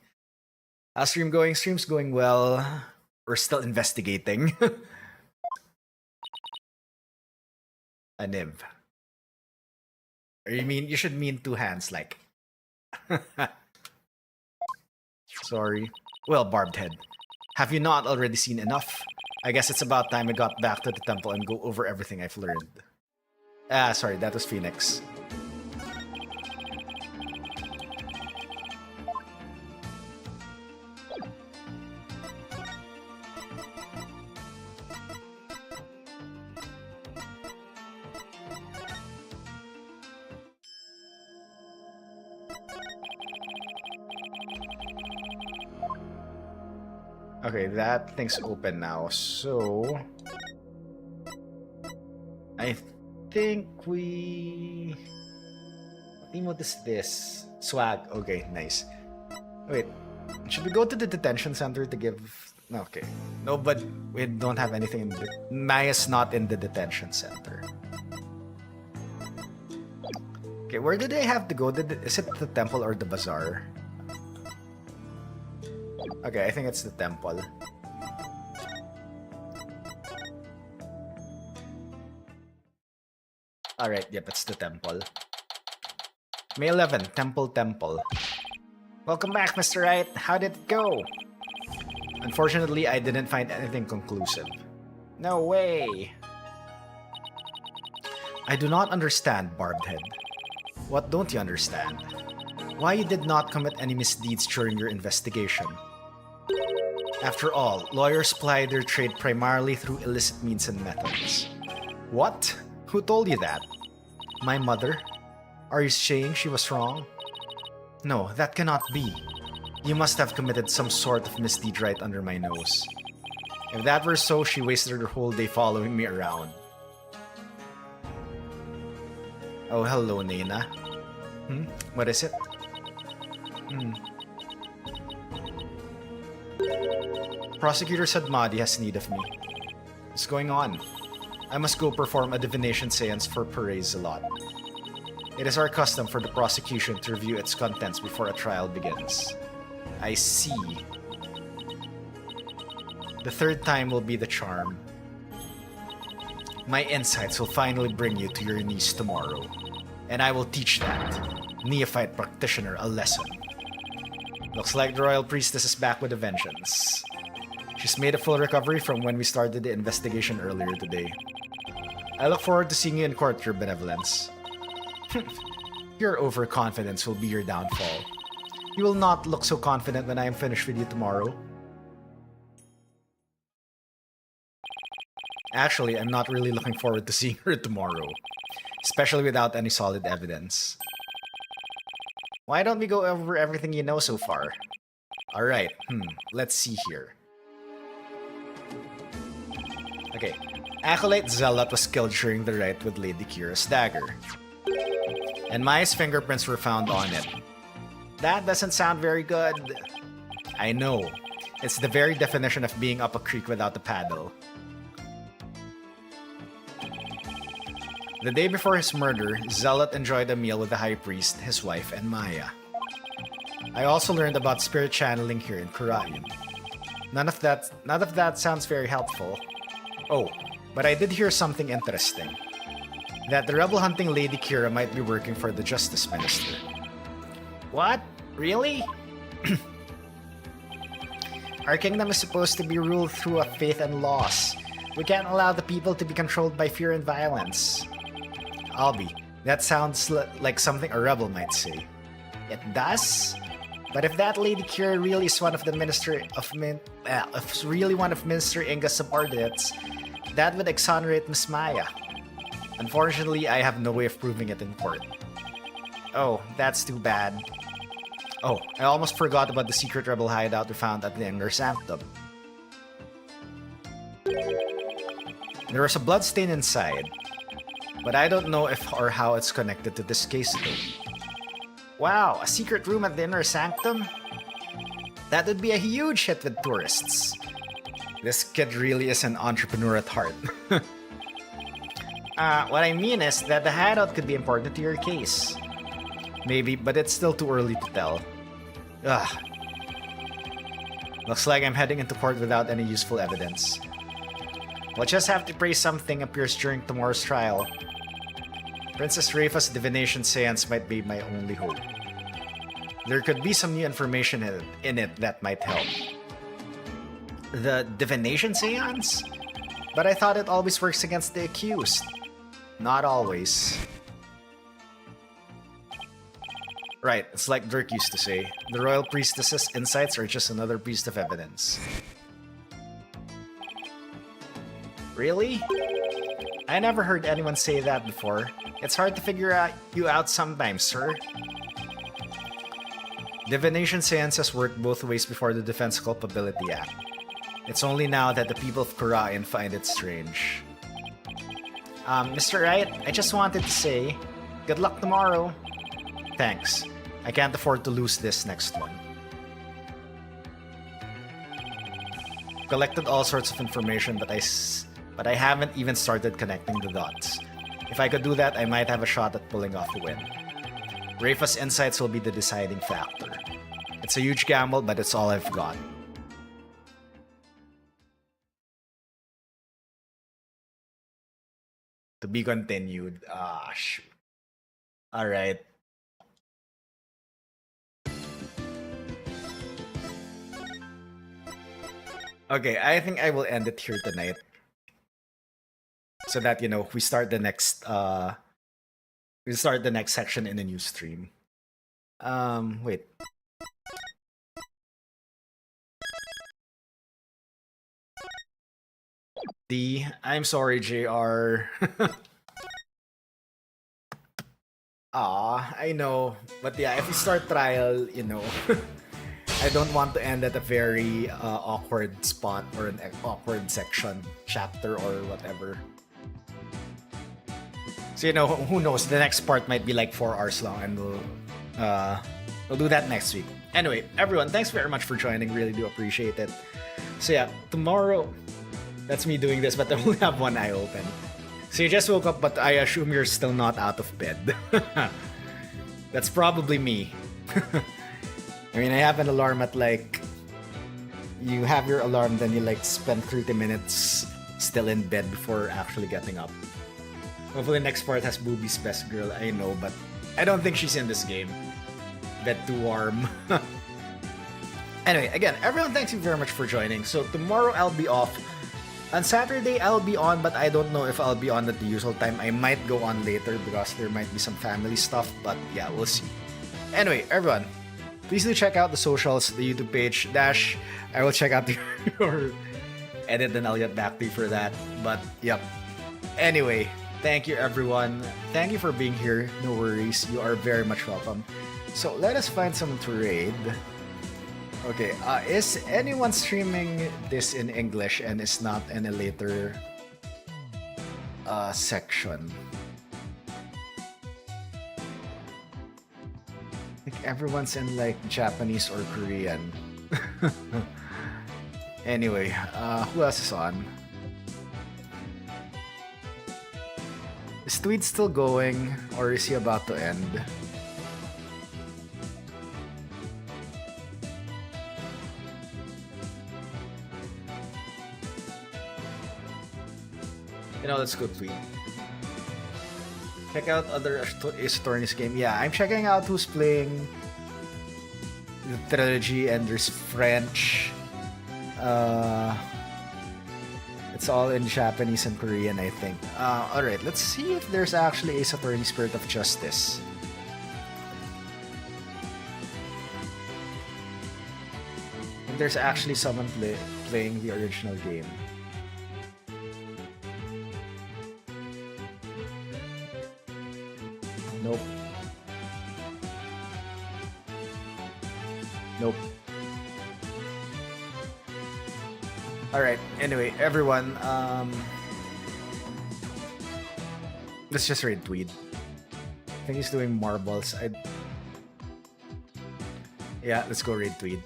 How's stream going? Stream's going well. We're still investigating. A Niv. Or you should mean two hands, like. Sorry. Well, barbed head. Have you not already seen enough? I guess it's about time I got back to the temple and go over everything I've learned. Ah, sorry, that was Phoenix. Okay, that thing's open now, so... I think we... What emote is this? Swag. Okay, nice. Wait, should we go to the detention center to give... No, okay. No, but we don't have anything in the... Maya's not in the detention center. Okay, where did I have to go? Is it the temple or the bazaar? Okay, I think it's the temple. Alright, yep, it's the temple. May 11, Temple. Welcome back, Mr. Wright. How did it go? Unfortunately, I didn't find anything conclusive. No way! I do not understand, Barbed Head. What don't you understand? Why you did not commit any misdeeds during your investigation? After all, lawyers ply their trade primarily through illicit means and methods. What? Who told you that? My mother? Are you saying she was wrong? No, that cannot be. You must have committed some sort of misdeed right under my nose. If that were so, she wasted her whole day following me around. Oh, hello, Nena. What is it? Prosecutor said Mahdi has need of me. What's going on? I must go perform a divination seance for Perez Zalot. It is our custom for the prosecution to review its contents before a trial begins. I see. The third time will be the charm. My insights will finally bring you to your knees tomorrow, and I will teach that neophyte practitioner a lesson. Looks like the Royal Priestess is back with a vengeance. She's made a full recovery from when we started the investigation earlier today. I look forward to seeing you in court, Your Benevolence. Your overconfidence will be your downfall. You will not look so confident when I am finished with you tomorrow. Actually, I'm not really looking forward to seeing her tomorrow, especially without any solid evidence. Why don't we go over everything you know so far? Alright, let's see here. Okay, Acolyte Zealot was killed during the rite with Lady Kira's dagger. And Maya's fingerprints were found on it. That doesn't sound very good. I know. It's the very definition of being up a creek without a paddle. The day before his murder, Zealot enjoyed a meal with the High Priest, his wife, and Maya. I also learned about spirit channeling here in Kurayan. None of that sounds very helpful. Oh, but I did hear something interesting. That the rebel hunting Lady Kira might be working for the Justice Minister. What? Really? Our kingdom is supposed to be ruled through faith and laws. We can't allow the people to be controlled by fear and violence. Albie, that sounds like something a rebel might say. It does? But if that Lady Kira really is one of the Minister Inga's subordinates, that would exonerate Miss Maya. Unfortunately, I have no way of proving it in court. Oh, that's too bad. Oh, I almost forgot about the secret rebel hideout we found at the Ingar Sanctum. There was a bloodstain inside, but I don't know if or how it's connected to this case though. Wow, a secret room at the Inner Sanctum? That would be a huge hit with tourists. This kid really is an entrepreneur at heart. What I mean is that the hideout could be important to your case. Maybe, but it's still too early to tell. Ugh. Looks like I'm heading into court without any useful evidence. We'll just have to pray something appears during tomorrow's trial. Princess Rayfa's divination seance might be my only hope. There could be some new information in it that might help. The divination seance? But I thought it always works against the accused. Not always. Right, it's like Dirk used to say. The royal priestess's insights are just another piece of evidence. Really? I never heard anyone say that before. It's hard to figure you out sometimes, sir. Divination seances worked both ways before the Defense Culpability Act. It's only now that the people of Kurain find it strange. Mr. Wright, I just wanted to say, good luck tomorrow. Thanks. I can't afford to lose this next one. Collected all sorts of information, but I haven't even started connecting the dots. If I could do that, I might have a shot at pulling off a win. Rayfa's insights will be the deciding factor. It's a huge gamble, but it's all I've got. To be continued. Ah, shoot. Alright. Okay, I think I will end it here tonight. So that, you know, we start the next section in the new stream. Wait. I'm sorry, JR. I know. But yeah, if we start trial, you know, I don't want to end at a very awkward spot or an awkward section, chapter or whatever. So, you know, who knows? The next part might be like 4 hours long, and we'll do that next week. Anyway, everyone, thanks very much for joining. Really do appreciate it. So yeah, tomorrow, that's me doing this, but I only have one eye open. So you just woke up, but I assume you're still not out of bed. That's probably me. I mean, I have an alarm at like... You have your alarm, then you like spend 30 minutes still in bed before actually getting up. Hopefully next part has Booby's best girl, I know, but I don't think she's in this game. Bed too warm. Anyway, again, everyone, thanks you very much for joining. So tomorrow I'll be off. On Saturday I'll be on, but I don't know if I'll be on at the usual time. I might go on later because there might be some family stuff, but yeah, we'll see. Anyway, everyone, please do check out the socials, the YouTube page, Dash. I will check out your edit and I'll get back to you for that. But yep. Anyway, thank you everyone. Thank you for being here. No worries. You are very much welcome. So let us find some to raid. Okay, is anyone streaming this in English and is not in a later section? I think everyone's in like Japanese or Korean. Anyway, who else is on? Is Tweed still going or is he about to end? You know, let's go Tweed. Check out other Ace Attorney's game. Yeah, I'm checking out who's playing the trilogy, and there's French. It's all in Japanese and Korean, I think. Alright, let's see if there's actually Ace Attorney Spirit of Justice. If there's actually someone playing the original game. Nope. Nope. Alright, anyway, everyone, Let's just raid Tweed. I think he's doing marbles. Yeah, let's go raid Tweed.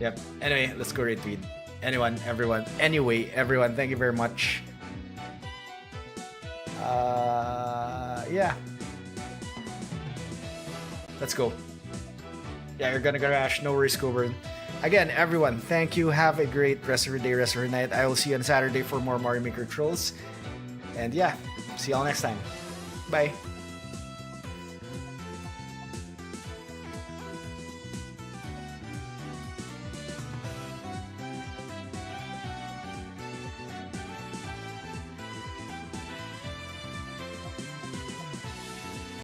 Yep. Anyway, let's go raid Tweed. Anyway, everyone, thank you very much. Yeah. Let's go. Yeah, you're gonna crash. No worries, Coburn. Again, everyone, thank you. Have a great rest of your day, rest of your night. I will see you on Saturday for more Mario Maker Trolls. And yeah, see y'all next time. Bye.